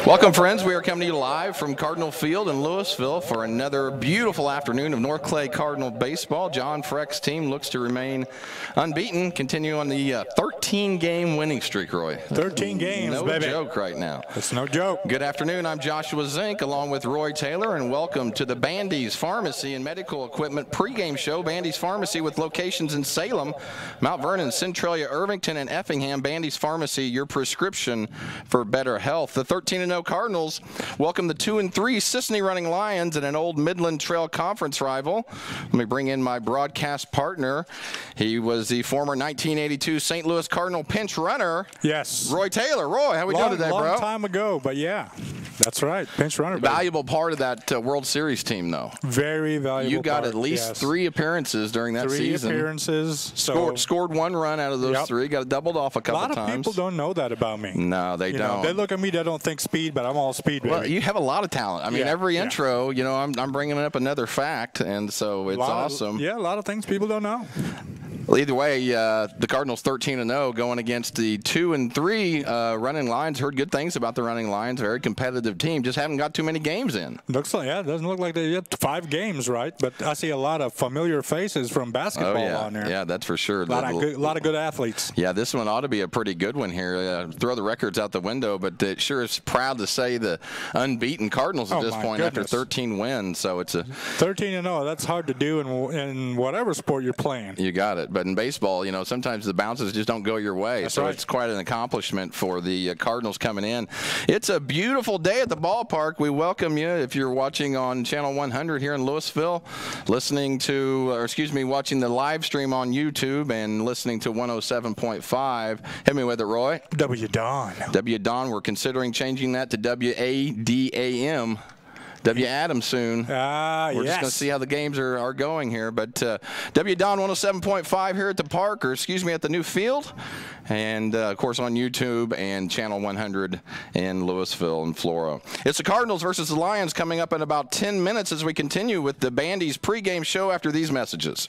Welcome, friends. We are coming to you live from Cardinal Field in Louisville for another beautiful afternoon of North Clay Cardinal baseball. John Freck's team looks to remain unbeaten, continue on the 13-game winning streak, Roy. 13 games, no baby. No joke right now. It's no joke. Good afternoon. I'm Joshua Zink along with Roy Taylor, and welcome to the Bandy's Pharmacy and Medical Equipment pregame show. Bandy's Pharmacy with locations in Salem, Mount Vernon, Centralia, Irvington, and Effingham. Bandy's Pharmacy, your prescription for better health. The 13-0 Cardinals welcome the 2-3 Cisne Runnin Lions and an old Midland Trail Conference rival. Let me bring in my broadcast partner. He was the former 1982 St. Louis Cardinal pinch runner. Yes. Roy Taylor. Roy, how we doing today, bro? Long time ago, but yeah, that's right. Pinch runner. Valuable part of that World Series team, though. Very valuable. You got part, at least 3 appearances during that season. 3 appearances. Scored 1 run out of those 3. Got doubled off a couple times. A lot of people don't know that about me. No, they don't. They look at me, they don't think speed, but I'm all speed, baby. Well, you have a lot of talent. I mean, every intro, you know, I'm bringing up another fact, and so it's awesome. A lot of things people don't know. Well, either way, the Cardinals 13-0 going against the 2-3 Running Lions. Heard good things about the Running Lions. Very competitive team. Just haven't got too many games in. Looks like, it doesn't look like they had 5 games, right? But I see a lot of familiar faces from basketball on there. Yeah, that's for sure. A lot of good athletes. Yeah, this one ought to be a pretty good one here. Throw the records out the window, but it sure is proud to say the unbeaten Cardinals at this point after 13 wins. So it's a 13-0. That's hard to do in whatever sport you're playing. You got it. But in baseball, you know, sometimes the bounces just don't go your way. That's so right. It's quite an accomplishment for the Cardinals coming in. It's a beautiful day at the ballpark. We welcome you if you're watching on Channel 100 here in Louisville, watching the live stream on YouTube and listening to 107.5. Hit me with it, Roy. W-Dawn. W-Dawn. We're considering changing that to W-A-D-A-M. W-Adam soon. We're just going to see how the games are going here. But W-Dawn 107.5 here at the park, or excuse me, at the new field. And, of course, on YouTube and Channel 100 in Louisville and Flora. It's the Cardinals versus the Lions coming up in about 10 minutes as we continue with the Bandy's pregame show after these messages.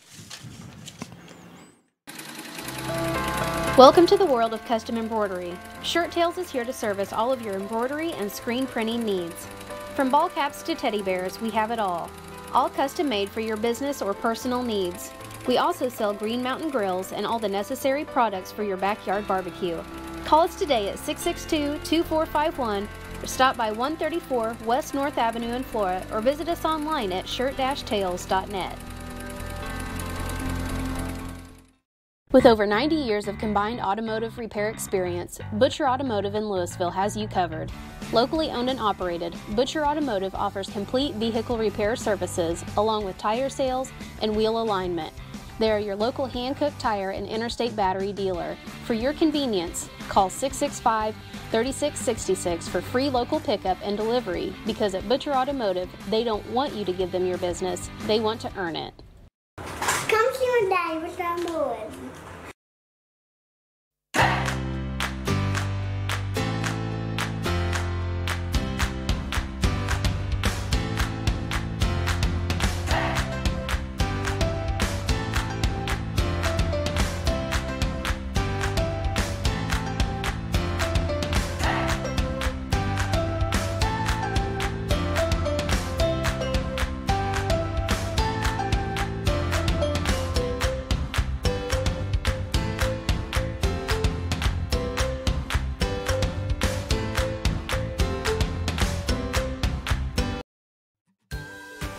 Welcome to the world of custom embroidery. Shirt Tales is here to service all of your embroidery and screen printing needs. From ball caps to teddy bears, we have it all. All custom made for your business or personal needs. We also sell Green Mountain grills and all the necessary products for your backyard barbecue. Call us today at 662-2451 or stop by 134 West North Avenue in Flora or visit us online at shirt-tales.net. With over 90 years of combined automotive repair experience, Butcher Automotive in Louisville has you covered. Locally owned and operated, Butcher Automotive offers complete vehicle repair services along with tire sales and wheel alignment. They are your local hand-cooked tire and interstate battery dealer. For your convenience, call 665-3666 for free local pickup and delivery, because at Butcher Automotive, they don't want you to give them your business, they want to earn it. Come see my daddy with our boys.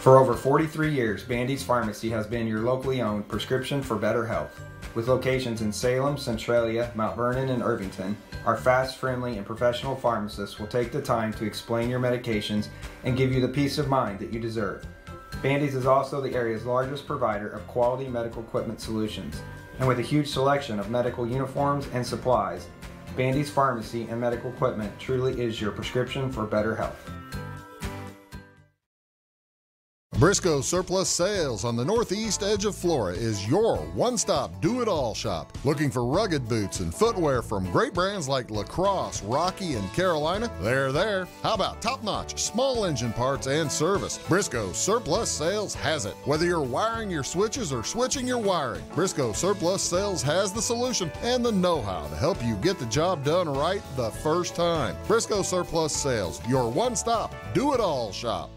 For over 43 years, Bandy's Pharmacy has been your locally owned prescription for better health. With locations in Salem, Centralia, Mount Vernon, and Irvington, our fast, friendly, and professional pharmacists will take the time to explain your medications and give you the peace of mind that you deserve. Bandy's is also the area's largest provider of quality medical equipment solutions, and with a huge selection of medical uniforms and supplies, Bandy's Pharmacy and Medical Equipment truly is your prescription for better health. Briscoe Surplus Sales on the northeast edge of Flora is your one-stop do-it-all shop. Looking for rugged boots and footwear from great brands like Lacrosse, Rocky, and Carolina? They're there. How about top-notch small engine parts and service? Briscoe Surplus Sales has it. Whether you're wiring your switches or switching your wiring, Briscoe Surplus Sales has the solution and the know-how to help you get the job done right the first time. Briscoe Surplus Sales, your one-stop do-it-all shop.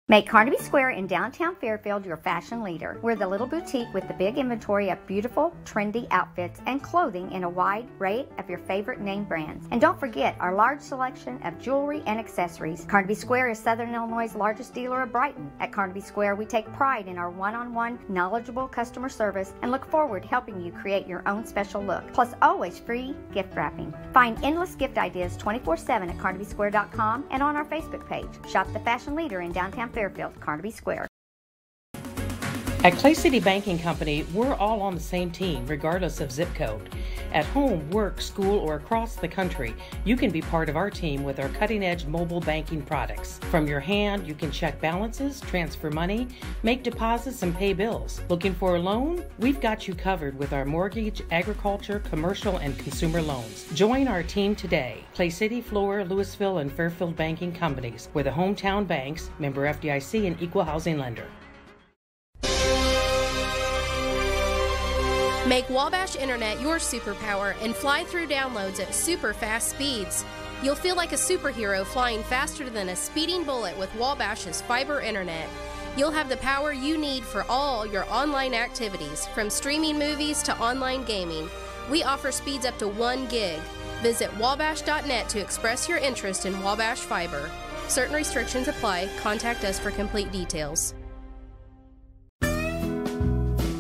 Make Carnaby Square in downtown Fairfield your fashion leader. We're the little boutique with the big inventory of beautiful, trendy outfits and clothing in a wide array of your favorite name brands. And don't forget our large selection of jewelry and accessories. Carnaby Square is Southern Illinois' largest dealer of Brighton. At Carnaby Square, we take pride in our one-on-one, knowledgeable customer service and look forward to helping you create your own special look. Plus, always free gift wrapping. Find endless gift ideas 24/7 at CarnabySquare.com and on our Facebook page. Shop the fashion leader in downtown Fairfield, Carnaby Square. At Clay City Banking Company, we're all on the same team, regardless of zip code. At home, work, school, or across the country, you can be part of our team with our cutting-edge mobile banking products. From your hand, you can check balances, transfer money, make deposits, and pay bills. Looking for a loan? We've got you covered with our mortgage, agriculture, commercial, and consumer loans. Join our team today. Clay City, Flora, Louisville, and Fairfield Banking Companies. We're the hometown banks, member FDIC, and equal housing lender. Make Wabash Internet your superpower and fly through downloads at super fast speeds. You'll feel like a superhero flying faster than a speeding bullet with Wabash's fiber internet. You'll have the power you need for all your online activities, from streaming movies to online gaming. We offer speeds up to 1 gig. Visit wabash.net to express your interest in Wabash Fiber. Certain restrictions apply. Contact us for complete details.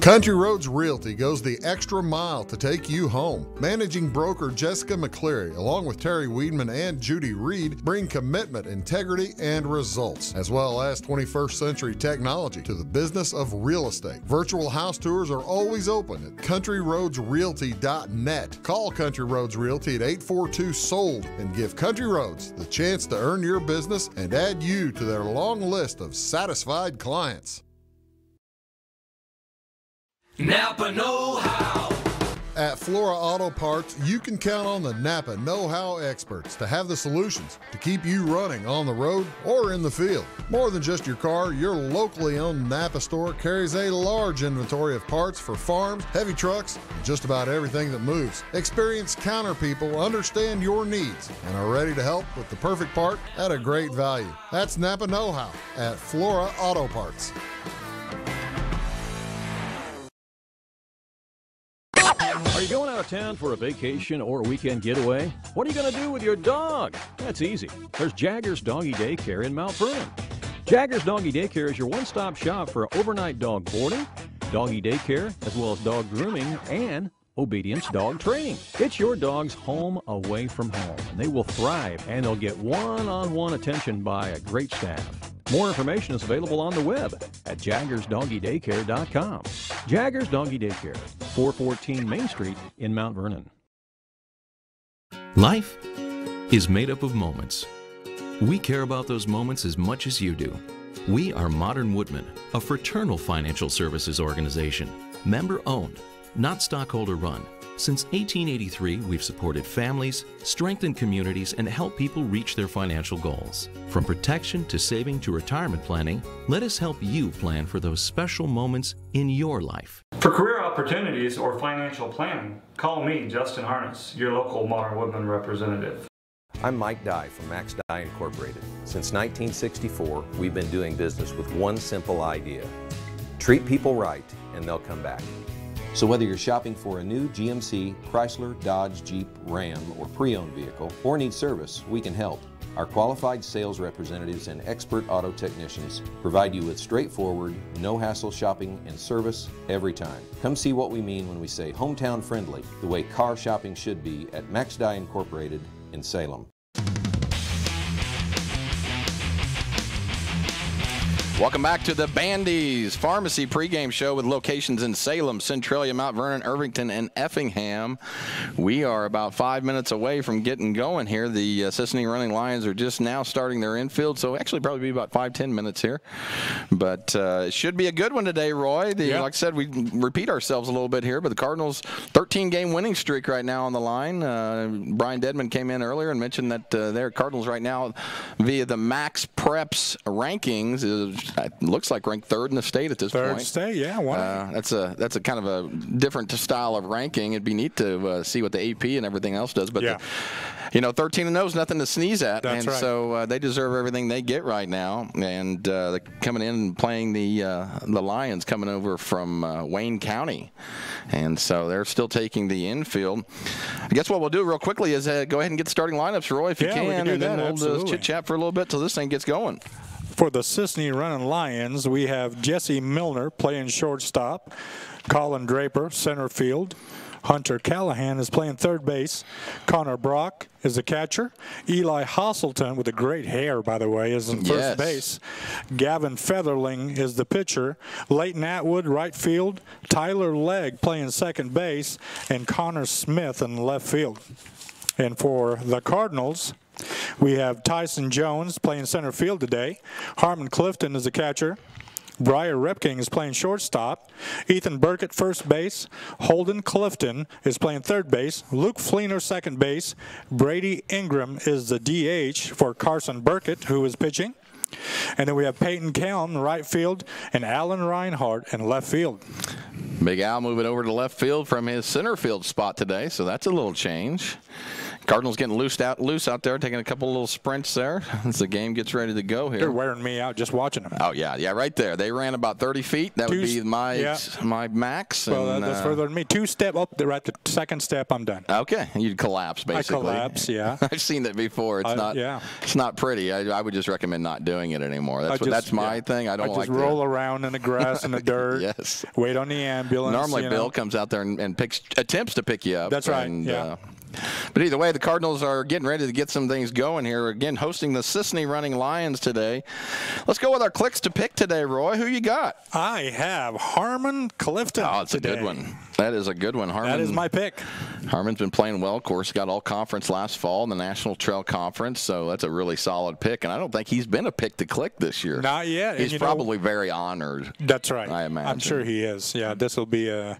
Country Roads Realty goes the extra mile to take you home. Managing broker Jessica McCleary, along with Terry Weedman and Judy Reed, bring commitment, integrity, and results, as well as 21st century technology to the business of real estate. Virtual house tours are always open at countryroadsrealty.net. Call Country Roads Realty at 842-SOLD and give Country Roads the chance to earn your business and add you to their long list of satisfied clients. Napa Know-How. At Flora Auto Parts, you can count on the Napa Know-How experts to have the solutions to keep you running on the road or in the field. More than just your car, your locally owned Napa store carries a large inventory of parts for farms, heavy trucks, and just about everything that moves. Experienced counter people understand your needs and are ready to help with the perfect part at a great value. That's Napa Know-How at Flora Auto Parts. Are you going out of town for a vacation or a weekend getaway? What are you going to do with your dog? That's easy. There's Jaggers Doggy Daycare in Mount Vernon. Jaggers Doggy Daycare is your one-stop shop for overnight dog boarding, doggy daycare, as well as dog grooming and obedience dog training. It's your dog's home away from home, and they will thrive, and they'll get one-on-one attention by a great staff. More information is available on the web at jaggersdoggydaycare.com. Jaggers Doggy Daycare, 414 Main Street in Mount Vernon. Life is made up of moments. We care about those moments as much as you do. We are Modern Woodmen, a fraternal financial services organization, member-owned, not stockholder-run. Since 1883, we've supported families, strengthened communities, and helped people reach their financial goals. From protection to saving to retirement planning, let us help you plan for those special moments in your life. For career opportunities or financial planning, call me, Justin Harness, your local Modern Woodman representative. I'm Mike Dye from Max Dye Incorporated. Since 1964, we've been doing business with one simple idea: treat people right and they'll come back. So whether you're shopping for a new GMC, Chrysler, Dodge, Jeep, Ram, or pre-owned vehicle, or need service, we can help. Our qualified sales representatives and expert auto technicians provide you with straightforward, no-hassle shopping and service every time. Come see what we mean when we say hometown friendly, the way car shopping should be at Max Dye Incorporated in Salem. Welcome back to the Bandy's Pharmacy pregame show with locations in Salem, Centralia, Mount Vernon, Irvington, and Effingham. We are about 5 minutes away from getting going here. The Cisne Runnin Lions are just now starting their infield, so actually probably be about 5-10 minutes here. But it should be a good one today, Roy. Like I said, we repeat ourselves a little bit here, but the Cardinals' 13-game winning streak right now on the line. Brian Dedman came in earlier and mentioned that their Cardinals right now via the Max Preps rankings looks like ranked third in the state at this point. Third state, yeah. That's a kind of a different style of ranking. It'd be neat to see what the AP and everything else does. But, 13-0 is nothing to sneeze at. That's right. So they deserve everything they get right now. And they're coming in and playing the Lions coming over from Wayne County. And so they're still taking the infield. I guess what we'll do real quickly is go ahead and get the starting lineups, Roy, if you can. We can do and that, then we'll chit-chat for a little bit till this thing gets going. For the Cisne Runnin Lions, we have Jesse Milner playing shortstop, Colin Draper center field, Hunter Callahan is playing third base, Connor Brock is the catcher, Eli Hasselton, with the great hair, by the way, is in first base, Gavin Featherling is the pitcher, Leighton Atwood right field, Tyler Legg playing second base, and Connor Smith in left field. And for the Cardinals, we have Tyson Jones playing center field today. Harmon Clifton is the catcher. Briar Repking is playing shortstop. Ethan Burkett first base. Holden Clifton is playing third base. Luke Fleener second base. Brady Ingram is the DH for Carson Burkett, who is pitching. And then we have Peyton Kelm right field and Alan Reinhardt in left field. Big Al moving over to left field from his center field spot today, so that's a little change. Cardinals getting loose out there, taking a couple little sprints there as the game gets ready to go here. They're wearing me out just watching them. Oh, yeah, right there. They ran about 30 feet. That would be my max. Well, that's further than me. Two-step up there at the second step, I'm done. Okay. You'd collapse, basically. I collapse, yeah. I've seen that before. It's not pretty. I would just recommend not doing it anymore. That's my thing. I don't like just roll around in the grass and the dirt. Yes. Wait on the ambulance. Normally, Bill comes out there and attempts to pick you up. That's right, but either way, the Cardinals are getting ready to get some things going here. Again, hosting the Cisne Runnin Lions today. Let's go with our clicks to pick today, Roy. Who you got? I have Harmon Clifton. Oh, it's a good one. That is a good one. That is my pick. Harmon's been playing well. Of course, got all conference last fall in the National Trail Conference, so that's a really solid pick. And I don't think he's been a pick to click this year. Not yet. He's probably very honored. That's right. I imagine. I'm sure he is. Yeah, this will be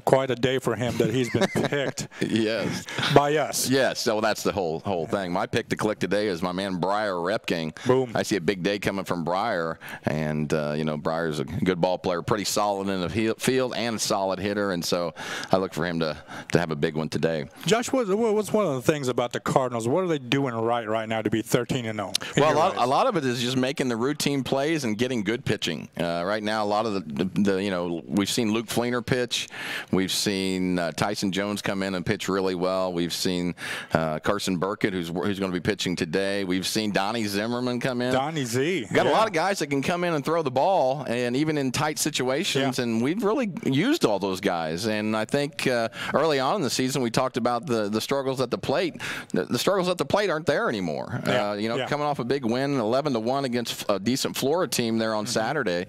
quite a day for him that he's been picked. Yes. By us. Yes, so that's the whole thing. My pick to click today is my man Briar Repking. Boom. I see a big day coming from Briar, and Briar's a good ball player, pretty solid in the field and a solid hitter, and so I look for him to have a big one today. Josh, what's one of the things about the Cardinals? What are they doing right now to be 13-0? Well, a lot of it is just making the routine plays and getting good pitching. Right now, a lot of the we've seen Luke Fleener pitch, we've seen Tyson Jones come in and pitch really well. We've seen Carson Burkett, who's going to be pitching today. We've seen Donnie Zimmerman come in. Donnie Z. Got a lot of guys that can come in and throw the ball, and even in tight situations, and we've really used all those guys. And I think early on in the season we talked about the struggles at the plate. The struggles at the plate aren't there anymore. Coming off a big win, 11-1 against a decent Florida team there on Saturday,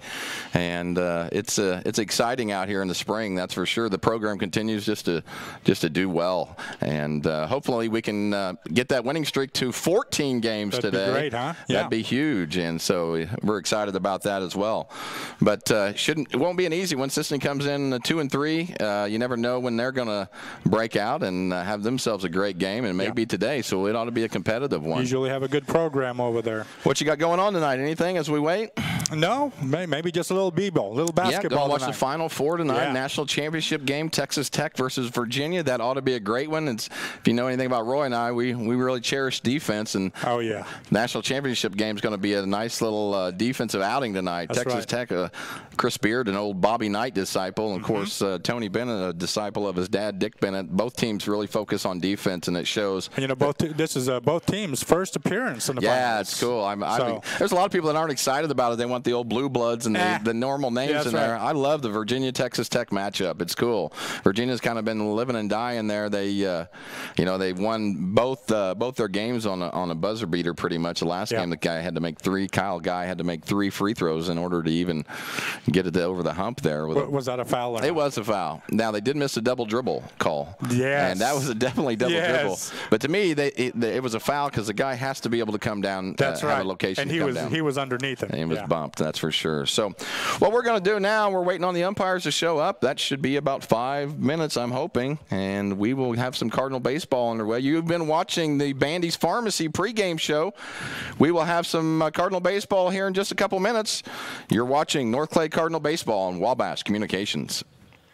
and it's exciting out here in the spring. That's for sure. The program continues just to do well. And hopefully we can get that winning streak to 14 games today. That'd be great, huh? Yeah. That'd be huge, and so we're excited about that as well. But it won't be an easy one. Cisne comes in 2-3. You never know when they're going to break out and have themselves a great game, and maybe today. So it ought to be a competitive one. Usually have a good program over there. What you got going on tonight? Anything as we wait? No, maybe just a little b-ball, a little basketball. Yeah, go watch tonight. the Final Four tonight. National championship game, Texas Tech versus Virginia. That ought to be a great one. If you know anything about Roy and I, we really cherish defense, and national championship game is going to be a nice little defensive outing tonight. That's Texas Tech, Chris Beard, an old Bobby Knight disciple, and of course Tony Bennett, a disciple of his dad, Dick Bennett. Both teams really focus on defense, and it shows. And this is both teams' first appearance in the finals. Yeah, it's cool. There's a lot of people that aren't excited about it. They want the old blue bloods and the normal names in there. Right. I love the Virginia-Texas Tech matchup. It's cool. Virginia's kind of been living and dying there. They, they won both their games on a buzzer beater pretty much. The last game, Kyle Guy had to make 3 free throws in order to even get it over the hump there. Was that a foul? It was a foul. Now, they did miss a double dribble call. Yes. And that was definitely double dribble. But to me, it was a foul because the guy has to be able to come down. That's right. Have a location and to come down. He was underneath him. And he was bumped, that's for sure. So what we're going to do now, we're waiting on the umpires to show up. That should be about 5 minutes, I'm hoping. And we will have some Cardinal baseball underway. You've been watching the Bandy's Pharmacy pregame show. We will have some Cardinal baseball here in just a couple minutes. You're watching North Clay Cardinal baseball on Wabash Communications.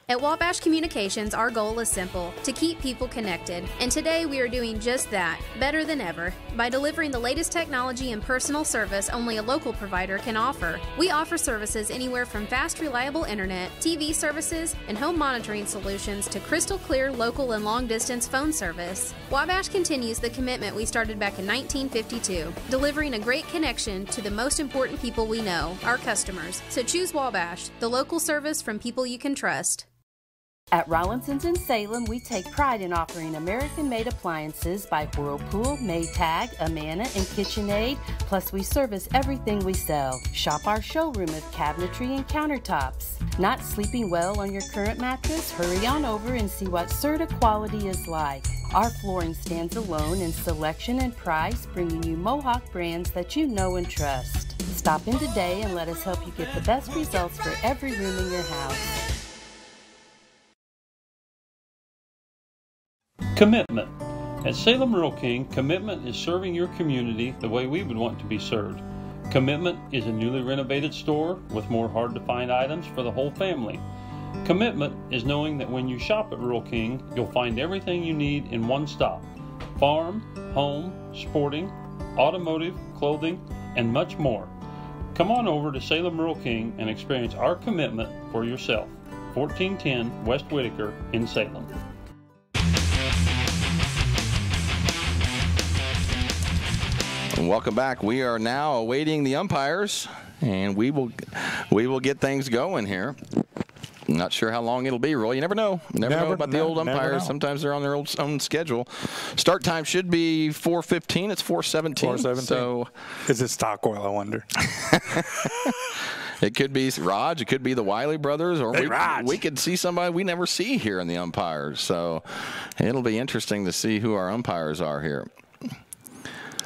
At Wabash Communications, our goal is simple, to keep people connected. And today we are doing just that, better than ever, by delivering the latest technology and personal service only a local provider can offer. We offer services anywhere from fast, reliable internet, TV services, and home monitoring solutions to crystal clear local and long-distance phone service. Wabash continues the commitment we started back in 1952, delivering a great connection to the most important people we know, our customers. So choose Wabash, the local service from people you can trust. At Rollinson's in Salem, we take pride in offering American-made appliances by Whirlpool, Maytag, Amana, and KitchenAid, plus we service everything we sell. Shop our showroom of cabinetry and countertops. Not sleeping well on your current mattress? Hurry on over and see what Serta quality is like. Our flooring stands alone in selection and price, bringing you Mohawk brands that you know and trust. Stop in today and let us help you get the best results for every room in your house. Commitment. At Salem Rural King, commitment is serving your community the way we would want to be served. Commitment is a newly renovated store with more hard-to-find items for the whole family. Commitment is knowing that when you shop at Rural King, you'll find everything you need in one stop. Farm, home, sporting, automotive, clothing, and much more. Come on over to Salem Rural King and experience our commitment for yourself. 1410 West Whitaker in Salem. Welcome back. We are now awaiting the umpires, and we will get things going here. Not sure how long it'll be, Roy. You never know. You never know about the old umpires. Sometimes they're on their own schedule. Start time should be 4:15. It's 4:17. 4:17. So, is it stock oil, I wonder? It could be Raj. It could be the Wiley brothers, or we could see somebody we never see here in the umpires. So it'll be interesting to see who our umpires are here.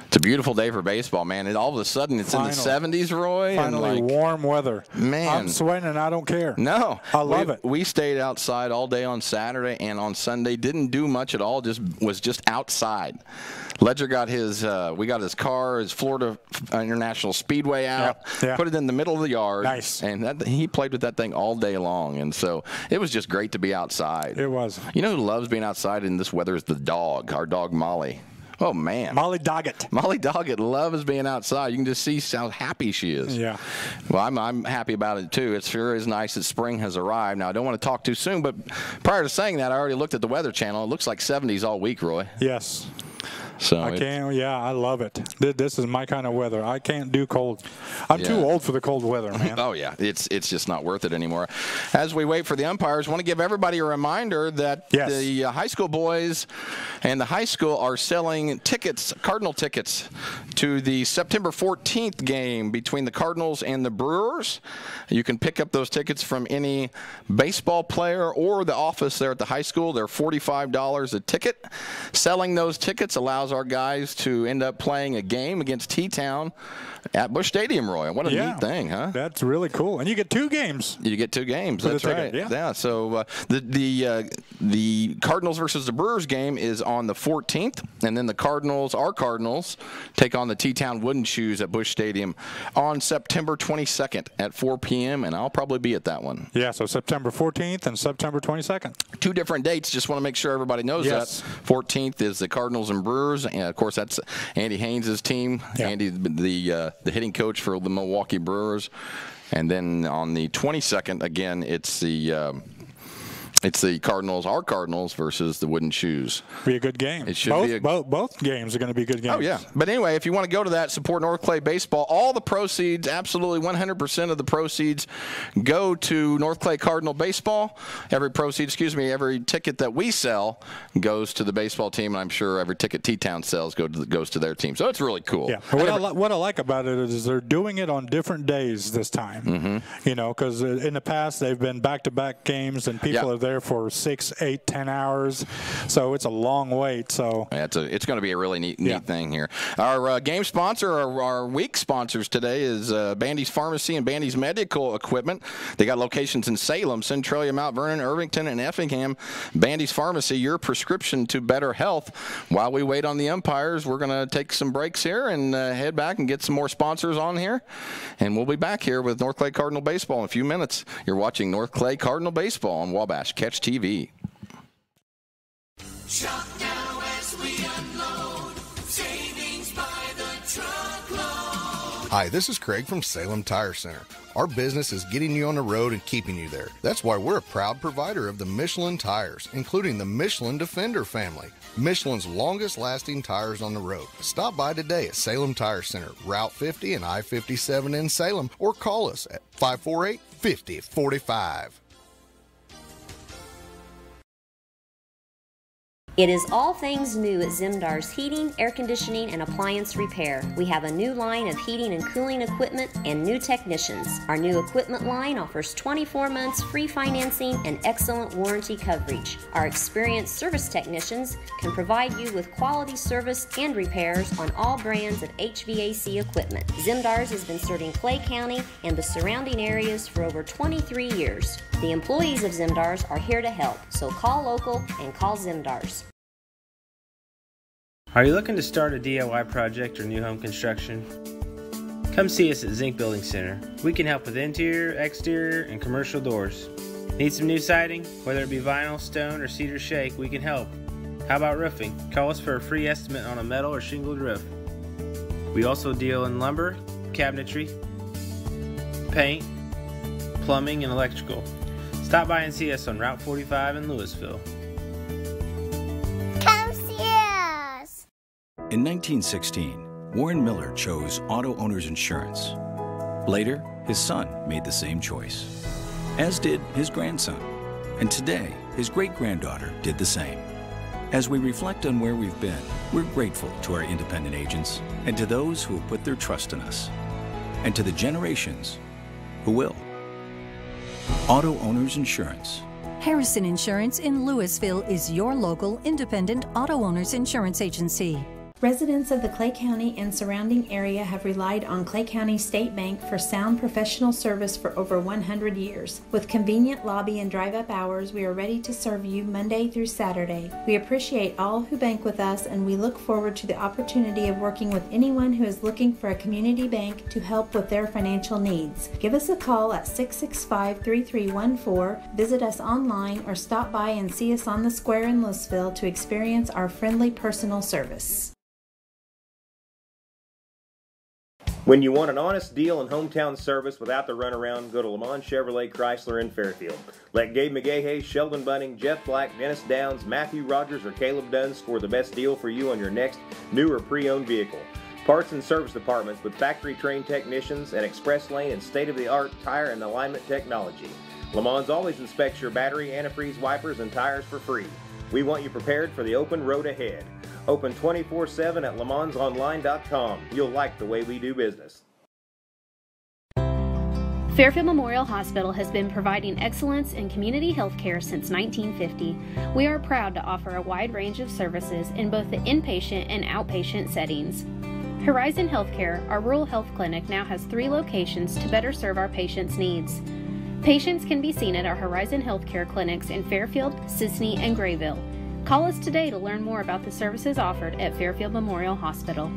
It's a beautiful day for baseball, man. And all of a sudden, it's in the 70s, Roy. Finally, and warm weather. Man. I'm sweating and I don't care. No. I love it. We stayed outside all day on Saturday and on Sunday. Didn't do much at all. Was just outside. Ledger got we got his car, his Florida International Speedway out, put it in the middle of the yard. Nice. And he played with that thing all day long. And so it was just great to be outside. It was. You know who loves being outside in this weather is the dog, our dog Molly. Oh, man. Molly Doggett. Molly Doggett loves being outside. You can just see how happy she is. Yeah. Well, I'm happy about it, too. It sure is nice that spring has arrived. Now, I don't want to talk too soon, but prior to saying that, I already looked at the Weather Channel. It looks like 70s all week, Roy. Yes. So I love it. This is my kind of weather. I can't do cold. I'm too old for the cold weather, man. Oh, yeah. It's just not worth it anymore. As we wait for the umpires, I want to give everybody a reminder that the high school boys and the high school are selling tickets, Cardinal tickets, to the September 14th game between the Cardinals and the Brewers. You can pick up those tickets from any baseball player or the office there at the high school. They're $45 a ticket. Selling those tickets allows our guys to end up playing a game against T-Town at Busch Stadium, Roy. What a neat thing, huh? That's really cool. And you get 2 games. You get 2 games. That's right. Yeah. So the Cardinals versus the Brewers game is on the 14th, and then our Cardinals, take on the T-Town Wooden Shoes at Busch Stadium on September 22nd at 4 p.m., and I'll probably be at that one. Yeah, so September 14th and September 22nd. 2 different dates. Just want to make sure everybody knows that. 14th is the Cardinals and Brewers, and, of course, that's Andy Haynes' team. Yeah. Andy, the hitting coach for the Milwaukee Brewers. And then on the 22nd, again, it's the It's the Cardinals, our Cardinals, versus the Wooden Shoes. Be a good game. It should both games are going to be good games. Oh, yeah. But anyway, if you want to go to that, support North Clay Baseball, all the proceeds, absolutely 100% of the proceeds go to North Clay Cardinal Baseball. Every ticket that we sell goes to the baseball team, and I'm sure every ticket T-Town sells goes to their team. So it's really cool. Yeah. What I like about it is they're doing it on different days this time. Mm-hmm. You know, because in the past they've been back-to-back games, and people are there for 6, 8, 10 hours, so it's a long wait. So it's going to be a really neat thing here. Our game sponsor, our week sponsors today is Bandy's Pharmacy and Bandy's Medical Equipment. They got locations in Salem, Centralia, Mount Vernon, Irvington, and Effingham. Bandy's Pharmacy, your prescription to better health. While we wait on the umpires, we're going to take some breaks here and head back and get some more sponsors on here, and we'll be back here with North Clay Cardinal Baseball in a few minutes. You're watching North Clay Cardinal Baseball on Wabash Catch TV. Shop now as we unload, savings by the truckload. Hi, this is Craig from Salem Tire Center. Our business is getting you on the road and keeping you there. That's why we're a proud provider of the Michelin tires, including the Michelin Defender family, Michelin's longest lasting tires on the road. Stop by today at Salem Tire Center, Route 50 and I-57 in Salem, or call us at 548-5045. It is all things new at Zimdar's Heating, Air Conditioning, and Appliance Repair. We have a new line of heating and cooling equipment and new technicians. Our new equipment line offers 24 months free financing and excellent warranty coverage. Our experienced service technicians can provide you with quality service and repairs on all brands of HVAC equipment. Zimdar's has been serving Clay County and the surrounding areas for over 23 years. The employees of Zimdar's are here to help, so call local and call Zimdar's. Are you looking to start a DIY project or new home construction? Come see us at Zinc Building Center. We can help with interior, exterior, and commercial doors. Need some new siding? Whether it be vinyl, stone, or cedar shake, we can help. How about roofing? Call us for a free estimate on a metal or shingled roof. We also deal in lumber, cabinetry, paint, plumbing, and electrical. Stop by and see us on Route 45 in Louisville. In 1916, Warren Miller chose auto owners insurance. Later, his son made the same choice, as did his grandson. And today, his great-granddaughter did the same. As we reflect on where we've been, we're grateful to our independent agents and to those who have put their trust in us, and to the generations who will. Auto Owners Insurance. Harrison Insurance in Louisville is your local independent auto owners insurance agency. Residents of the Clay County and surrounding area have relied on Clay County State Bank for sound professional service for over 100 years. With convenient lobby and drive-up hours, we are ready to serve you Monday through Saturday. We appreciate all who bank with us, and we look forward to the opportunity of working with anyone who is looking for a community bank to help with their financial needs. Give us a call at 665-3314, visit us online, or stop by and see us on the square in Louisville to experience our friendly personal service. When you want an honest deal and hometown service without the runaround, go to Lamont Chevrolet Chrysler in Fairfield. Let Gabe McGahey, Sheldon Bunning, Jeff Black, Dennis Downs, Matthew Rogers, or Caleb Dunn score the best deal for you on your next new or pre-owned vehicle. Parts and service departments with factory-trained technicians and express lane and state-of-the-art tire and alignment technology. Lamont always inspects your battery, antifreeze, wipers, and tires for free. We want you prepared for the open road ahead. Open 24/7 at LeMansOnline.com. You'll like the way we do business. Fairfield Memorial Hospital has been providing excellence in community health care since 1950. We are proud to offer a wide range of services in both the inpatient and outpatient settings. Horizon Healthcare, our rural health clinic, now has 3 locations to better serve our patients' needs. Patients can be seen at our Horizon Healthcare clinics in Fairfield, Cisne, and Grayville. Call us today to learn more about the services offered at Fairfield Memorial Hospital.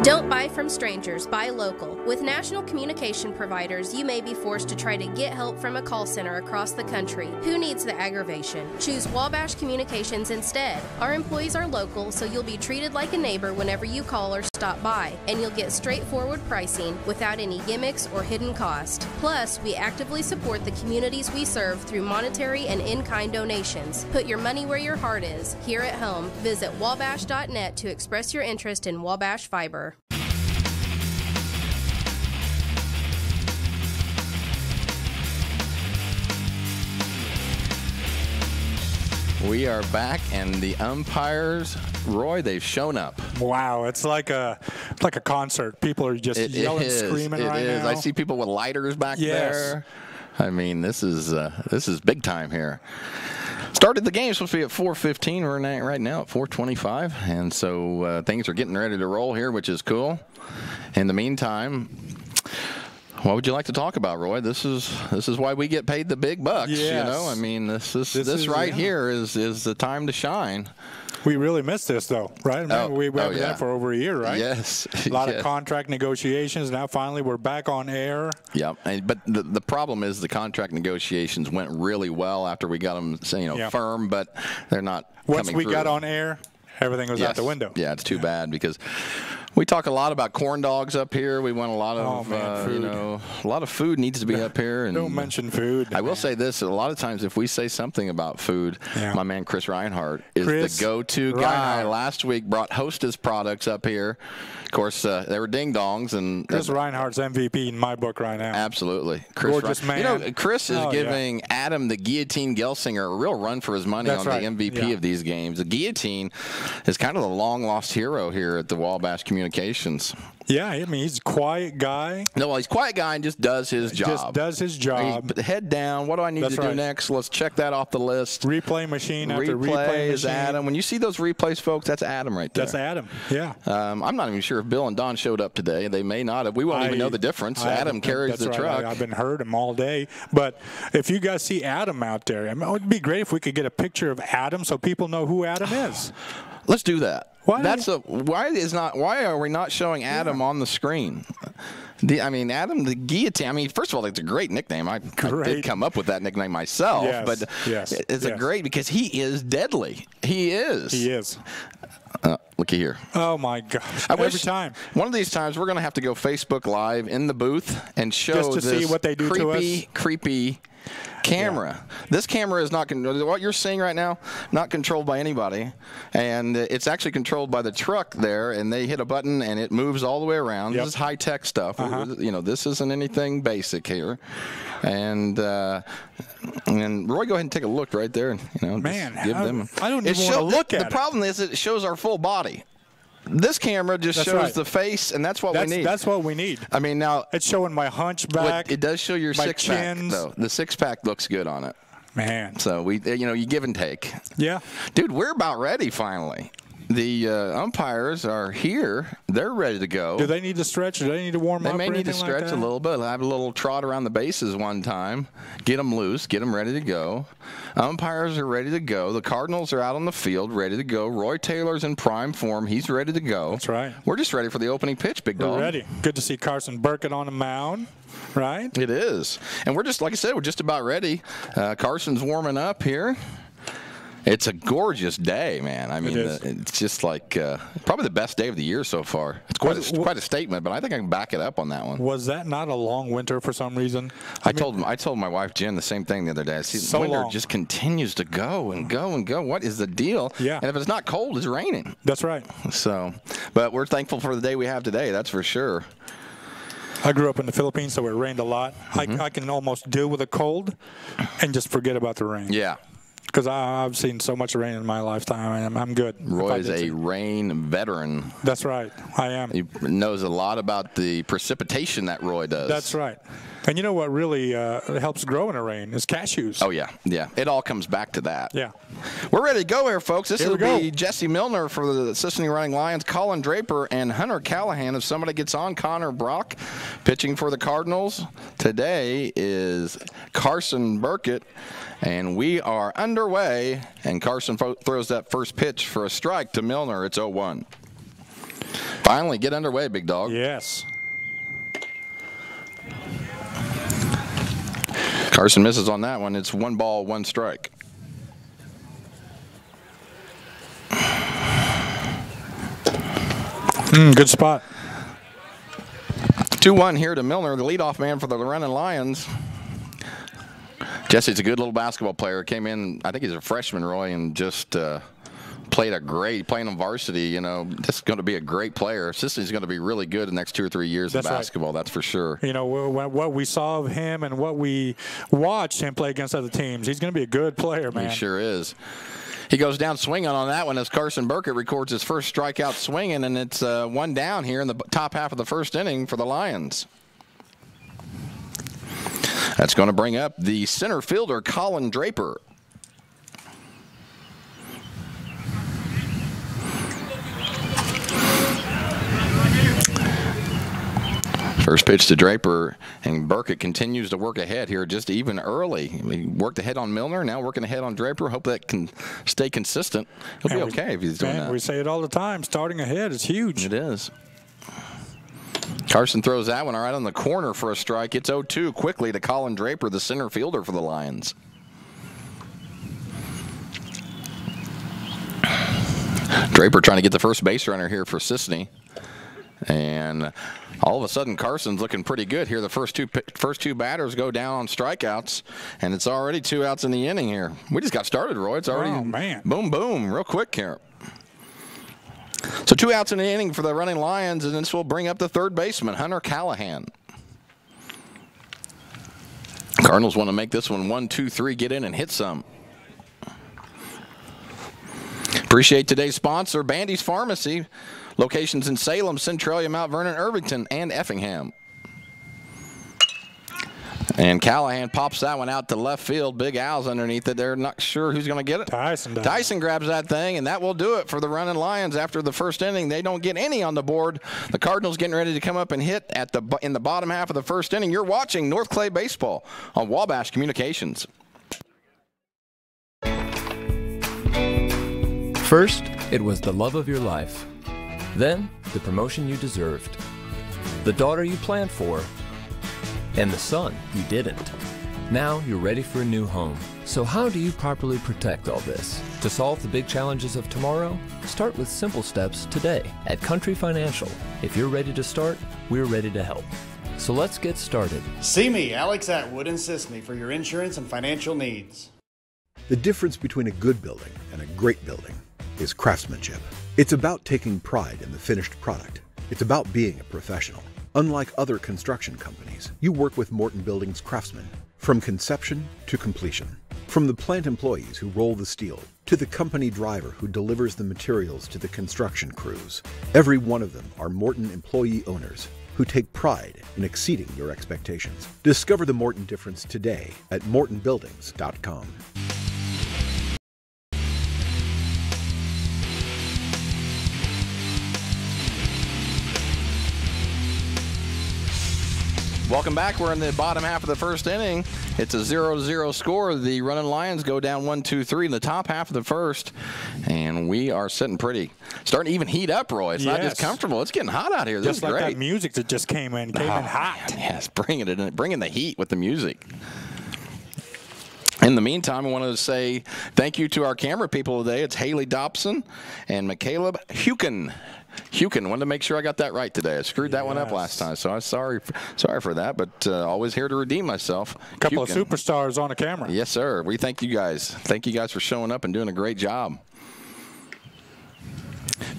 Don't buy from strangers, buy local. With national communication providers, you may be forced to try to get help from a call center across the country. Who needs the aggravation? Choose Wabash Communications instead. Our employees are local, so you'll be treated like a neighbor whenever you call or stop by, and you'll get straightforward pricing without any gimmicks or hidden cost. Plus, we actively support the communities we serve through monetary and in-kind donations. Put your money where your heart is. Here at home, visit wabash.net to express your interest in Wabash Fiber. We are back, and the umpires, Roy, they've shown up. Wow, it's like a concert. People are just yelling, screaming right now. I see people with lighters back there. I mean, this is big time here. Started the game supposed to be at 4:15. We're right now at 4:25, and so things are getting ready to roll here, which is cool. In the meantime, what would you like to talk about, Roy? This is why we get paid the big bucks. Yes. You know, I mean, this right here is the time to shine. We really missed this, though, right? Remember, we were that for over a year, right? Yes. A lot of contract negotiations. Now, finally, we're back on air. Yep. But the problem is the contract negotiations went really well after we got them, firm, but they're not Once coming we through. got on air, everything was out the window. Yeah, it's too bad because we talk a lot about corn dogs up here. We want a lot of, a lot of food needs to be up here. And don't mention food. I will say this: a lot of times, if we say something about food, my man Chris Reinhardt is the go-to guy. Last week brought Hostess products up here. Of course, they were ding dongs, and Chris Reinhardt's MVP in my book right now. Absolutely, Gorgeous man. You know, Chris is giving Adam the Guillotine Gelsinger a real run for his money on the MVP of these games. The Guillotine is kind of the long-lost hero here at the Wabash Communications. Yeah, I mean, he's a quiet guy. No, well, he's a quiet guy and just does his job. Just does his job. Head down. What do I need to do next? Let's check that off the list. Replay machine after replay machine. Is Adam. When you see those replays, folks, that's Adam right there. That's Adam, yeah. I'm not even sure if Bill and Don showed up today. They may not have. We won't even know the difference. Adam carries the truck. I've been heard him all day. But if you guys see Adam out there, I mean, it would be great if we could get a picture of Adam so people know who Adam is. Let's do that. Why are we not showing Adam on the screen? Adam the Guillotine. I mean, first of all, it's a great nickname. I did come up with that nickname myself, but it's a great because he is deadly. He is. He is. Looky here. Oh my gosh! Every time. One of these times, we're going to have to go Facebook Live in the booth and show just to see what they do to us. Creepy camera. This camera is not what you're seeing right now, not controlled by anybody, and it's actually controlled by the truck there, and they hit a button and it moves all the way around. This is high-tech stuff. You know, this isn't anything basic here. And Roy, go ahead and take a look right there, and give them. I don't even want to look at it. The problem is it shows our full body. This camera just shows the face, and that's what we need. That's what we need. I mean, now it's showing my hunchback. It does show your six-pack, though. The six-pack looks good on it. Man. So you give and take. Yeah. Dude, we're about ready finally. The umpires are here. They're ready to go. Do they need to stretch? Do they need to warm up? They may need to stretch a little bit. Have a little trot around the bases one time. Get them loose. Get them ready to go. Umpires are ready to go. The Cardinals are out on the field, ready to go. Roy Taylor's in prime form. He's ready to go. That's right. We're just ready for the opening pitch, big dog. We're ready. Good to see Carson Burkett on the mound. Right? It is. And we're just, like I said, we're just about ready. Carson's warming up here. It's a gorgeous day, man. I mean, it's just like probably the best day of the year so far. It's quite a statement, but I think I can back it up on that one. Was that not a long winter for some reason? I told my wife Jen the same thing the other day. I see winter just continues to go and go and go. What is the deal? Yeah. And if it's not cold, it's raining. That's right. So, but we're thankful for the day we have today. That's for sure. I grew up in the Philippines, so it rained a lot. I can almost deal with a cold and just forget about the rain. Yeah. Because I've seen so much rain in my lifetime, and I'm good. Roy's a rain veteran. That's right. I am. He knows a lot about the precipitation that Roy does. That's right. And you know what really helps grow in a rain is cashews. Oh, yeah. Yeah. It all comes back to that. Yeah. We're ready to go here, folks. This will be Jesse Milner for the Cisne Running Lions, Colin Draper, and Hunter Callahan. If somebody gets on, Connor Brock pitching for the Cardinals. Today is Carson Burkett. And we are underway, and Carson throws that first pitch for a strike to Milner. It's 0-1. Finally, get underway, big dog. Yes. Carson misses on that one. It's 1 ball, 1 strike. Good spot. 2-1 here to Milner, the leadoff man for the Runnin' Lions. Jesse's a good little basketball player. Came in, I think he's a freshman, Roy, and just playing on varsity. You know, this is going to be a great player. Cisne's going to be really good in the next 2 or 3 years of basketball. Right. That's for sure. You know, what we saw of him and what we watched him play against other teams, he's going to be a good player, man. He sure is. He goes down swinging on that one as Carson Burkett records his first strikeout swinging, and it's 1 down here in the top half of the first inning for the Lions. That's going to bring up the center fielder, Colin Draper. First pitch to Draper, and Burkett continues to work ahead here just even early. He worked ahead on Milner, now working ahead on Draper. Hope that can stay consistent. He'll be okay if he's doing that. We say it all the time, starting ahead is huge. It is. Carson throws that one right on the corner for a strike. It's 0-2 quickly to Colin Draper, the center fielder for the Lions. Draper trying to get the first base runner here for Cisne. And all of a sudden, Carson's looking pretty good here. The first two batters go down on strikeouts, and it's already 2 outs in the inning here. We just got started, Roy. It's already boom, boom, real quick here. So 2 outs in the inning for the Running Lions, and this will bring up the third baseman, Hunter Callahan. Cardinals want to make this one 1-2-3, get in and hit some. Appreciate today's sponsor, Bandy's Pharmacy. Locations in Salem, Centralia, Mount Vernon, Irvington, and Effingham. And Callahan pops that one out to left field. Big Al's underneath it. They're not sure who's going to get it. Tyson grabs that thing, and that will do it for the Running Lions after the first inning. They don't get any on the board. The Cardinals getting ready to come up and hit in the bottom half of the first inning. You're watching North Clay Baseball on Wabash Communications. First, it was the love of your life. Then, the promotion you deserved. The daughter you planned for. And the son you didn't. Now you're ready for a new home. So how do you properly protect all this? To solve the big challenges of tomorrow, start with simple steps today at Country Financial. If you're ready to start, we're ready to help. So let's get started. See me, Alex Atwood in Cisne, for your insurance and financial needs. The difference between a good building and a great building is craftsmanship. It's about taking pride in the finished product. It's about being a professional. Unlike other construction companies, you work with Morton Building's craftsmen from conception to completion. From the plant employees who roll the steel to the company driver who delivers the materials to the construction crews, every one of them are Morton employee owners who take pride in exceeding your expectations. Discover the Morton difference today at mortonbuildings.com. Welcome back. We're in the bottom half of the first inning. It's a 0-0 score. The Running Lions go down 1-2-3 in the top half of the first, and we are sitting pretty. Starting to even heat up, Roy. It's not just comfortable. It's getting hot out here. This is great. Just like that music that just came in hot. Man, yes, bringing the heat with the music. In the meantime, I want to say thank you to our camera people today. It's Haley Dobson and McCaleb Hukin. Wanted to make sure I got that right today. I screwed that one up last time, so I'm sorry for that, but always here to redeem myself. A couple of superstars on the camera. Yes, sir. We thank you guys. Thank you guys for showing up and doing a great job.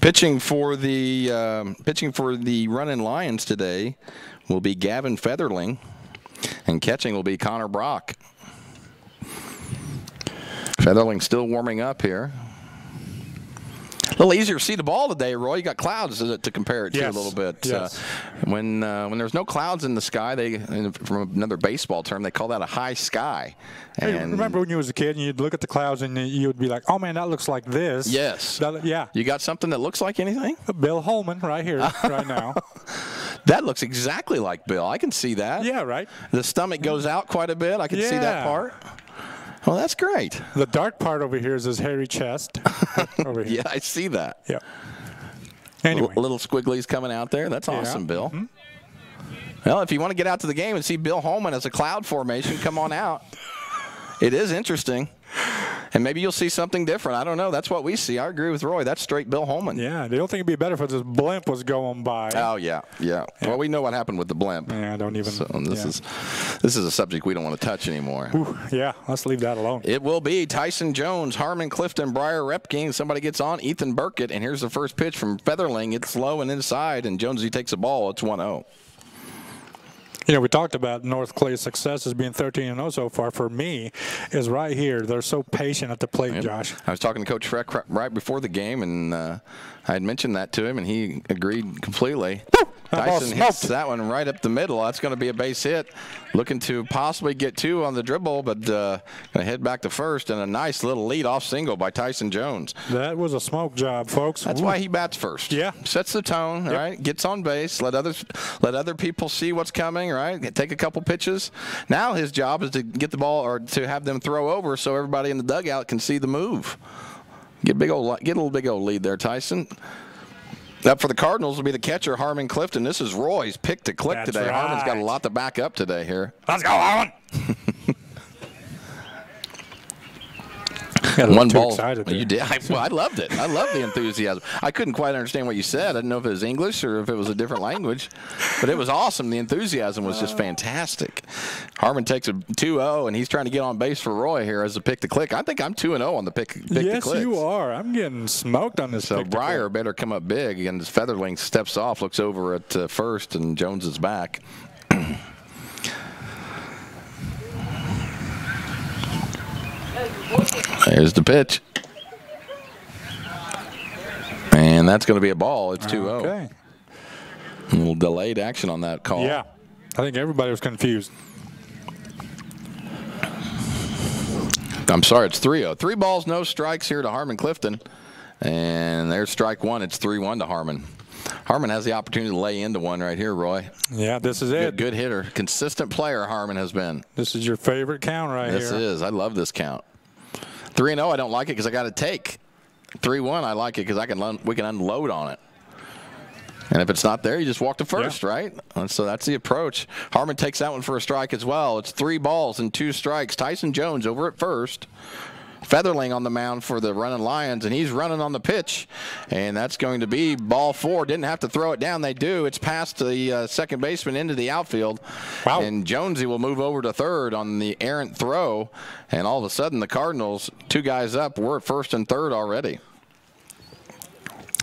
Pitching for the Running Lions today will be Gavin Featherling, and catching will be Connor Brock. Featherling still warming up here. A little easier to see the ball today, Roy. You got clouds to compare it to a little bit. Yes. When there's no clouds in the sky, from another baseball term, they call that a high sky. And hey, remember when you was a kid and you'd look at the clouds and you would be like, "Oh man, that looks like this." Yes. Yeah. You got something that looks like anything? Bill Holman right here, right now. That looks exactly like Bill. I can see that. Yeah, right. The stomach goes out quite a bit. I can see that part. Well, that's great. The dark part over here is his hairy chest. Over here. Yeah, I see that. Yeah. Anyway. Little squigglies coming out there. That's awesome, Bill. Mm-hmm. Well, if you want to get out to the game and see Bill Holman as a cloud formation, come on out. It is interesting. And maybe you'll see something different. I don't know. That's what we see. I agree with Roy. That's straight Bill Holman. Yeah, the only thing it'd be better if this blimp was going by. Oh, yeah. Well, we know what happened with the blimp. Yeah, don't even. So this is a subject we don't want to touch anymore. Ooh, yeah, let's leave that alone. It will be Tyson Jones, Harmon Clifton, Briar Repking. Somebody gets on, Ethan Burkett, and here's the first pitch from Featherling. It's low and inside, and Jonesy takes the ball. It's 1-0. You know, we talked about North Clay's success as being 13-0 so far. For me, is right here. They're so patient at the plate, Josh. I was talking to Coach Freck right before the game, and I had mentioned that to him, and he agreed completely. Tyson hits that one right up the middle. That's going to be a base hit. Looking to possibly get 2 on the dribble, but going to head back to first, and a nice little lead-off single by Tyson Jones. That was a smoke job, folks. That's why he bats first. Yeah. Sets the tone, right? Gets on base. Let other people see what's coming, right? Take a couple pitches. Now his job is to get the ball or to have them throw over so everybody in the dugout can see the move. Get a little big old lead there, Tyson. Up for the Cardinals will be the catcher, Harmon Clifton. This is Roy's pick to click today. Right. Harmon's got a lot to back up today here. Let's go, Harmon! One ball. You did. I loved it. I loved the enthusiasm. I couldn't quite understand what you said. I didn't know if it was English or if it was a different language, but it was awesome. The enthusiasm was just fantastic. Harmon takes a 2-0, and he's trying to get on base for Roy here as a pick to click. I think I'm 2-0 on the pick to click. Yes, you are. I'm getting smoked on this. So Briar better come up big, and Featherling steps off, looks over at first, and Jones is back. There's the pitch. And that's going to be a ball. It's 2-0. Okay. A little delayed action on that call. Yeah. I think everybody was confused. I'm sorry, it's 3-0. 3 balls, no strikes here to Harmon Clifton. And there's strike 1. It's 3-1 to Harmon. Harmon has the opportunity to lay into one right here, Roy. Yeah, this is it. Good hitter. Consistent player Harmon has been. This is your favorite count right here. This is. I love this count. 3-0, I don't like it because I got to take. 3-1, I like it because we can unload on it. And if it's not there, you just walk to first, right? And so that's the approach. Harmon takes that one for a strike as well. It's 3 balls and 2 strikes. Tyson Jones over at first. Featherling on the mound for the Runnin' Lions, and he's running on the pitch, and that's going to be ball 4. Didn't have to throw it down. They do. It's past the second baseman into the outfield. Wow. And Jonesy will move over to third on the errant throw, and all of a sudden the Cardinals, 2 guys up, we're at first and third already.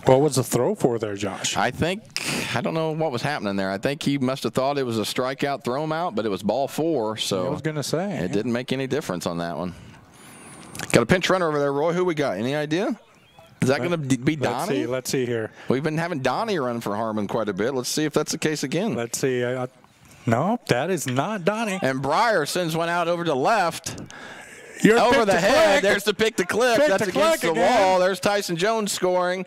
What was the throw for there, Josh? I don't know what was happening there. I think he must have thought it was a strikeout, throw him out, but it was ball 4, so I was going to say. It didn't make any difference on that one. Got a pinch runner over there, Roy. Who we got? Any idea? Is that going to be Donnie? Let's see here. We've been having Donnie run for Harmon quite a bit. Let's see if that's the case again. Let's see. No, that is not Donnie. And Briar sends one out over to left. You're over the head. Click. There's the pick to click. That's against the wall. There's Tyson Jones scoring.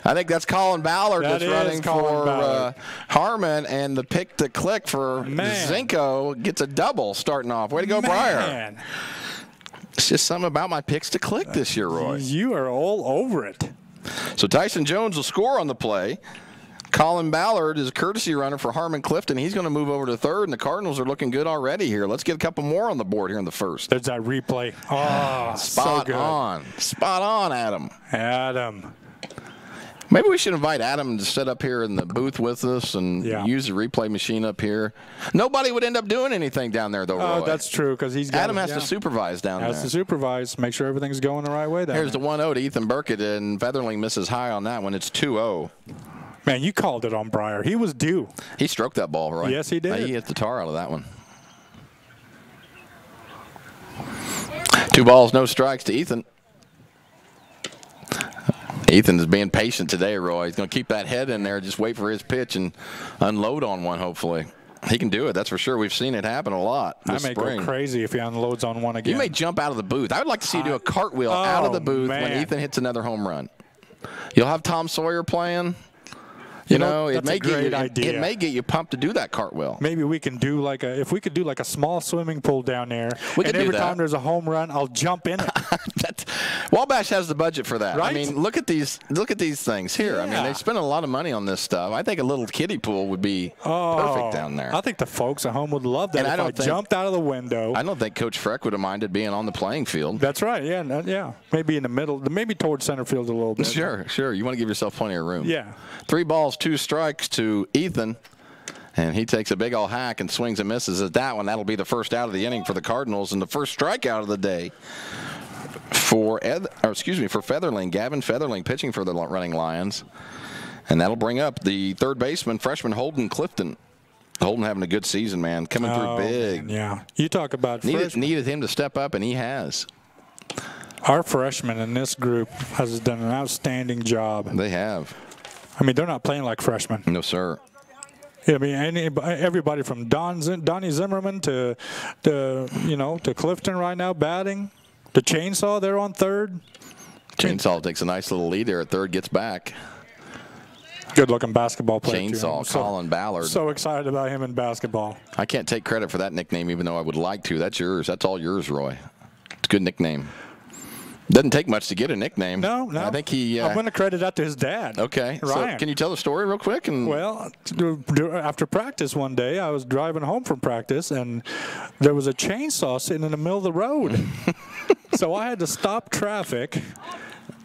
I think that's Colin Ballard that's running for Harmon, and the pick to click for Zinko gets a double starting off. Way to go, Briar. It's just something about my picks to click this year, Roy. You are all over it. So Tyson Jones will score on the play. Colin Ballard is a courtesy runner for Harmon Clifton. He's going to move over to third, and the Cardinals are looking good already here. Let's get a couple more on the board here in the first. There's that replay. Oh, spot so good. on. Spot on, Adam. Adam. Maybe we should invite Adam to sit up here in the booth with us and use the replay machine up here. Nobody would end up doing anything down there, though, Roy. Oh, that's true, because Adam has to supervise down there. Has to supervise, make sure everything's going the right way down Here's there. the 1-0 to Ethan Burkett, and Featherling misses high on that one. It's 2-0. Man, you called it on Briar. He was due. He stroked that ball, Roy. Yes, he did. He hit the tar out of that one. 2 balls, no strikes to Ethan. Ethan is being patient today, Roy. He's going to keep that head in there, just wait for his pitch and unload on one, hopefully. He can do it, that's for sure. We've seen it happen a lot this spring. I may go crazy if he unloads on one again. You may jump out of the booth. I would like to see you do a cartwheel out of the booth when Ethan hits another home run. You'll have Tom Sawyer playing. You know, that's a great idea. It may get you pumped to do that cartwheel. Maybe we can do if we could do like a small swimming pool down there, We could and do every that. time there's a home run, I'll jump in it. Wabash has the budget for that. Right? I mean, look at these things here. I mean, Yeah. they spend a lot of money on this stuff. I think a little kiddie pool would be perfect down there. I think the folks at home would love that And if I I don't think- jumped out of the window. I don't think Coach Freck would have minded being on the playing field. That's right. Yeah, yeah. Maybe in the middle, maybe towards center field a little bit. Sure. You want to give yourself plenty of room. Yeah. 3 balls, 2 strikes to Ethan. And he takes a big old hack and swings and misses at that one. That'll be the first out of the inning for the Cardinals and the first strikeout of the day for Featherling. Gavin Featherling pitching for the Running Lions. And that'll bring up the third baseman, freshman Holden Clifton. Holden having a good season, man. Coming through big. Man, yeah. You talk about needed him to step up, and he has. Our freshman in this group has done an outstanding job. They have. I mean, they're not playing like freshmen. No, sir. I mean, everybody from Donnie Zimmerman to Clifton right now batting. The Chainsaw, they're on third. Chainsaw takes a nice little lead there at third, gets back. Good-looking basketball player. Chainsaw, Colin Ballard. So excited about him in basketball. I can't take credit for that nickname, even though I would like to. That's yours. That's all yours, Roy. It's a good nickname. Doesn't take much to get a nickname. No. I think he. I'm going to credit that to his dad. Okay. Ryan. So can you tell the story real quick? Well, after practice one day, I was driving home from practice, and there was a chainsaw sitting in the middle of the road. So I had to stop traffic.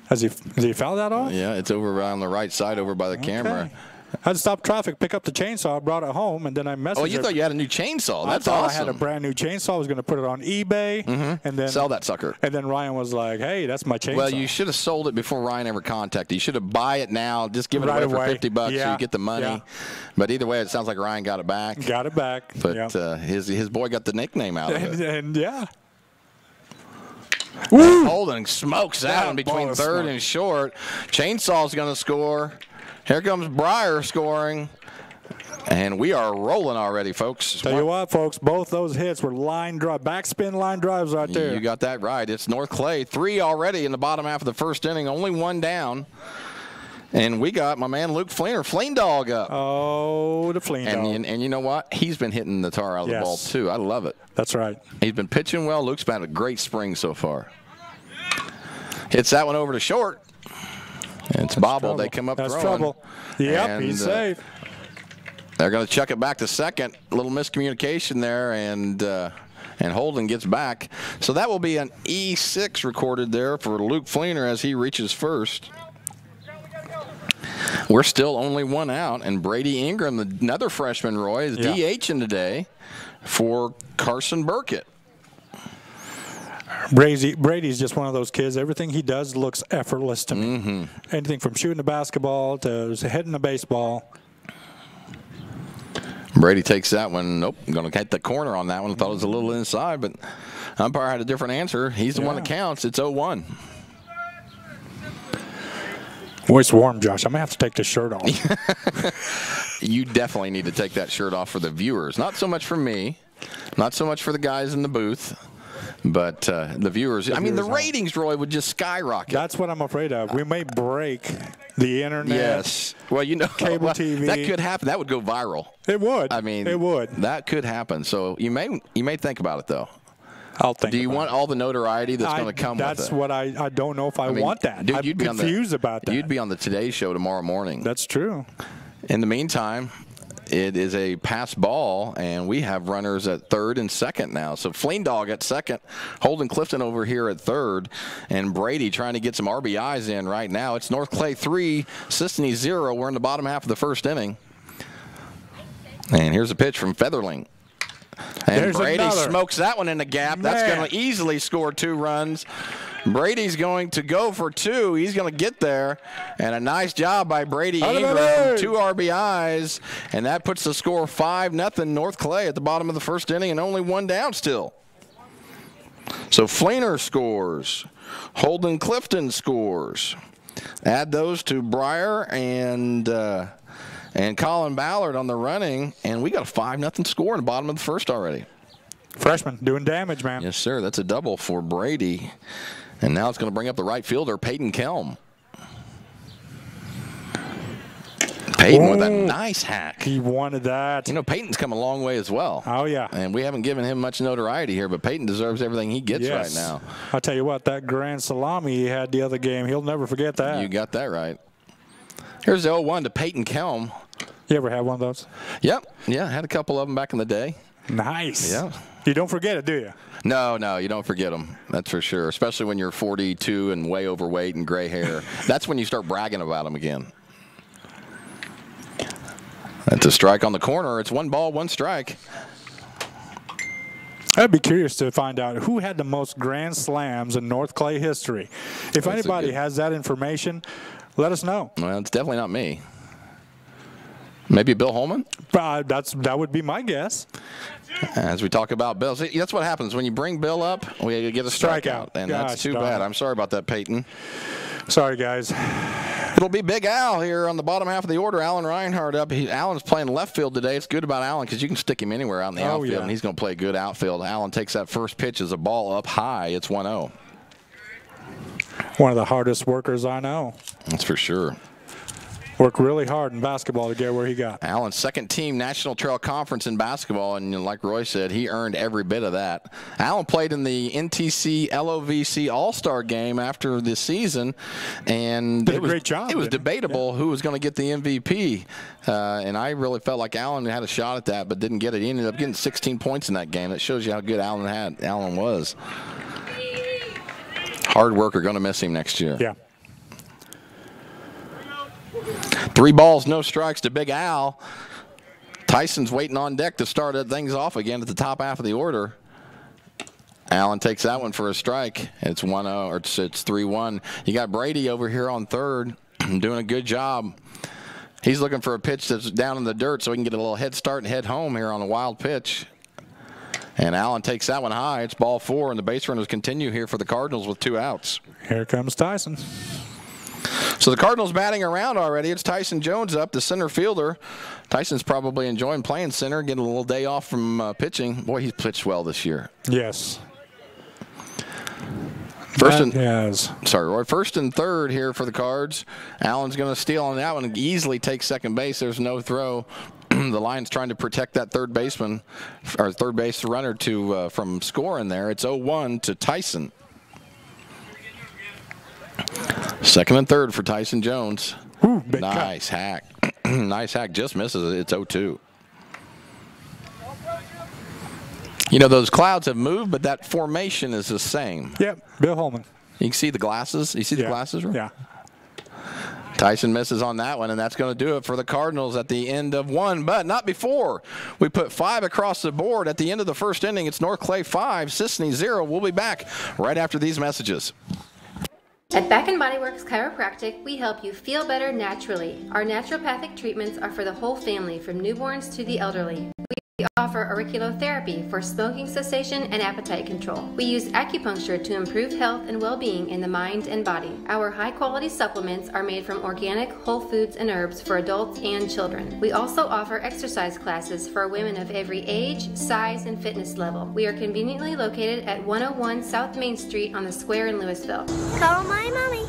Has he fouled that off? Yeah, it's over on the right side, over by the camera. I had to stop traffic, pick up the chainsaw, brought it home, and then I messaged. Oh, you thought you had a new chainsaw? That's I thought awesome. I had a brand new chainsaw. I was going to put it on eBay, and then sell that sucker. And then Ryan was like, "Hey, that's my chainsaw." Well, you should have sold it before Ryan ever contacted you. Should have buy it now. Just give it Right away away. for $50 so Yeah. you get the money. Yeah. But either way, it sounds like Ryan got it back. Got it back. But his boy got the nickname out of it. And yeah. Holden smokes that one between ball is third smoked. and short. Chainsaw's going to score. Here comes Breyer scoring. And we are rolling already, folks. Tell you what, folks, both those hits were line drive, backspin line drives right there. You got that right. It's North Clay. 3 already in the bottom half of the first inning. Only 1 down. And we got my man Luke Fleener, Fleen Dog up. Oh, the Fleen Dog. And you know what? He's been hitting the tar out of the ball, too. I love it. That's right. He's been pitching well. Luke's had a great spring so far. Hits that one over to short. And it's bobbled. Trouble. They come up That's throwing. trouble. Yep, And, he's safe. They're going to chuck it back to second. A little miscommunication there, and Holden gets back. So that will be an E6 recorded there for Luke Fleener as he reaches first. We're still only 1 out, and Brady Ingram, another freshman, Roy, is DHing today for Carson Burkett. Brady's just one of those kids. Everything he does looks effortless to me. Anything from shooting the basketball to hitting the baseball. Brady takes that one. Nope, I'm going to hit the corner on that one. I thought it was a little inside, but umpire had a different answer. He's the one that counts. It's 0-1. Voice warm, Josh. I'm going to have to take this shirt off. You definitely need to take that shirt off for the viewers. Not so much for me. Not so much for the guys in the booth. But the viewers, I mean, the ratings, Roy, would just skyrocket. That's what I'm afraid of. We may break the internet. Yes. Well, you know, cable TV. That could happen. That would go viral. It would. I mean, it would. That could happen. So you may think about it, though. I'll think. Do you want all the notoriety that's going to come with it? That's what I don't know if I mean, want that. Dude, I'm you'd be confused about that. You'd be on the Today Show tomorrow morning. That's true. In the meantime, it is a pass ball, and we have runners at third and second now. So Fleen Dog at second, Holden Clifton over here at third, and Brady trying to get some RBIs in right now. It's North Clay 3, Cisne 0. We're in the bottom half of the first inning. And here's a pitch from Featherling. And There's Brady another. smokes that one in the gap. That's going to easily score 2 runs. Brady's going to go for 2. He's going to get there. And a nice job by Brady Ingram. 2 RBIs. And that puts the score 5-0 North Clay at the bottom of the first inning and only 1 down still. So Fleener scores. Holden Clifton scores. Add those to Breyer and Colin Ballard on the running, and we got a 5-0 score in the bottom of the first already. Freshman doing damage, man. Yes, sir. That's a double for Brady. And now it's going to bring up the right fielder, Peyton Kelm. Peyton with a nice hack. He wanted that. You know, Peyton's come a long way as well. Oh, yeah. And we haven't given him much notoriety here, but Peyton deserves everything he gets right now. I'll tell you what, that grand salami he had the other game, he'll never forget that. You got that right. Here's the 0-1 to Peyton Kelm. You ever had one of those? Yep. Yeah, I had a couple of them back in the day. Nice. Yeah. You don't forget it, do you? No, you don't forget them. That's for sure, especially when you're 42 and way overweight and gray hair. That's when you start bragging about them again. That's a strike on the corner. It's 1 ball, 1 strike. I'd be curious to find out who had the most grand slams in North Clay history. If anybody has that information, let us know. Well, it's definitely not me. Maybe Bill Holman? That would be my guess. As we talk about Bill, see, that's what happens when you bring Bill up. We get a strikeout, and that's too bad. I'm sorry about that, Peyton. Sorry, guys. It'll be Big Al here on the bottom half of the order. Alan Reinhardt up. Alan's playing left field today. It's good about Alan because you can stick him anywhere out in the outfield, and he's going to play good outfield. Alan takes that first pitch as a ball up high. It's 1-0. One of the hardest workers I know. That's for sure. Worked really hard in basketball to get where he got. Allen's second team National Trail Conference in basketball, and like Roy said, he earned every bit of that. Allen played in the NTC LOVC All-Star game after the season, and did a great job. It was debatable who was going to get the MVP, and I really felt like Allen had a shot at that, but didn't get it. He ended up getting 16 points in that game. That shows you how good Allen was. Hard worker, going to miss him next year. Yeah. 3 balls, no strikes to Big Al. Tyson's waiting on deck to start things off again at the top half of the order. Allen takes that one for a strike. It's 1-0, or it's 3-1. You got Brady over here on third, doing a good job. He's looking for a pitch that's down in the dirt so he can get a little head start and head home here on a wild pitch. And Allen takes that one high. It's ball 4, and the base runners continue here for the Cardinals with 2 outs. Here comes Tyson. So the Cardinals batting around already. It's Tyson Jones up, the center fielder. Tyson's probably enjoying playing center, getting a little day off from pitching. Boy, he's pitched well this year. Yes. First and third here for the Cards. Allen's going to steal on that one and easily take second base. There's no throw. The Lions trying to protect that third base runner from scoring there. It's 0-1 to Tyson. Second and third for Tyson Jones. Ooh, big nice hack. Nice hack. Just misses it. It's 0-2. You know, those clouds have moved, but that formation is the same. Yep, Bill Holman. You can see the glasses. You see the glasses, right? Yeah. Tyson misses on that one, and that's going to do it for the Cardinals at the end of 1, but not before. We put 5 across the board at the end of the first inning. It's North Clay 5, Cisne 0. We'll be back right after these messages. At Back & Body Works Chiropractic, we help you feel better naturally. Our naturopathic treatments are for the whole family, from newborns to the elderly. We offer auriculotherapy for smoking cessation and appetite control. We use acupuncture to improve health and well-being in the mind and body. Our high-quality supplements are made from organic, whole foods and herbs for adults and children. We also offer exercise classes for women of every age, size, and fitness level. We are conveniently located at 101 South Main Street on the square in Louisville. Call my mommy.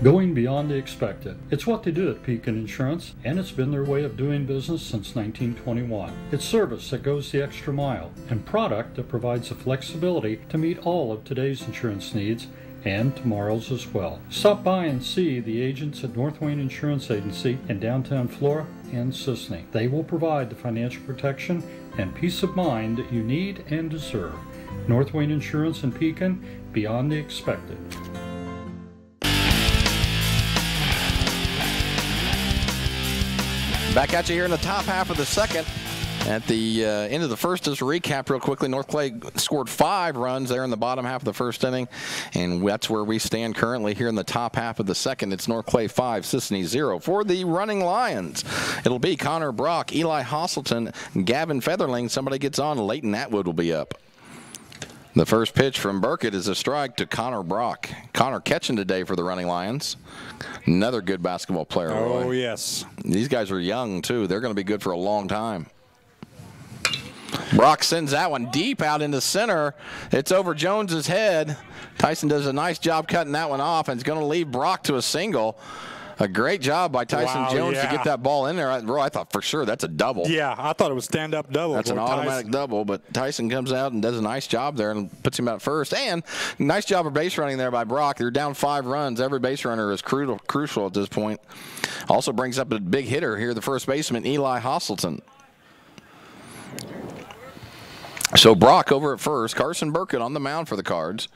Going beyond the expected. It's what they do at Pekin Insurance, and it's been their way of doing business since 1921. It's service that goes the extra mile, and product that provides the flexibility to meet all of today's insurance needs and tomorrow's as well. Stop by and see the agents at North Wayne Insurance Agency in downtown Flora and Cisne. They will provide the financial protection and peace of mind that you need and deserve. North Wayne Insurance in Pekin, beyond the expected. Back at you here in the top half of the second. At the end of the first, just a recap real quickly. North Clay scored 5 runs there in the bottom half of the first inning, and that's where we stand currently here in the top half of the second. It's North Clay 5, Cisne 0. For the running Lions, it'll be Connor Brock, Eli Hosselton, Gavin Featherling. Somebody gets on. Leighton Atwood will be up. The first pitch from Burkett is a strike to Connor Brock. Connor catching today for the running Lions. Another good basketball player, Roy. Oh, yes. These guys are young, too. They're going to be good for a long time. Brock sends that one deep out into center. It's over Jones's head. Tyson does a nice job cutting that one off, and it's going to leave Brock to a single. A great job by Tyson Jones to yeah. get that ball in there. I thought for sure that's a double. Yeah, I thought it was stand-up double. That's an automatic double, but Tyson comes out and does a nice job there and puts him out first. And nice job of base running there by Brock. They're down 5 runs. Every base runner is crucial at this point. Also brings up a big hitter here, the first baseman, Eli Hosselton. So Brock over at first. Carson Burkett on the mound for the Cards.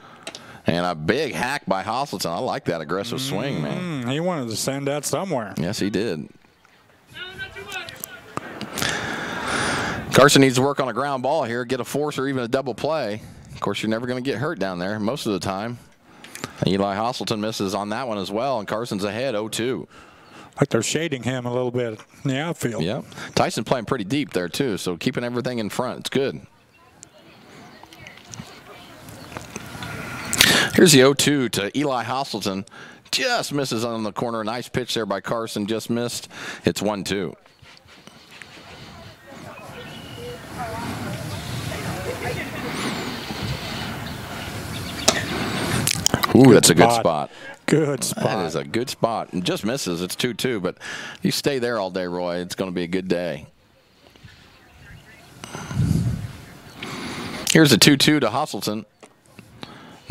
And a big hack by Hosselton. I like that aggressive swing, man. He wanted to send that somewhere. Yes, he did. Carson needs to work on a ground ball here, get a force or even a double play. Of course, you're never going to get hurt down there most of the time. Eli Hosselton misses on that one as well, and Carson's ahead 0-2. Like they're shading him a little bit in the outfield. Yep. Tyson playing pretty deep there, too, so keeping everything in front. It's good. Here's the 0-2 to Eli Hosselton. Just misses on the corner. Nice pitch there by Carson. Just missed. It's 1-2. Ooh, that's a good spot. Good spot. That is a good spot. And just misses. It's 2-2, but you stay there all day, Roy. It's going to be a good day. Here's a 2-2 to Hosselton.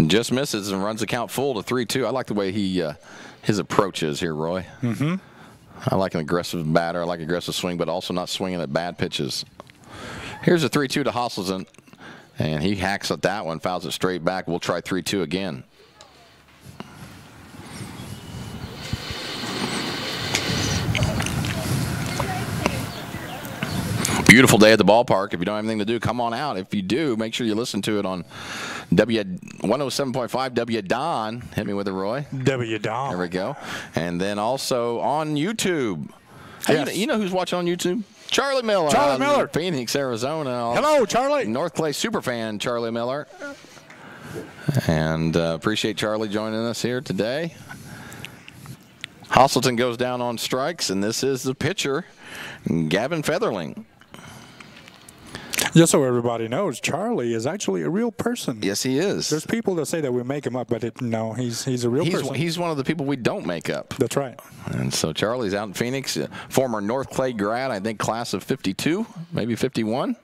Just misses and runs the count full to 3-2. I like the way his approach is here, Roy. Mm-hmm. I like an aggressive batter. I like aggressive swing, but also not swinging at bad pitches. Here's a 3-2 to Hosselton, and he hacks at that one, fouls it straight back. We'll try 3-2 again. Beautiful day at the ballpark. If you don't have anything to do, come on out. If you do, make sure you listen to it on 107.5 W Don. Hit me with it, Roy. W Don. There we go. And then also on YouTube. Yes. Hey, you know who's watching on YouTube? Charlie Miller. Charlie Miller. Phoenix, Arizona. Hello, Charlie. North Clay superfan, Charlie Miller. And appreciate Charlie joining us here today. Hosselton goes down on strikes, and this is the pitcher, Gavin Featherling. Just so everybody knows, Charlie is actually a real person. Yes, he is. There's people that say that we make him up, but no, he's a real person. He's one of the people we don't make up. That's right. And so Charlie's out in Phoenix, former North Clay grad, I think class of 52, maybe 51.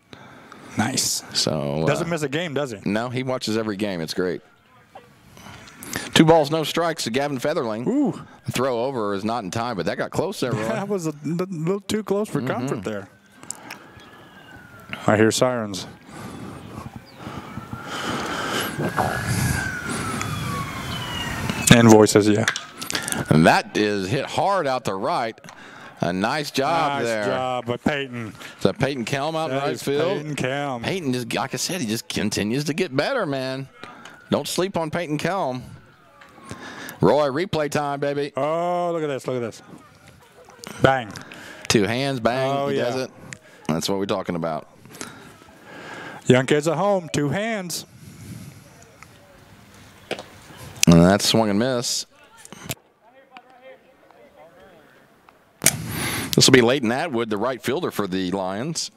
Nice. So doesn't miss a game, does he? No, he watches every game. It's great. 2 balls, no strikes to Gavin Featherling. Ooh. The throw over is not in time, but that got close there, Roy. That was a little too close for comfort there. I hear sirens. And voices, yeah. And that is hit hard out to right. A nice job there. Nice job by Peyton. Is that Peyton Kelm out in right field? Peyton Kelm. Peyton, just, like I said, he just continues to get better, man. Don't sleep on Peyton Kelm. Roy, replay time, baby. Oh, look at this. Look at this. Bang. 2 hands, bang. Oh, he yeah. does it. That's what we're talking about. Young kids at home, 2 hands. And that's swung and miss. This will be Leighton Atwood, the right fielder for the Lions.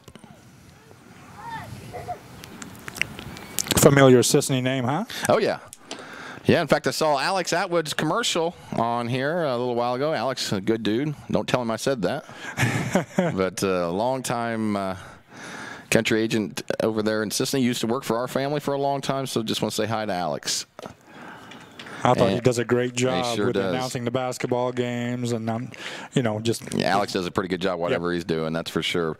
Familiar Cisne name, huh? Oh, yeah. Yeah, in fact, I saw Alex Atwood's commercial on here a little while ago. Alex, a good dude. Don't tell him I said that. But a long-time country agent over there in Cisne. Used to work for our family for a long time, so just want to say hi to Alex. I thought he does a great job sure with does. announcing the basketball games and, you know, just. Yeah, Alex does a pretty good job whatever he's doing, that's for sure.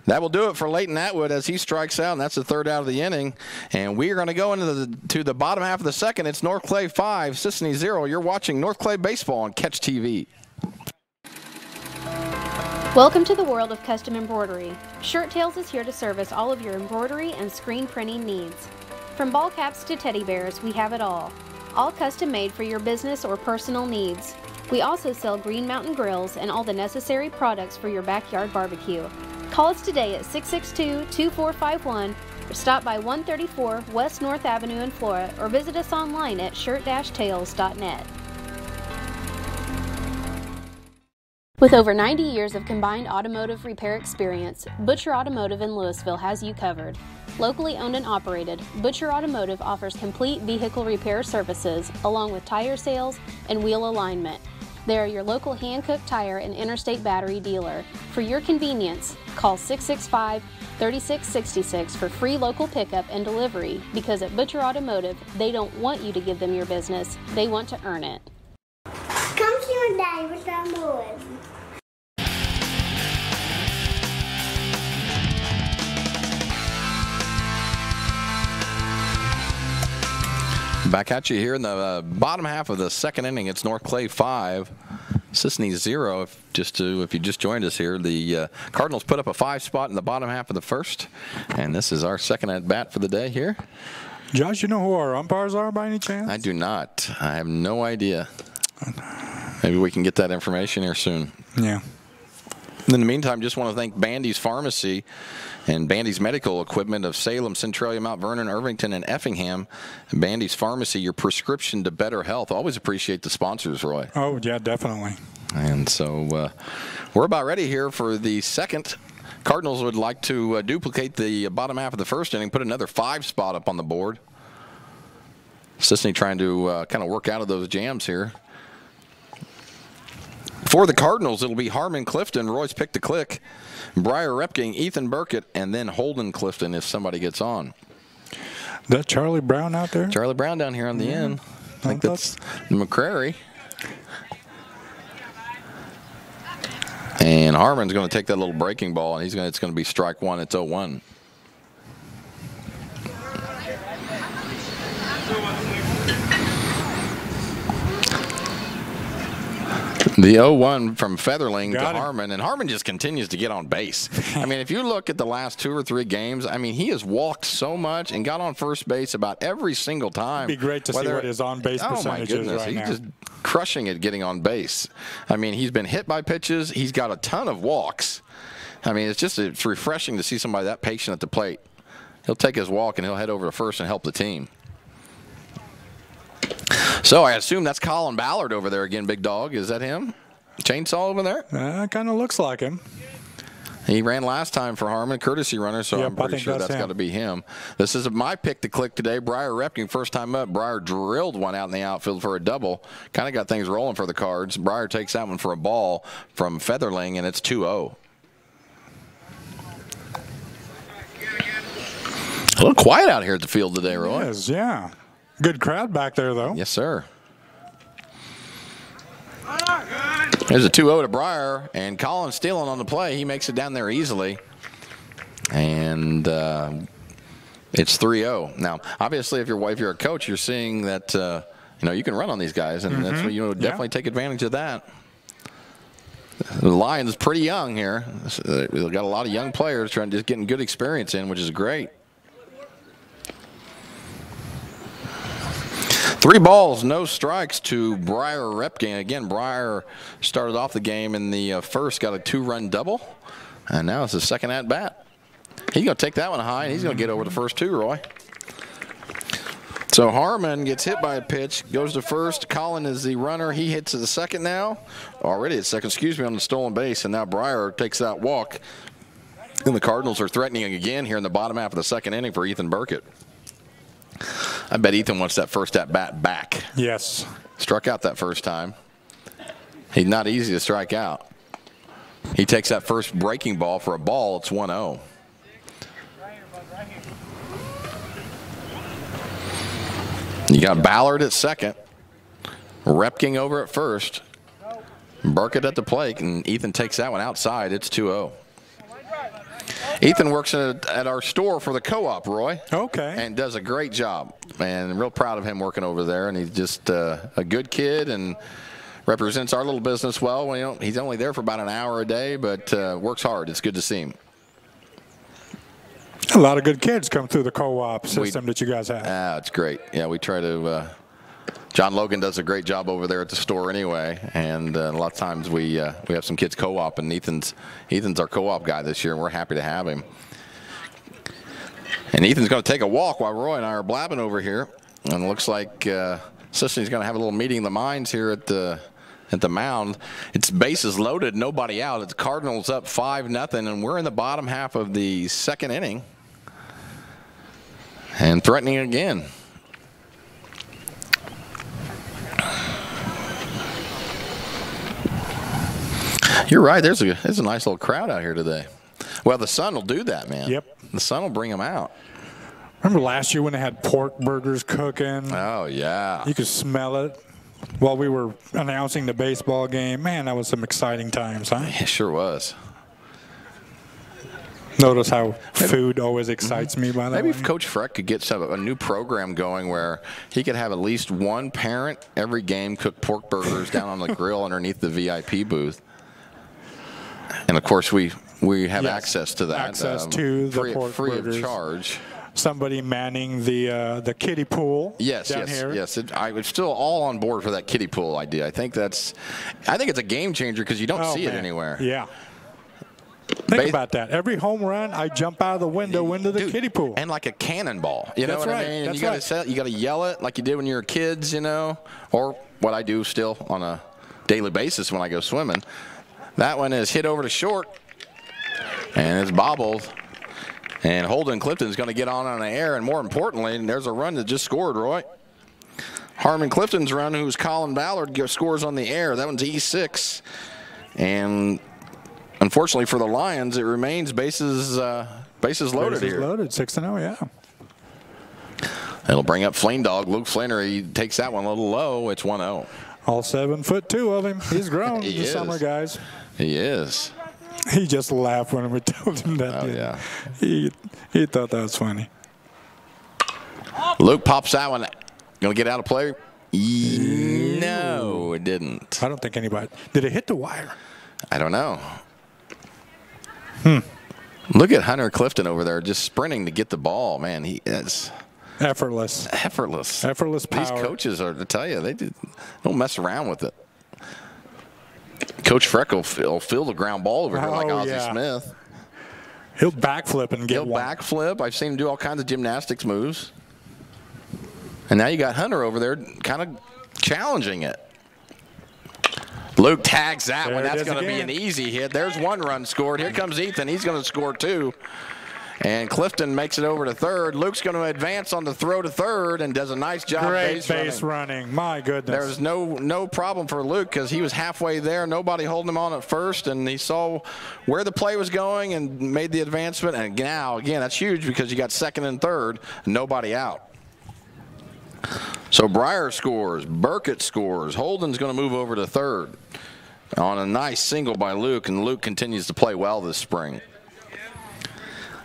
That will do it for Leighton Atwood as he strikes out, and that's the 3rd out of the inning. And we are going to go into the bottom half of the 2nd. It's North Clay 5, Cisne 0. You're watching North Clay Baseball on Catch TV. Welcome to the world of custom embroidery. Shirt Tails is here to service all of your embroidery and screen printing needs. From ball caps to teddy bears, we have it all. All custom made for your business or personal needs. We also sell Green Mountain grills and all the necessary products for your backyard barbecue. Call us today at 662-2451 or stop by 134 West North Avenue in Flora or visit us online at shirt-tails.net. With over 90 years of combined automotive repair experience, Butcher Automotive in Louisville has you covered. Locally owned and operated, Butcher Automotive offers complete vehicle repair services along with tire sales and wheel alignment. They are your local hand-cooked tire and interstate battery dealer. For your convenience, call 665-3666 for free local pickup and delivery, because at Butcher Automotive, they don't want you to give them your business, they want to earn it. Come see my daddy with some boys. Back at you here in the bottom half of the second inning. It's North Clay 5, Cisne 0. If you just joined us here, the Cardinals put up a 5 spot in the bottom half of the first, and this is our second at bat for the day here. Josh, you know who our umpires are by any chance? I do not. I have no idea. Maybe we can get that information here soon. Yeah. In the meantime, just want to thank Bandy's Pharmacy and Bandy's Medical Equipment of Salem, Centralia, Mount Vernon, Irvington, and Effingham. And Bandy's Pharmacy, your prescription to better health. Always appreciate the sponsors, Roy. Oh, yeah, definitely. And so we're about ready here for the second. Cardinals would like to duplicate the bottom half of the first inning, put another 5 spot up on the board. Cisne trying to kind of work out of those jams here. For the Cardinals, it'll be Harmon Clifton, Roy's Pick to Click, Briar Repking, Ethan Burkett, and then Holden Clifton if somebody gets on. Is that Charlie Brown out there? Charlie Brown down here on the end. I think that's McCrary. And Harmon's going to take that little breaking ball, and it's going to be strike one. It's 0-1. The 0-1 from Featherling to Harmon, and Harmon just continues to get on base. I mean, if you look at the last 2 or 3 games, I mean, he has walked so much and got on first base about every single time. It'd be great to see what his on-base percentage is right now. He's just crushing it getting on base. I mean, he's been hit by pitches. He's got a ton of walks. I mean, it's refreshing to see somebody that patient at the plate. He'll take his walk and he'll head over to first and help the team. So I assume that's Colin Ballard over there again, big dog. Is that him? Chainsaw over there? Kind of looks like him. He ran last time for Harmon, courtesy runner, so I'm pretty sure that's got to be him. This is my pick to click today. Briar Repking, first time up. Briar drilled one out in the outfield for a double. Kind of got things rolling for the Cards. Briar takes that one for a ball from Featherling, and it's 2-0. A little quiet out here at the field today, Roy. It is, yeah. Good crowd back there, though. Yes, sir. There's a 2-0 to Briar, and Collins stealing on the play. He makes it down there easily. And it's 3-0. Now, obviously, if you're a coach, you're seeing that you can run on these guys, and that's what you definitely take advantage of that. The Lions is pretty young here. We've got a lot of young players trying to just getting good experience in, which is great. 3 balls, no strikes to Briar Repking. Again, Briar started off the game in the first, got a 2-run double, and now it's his second at bat. He's going to take that one high, and he's going to get over the first 2, Roy. So Harmon gets hit by a pitch, goes to first. Colin is the runner. He hits to the second now. Already at second, on the stolen base, and now Briar takes that walk. And the Cardinals are threatening again here in the bottom half of the second inning for Ethan Burkett. I bet Ethan wants that first at-bat back. Yes. Struck out that first time. He's not easy to strike out. He takes that first breaking ball for a ball. It's 1-0. You got Ballard at second. Repking over at first. Burkett at the plate, and Ethan takes that one outside. It's 2-0. Ethan works at our store for the co-op, Roy. Okay. And does a great job. And I'm real proud of him working over there. And he's just a good kid and represents our little business well. Well, he's only there for about an hour a day, but works hard. It's good to see him. A lot of good kids come through the co-op system that you guys have. It's great. Yeah, we try to John Logan does a great job over there at the store anyway, and a lot of times we have some kids co-op, and Ethan's our co-op guy this year, and we're happy to have him. And Ethan's going to take a walk while Roy and I are blabbing over here, and it looks like Cisne's going to have a little meeting of the minds here at the mound. It's bases loaded, nobody out. It's Cardinals up 5-0, and we're in the bottom half of the second inning, and threatening again. You're right. There's a nice little crowd out here today. Well, the sun will do that, man. Yep. The sun will bring them out. Remember last year when they had pork burgers cooking? Oh, yeah. You could smell it while we were announcing the baseball game. Man, that was some exciting times, huh? It sure was. Notice how food always excites me, by the way. Maybe if Coach Freck could get a new program going where he could have at least one parent every game cook pork burgers down on the grill underneath the VIP booth. And, of course, we have access to that. Access to the pork free burgers. of charge. Somebody manning the kiddie pool. Yes. I was still all on board for that kiddie pool idea. I think it's a game changer because you don't see it anywhere. Yeah. Think about that. Every home run, I jump out of the window into the kiddie pool. And like a cannonball. You know That's what right. I mean? And That's you got to yell it like you did when you were kids, you know, or what I do still on a daily basis when I go swimming. That one is hit over to short, and it's bobbled. And Holden Clifton's going to get on the air, and more importantly, there's a run that just scored, Roy. Harmon Clifton's run, who's Colin Ballard, scores on the air. That one's E6. And unfortunately for the Lions, it remains bases loaded here. Bases loaded, 6-0, yeah. It'll bring up Flame Dog. Luke Flannery takes that one a little low. It's 1-0. All 7'2" of him. He's grown He this is. summer, guys. He is. He just laughed when we told him that. Oh, yeah. He thought that was funny. Luke pops that one. Going to get out of play? No, it didn't. I don't think anybody. Did it hit the wire? I don't know. Look at Hunter Clifton over there just sprinting to get the ball. Man, he is effortless. Effortless power. These coaches are, to tell you, they don't mess around with it. Coach Freck will feel the ground ball over here like Ozzie Smith. He'll backflip and get one. Backflip. I've seen him do all kinds of gymnastics moves. And now you got Hunter over there kind of challenging it. Luke tags that one. That's going to be an easy hit. There's one run scored. Here comes Ethan. He's going to score two. And Clifton makes it over to third. Luke's going to advance on the throw to third and does a nice job base running. My goodness. There's no problem for Luke because he was halfway there. Nobody holding him on at first, and he saw where the play was going and made the advancement. And now, again, that's huge because you got second and third, nobody out. So Breyer scores. Burkett scores. Holden's going to move over to third on a nice single by Luke, and Luke continues to play well this spring.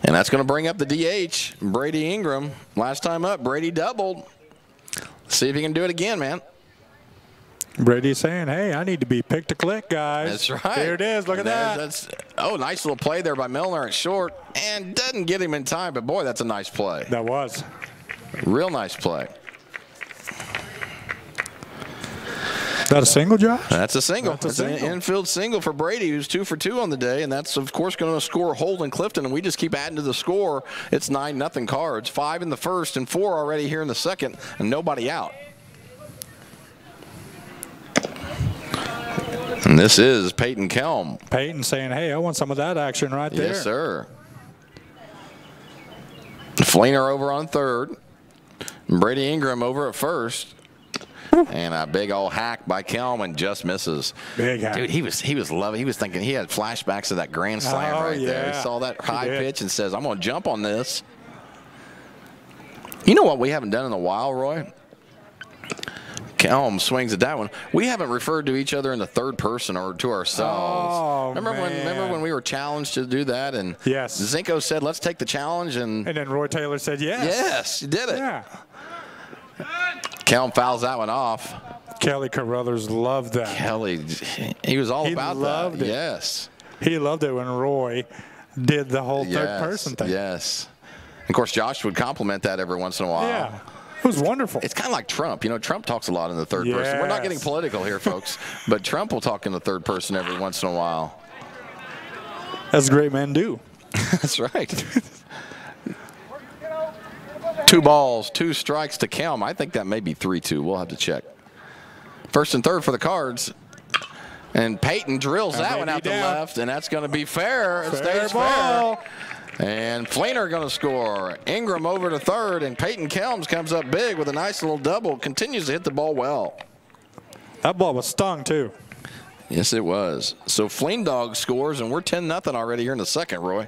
And that's going to bring up the DH, Brady Ingram. Last time up, Brady doubled. See if he can do it again, man. Brady's saying, hey, I need to be picked to click, guys. That's right. There it is. Look at that. Oh, nice little play there by Milner at short. And doesn't get him in time, but, boy, that's a nice play. That was. Real nice play. Is that a single, Josh? That's a single. That's an infield single for Brady, who's 2 for 2 on the day, and that's, of course, going to score Holden Clifton, and we just keep adding to the score. It's 9-0 Cards. 5 in the first and 4 already here in the second, and nobody out. And this is Peyton Kelm. Peyton saying, hey, I want some of that action right there. Yes, sir. Fleener over on third. Brady Ingram over at first. And a big old hack by Kelman just misses. Big hack. Dude, he was loving. He was thinking he had flashbacks of that grand slam right there. He saw that high pitch and says, "I'm going to jump on this." You know what we haven't done in a while, Roy? Kelm swings at that one. We haven't referred to each other in the third person or to ourselves. Oh, remember when we were challenged to do that? And yes, Zinko said, "Let's take the challenge." And then Roy Taylor said, "Yes." Yes, you did it. Yeah. Kelm fouls that one off. Kelly Carruthers loved that. Kelly, he was all about loved that. It. Yes. He loved it when Roy did the whole third person thing. Yes. Of course, Josh would compliment that every once in a while. Yeah. It was wonderful. It's kind of like Trump. You know, Trump talks a lot in the third person. We're not getting political here, folks, but Trump will talk in the third person every once in a while. As great men do. That's right. 2 balls, 2 strikes to Kelm. I think that may be 3-2. We'll have to check. First and third for the Cards. And Peyton drills that one out to left, and that's going to be fair. It stays fair. And Fleener going to score. Ingram over to third, and Peyton Kelms comes up big with a nice little double. Continues to hit the ball well. That ball was stung, too. Yes, it was. So Fleendog scores, and we're 10-0 already here in the second, Roy.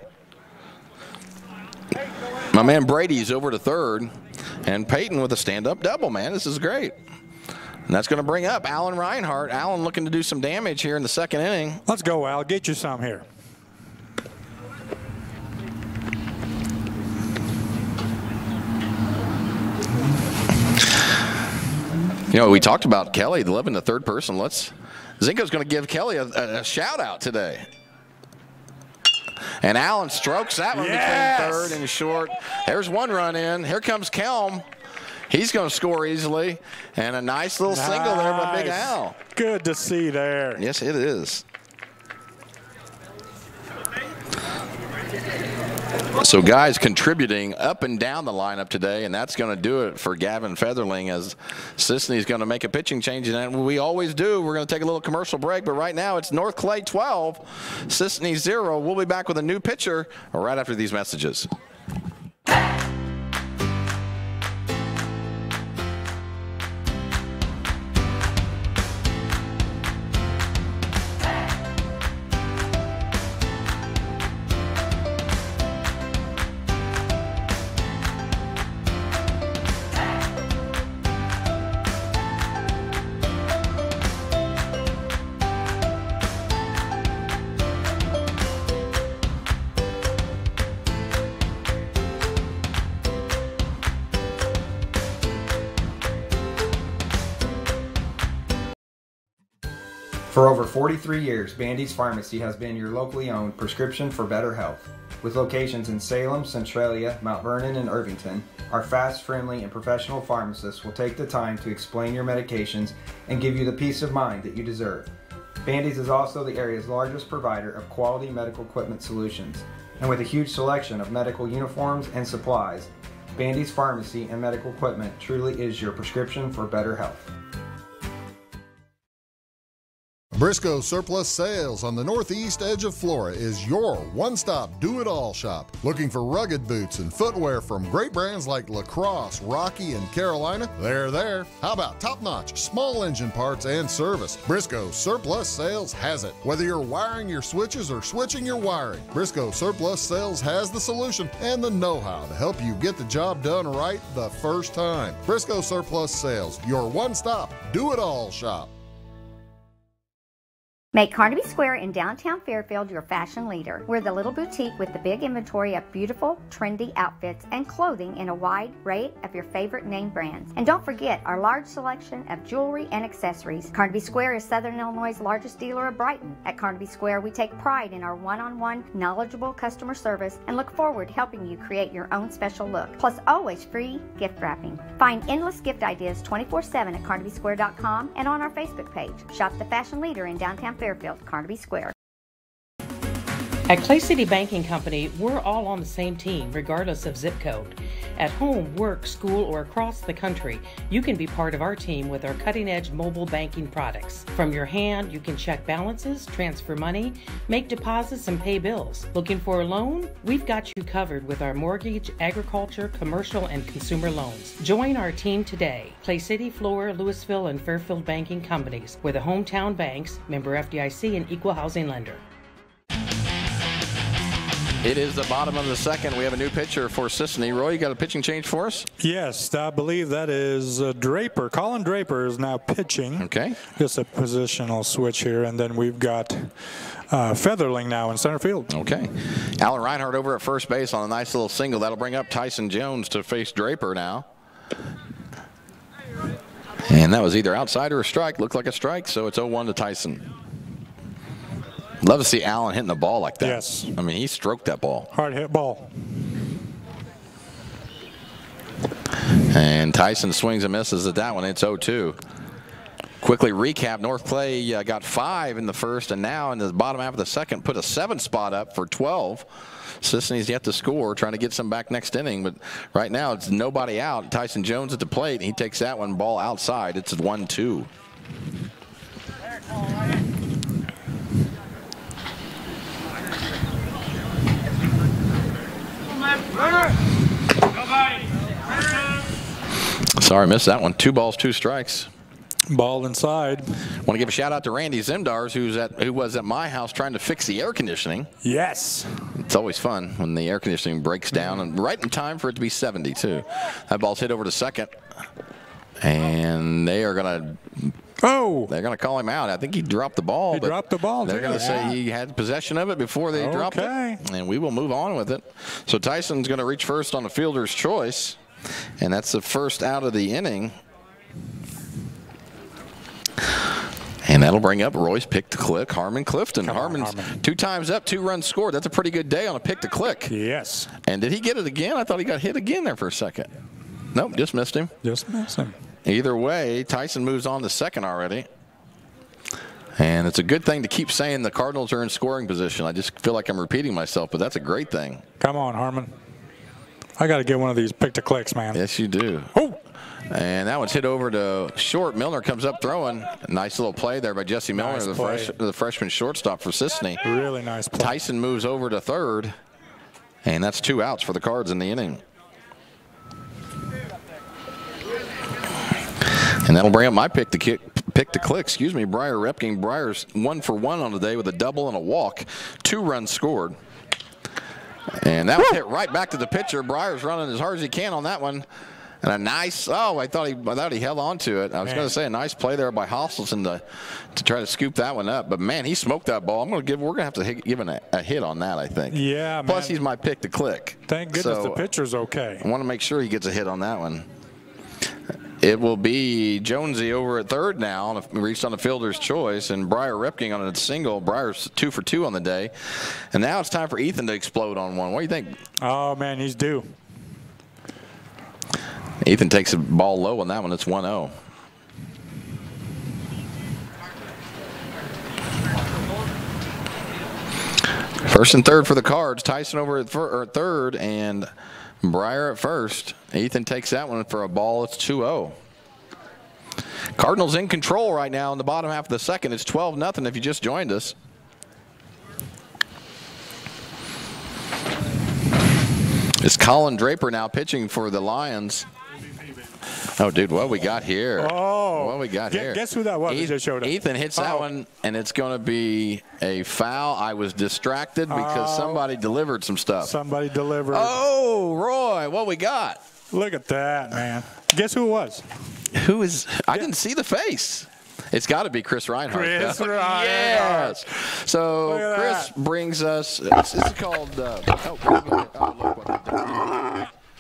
My man Brady's over to third, and Peyton with a stand-up double, man. This is great. And that's going to bring up Alan Reinhardt. Alan looking to do some damage here in the second inning. Let's go, Al. Get you some here. You know, we talked about Kelly living the third person. Zinko's going to give Kelly a shout-out today. And Allen strokes that one between third and short. There's one run in. Here comes Kelm. He's going to score easily. And a nice little single there by Big Al. Good to see there. Yes, it is. So guys contributing up and down the lineup today, and that's going to do it for Gavin Featherling as Cisne's going to make a pitching change, and we always do. We're going to take a little commercial break, but right now it's North Clay 12, Cisne 0. We'll be back with a new pitcher right after these messages. For over 43 years, Bandy's Pharmacy has been your locally owned prescription for better health. With locations in Salem, Centralia, Mount Vernon, and Irvington, our fast, friendly, and professional pharmacists will take the time to explain your medications and give you the peace of mind that you deserve. Bandy's is also the area's largest provider of quality medical equipment solutions. And with a huge selection of medical uniforms and supplies, Bandy's Pharmacy and Medical Equipment truly is your prescription for better health. Briscoe Surplus Sales on the northeast edge of Flora is your one-stop do-it-all shop. Looking for rugged boots and footwear from great brands like Lacrosse, Rocky, and Carolina? They're there. How about top-notch small engine parts and service? Briscoe Surplus Sales has it. Whether you're wiring your switches or switching your wiring, Briscoe Surplus Sales has the solution and the know-how to help you get the job done right the first time. Briscoe Surplus Sales, your one-stop do-it-all shop. Make Carnaby Square in downtown Fairfield your fashion leader. We're the little boutique with the big inventory of beautiful, trendy outfits and clothing in a wide array of your favorite name brands. And don't forget our large selection of jewelry and accessories. Carnaby Square is Southern Illinois' largest dealer of Brighton. At Carnaby Square, we take pride in our one-on-one, knowledgeable customer service and look forward to helping you create your own special look. Plus, always free gift wrapping. Find endless gift ideas 24/7 at CarnabySquare.com and on our Facebook page. Shop the fashion leader in downtown Fairfield, Carnaby Square. At Clay City Banking Company, we're all on the same team, regardless of zip code. At home, work, school, or across the country, you can be part of our team with our cutting-edge mobile banking products. From your hand, you can check balances, transfer money, make deposits, and pay bills. Looking for a loan? We've got you covered with our mortgage, agriculture, commercial, and consumer loans. Join our team today. Clay City, Flora, Louisville, and Fairfield Banking Companies. We're the hometown banks, member FDIC, and equal housing lender. It is the bottom of the second. We have a new pitcher for Cisne. Roy, you got a pitching change for us? Yes, I believe that is Draper. Colin Draper is now pitching. Okay. Just a positional switch here, and then we've got Featherling now in center field. Okay. Alan Reinhardt over at first base on a nice little single. That'll bring up Tyson Jones to face Draper now. And that was either outside or a strike. Looked like a strike, so it's 0-1 to Tyson. Love to see Allen hitting the ball like that. Yes. I mean, he stroked that ball. Hard hit ball. And Tyson swings and misses at that one. It's 0-2. Quickly recap, North Clay got 5 in the first, and now in the bottom half of the second put a 7 spot up for 12. Cisne's yet to score, trying to get some back next inning, but right now it's nobody out. Tyson Jones at the plate. He takes that one, ball outside. It's 1-2. Sorry, missed that one. 2 balls, 2 strikes. Ball inside. Want to give a shout out to Randy Zimdars, who was at my house trying to fix the air conditioning. Yes. It's always fun when the air conditioning breaks down, and right in time for it to be 70 too. That ball's hit over to second, and they are going to. Oh! They're going to call him out. I think he dropped the ball. He dropped the ball. They're going to say he had possession of it before they dropped it, and we will move on with it. So Tyson's going to reach first on the fielder's choice, and that's the first out of the inning. And that'll bring up Roy's pick to click, Harmon Clifton. Harmon's 2 times up, 2 runs scored. That's a pretty good day on a pick to click. Yes. And did he get it again? I thought he got hit again there for a second. Nope, just missed him. Just missed him. Either way, Tyson moves on to second already. And it's a good thing to keep saying the Cardinals are in scoring position. I just feel like I'm repeating myself, but that's a great thing. Come on, Harmon. I got to get one of these pick to clicks, man. Yes, you do. Oh! And that one's hit over to short. Milner comes up throwing. A nice little play there by Jesse Milner, the freshman shortstop for Cisne. Really nice play. Tyson moves over to third, and that's 2 outs for the Cards in the inning. And that'll bring up my pick to click. Excuse me, Briar Repking. Briar's 1 for 1 on the day with a double and a walk. 2 runs scored. And that was hit right back to the pitcher. Briar's running as hard as he can on that one. And a nice, I thought he held on to it. I was going to say a nice play there by Hostelson to try to scoop that one up. But man, he smoked that ball. We're going to have to give him a hit on that, I think. Yeah, Plus, man. He's my pick to click. Thank goodness the pitcher's okay. I want to make sure he gets a hit on that one. It will be Jonesy over at third now, reached on the fielder's choice, and Briar Repking on a single. Briar's 2 for 2 on the day. And now it's time for Ethan to explode on one. What do you think? Oh, man, he's due. Ethan takes a ball low on that one. It's 1-0. First and third for the Cards. Tyson over at third and Briar at first. Ethan takes that one for a ball. It's 2-0. Cardinals in control right now in the bottom half of the second. It's 12-0 if you just joined us. It's Colin Draper now pitching for the Lions. Oh, dude, what we got here? Oh. What we got here? Guess who that was? He just showed up. Ethan hits that one, and it's going to be a foul. I was distracted because somebody delivered some stuff. Somebody delivered. Oh, Roy, what we got? Look at that, man. Guess who it was? Who is? I didn't see the face. It's got to be Chris Reinhardt. Chris Reinhardt. Yes. So Chris brings us. This is called. Look what they've done.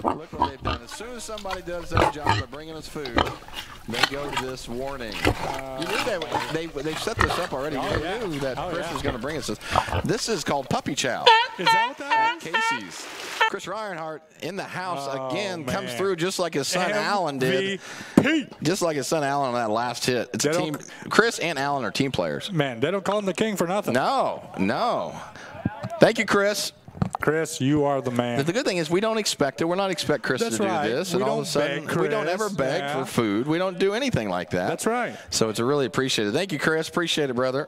Look what they've done. As soon as somebody does their job of bringing us food, they go to this warning. You knew they set this up already. You knew that Chris was going to bring us this. This is called puppy chow. Is that what that is? Casey's. Chris Reinhardt in the house again, comes through just like his son Alan did. Just like his son Alan on that last hit. It's a team. Chris and Alan are team players. Man, they don't call him the king for nothing. No. Thank you, Chris. Chris, you are the man. The good thing is we don't expect it. We're not expect Chris to do this. And all of a sudden, we don't ever beg for food. We don't do anything like that. That's right. So it's really appreciated. Thank you, Chris. Appreciate it, brother.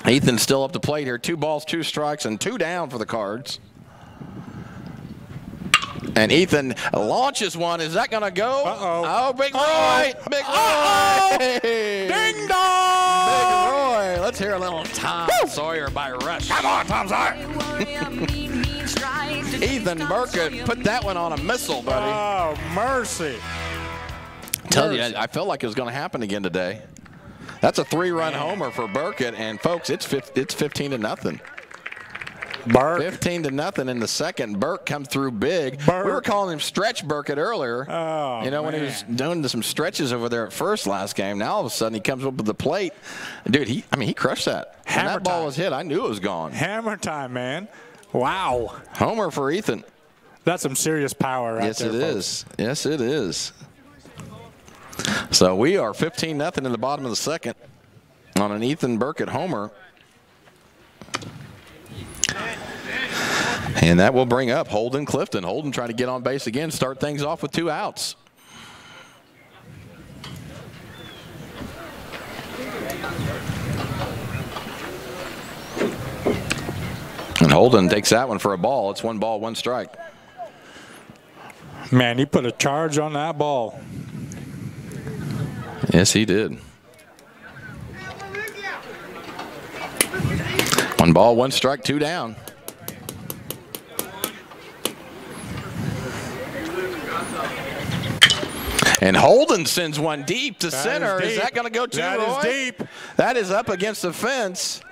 Ethan's still up to plate here. 2 balls, 2 strikes, and 2 down for the Cards. And Ethan launches one. Is that going to go? Oh, Big Roy. Big Roy. Ding dong. Big Roy. Let's hear a little Tom Sawyer by Rush. Come on, Tom Sawyer. Ethan Burkett put that one on a missile, buddy. Oh, mercy. Tell you, I felt like it was going to happen again today. That's a 3-run homer for Burkett, and folks, it's 15-0. Burke. 15-0 in the second. Burke comes through big. We were calling him Stretch Burkett earlier. Oh, when he was doing some stretches over there at first last game. Now all of a sudden he comes up with the plate. Dude, he crushed that. When that ball was hit, I knew it was gone. Hammer time, man. Wow. Homer for Ethan. That's some serious power right there, folks. Yes, it is. So we are 15-0 in the bottom of the second on an Ethan Burkett homer. And that will bring up Holden Clifton. Holden trying to get on base again, start things off with 2 outs. And Holden takes that one for a ball. It's 1 ball, 1 strike. Man, he put a charge on that ball. Yes, he did. 1 ball, 1 strike, 2 down. And Holden sends one deep to center. Is that going to go too, Roy? That is deep. That is up against the fence.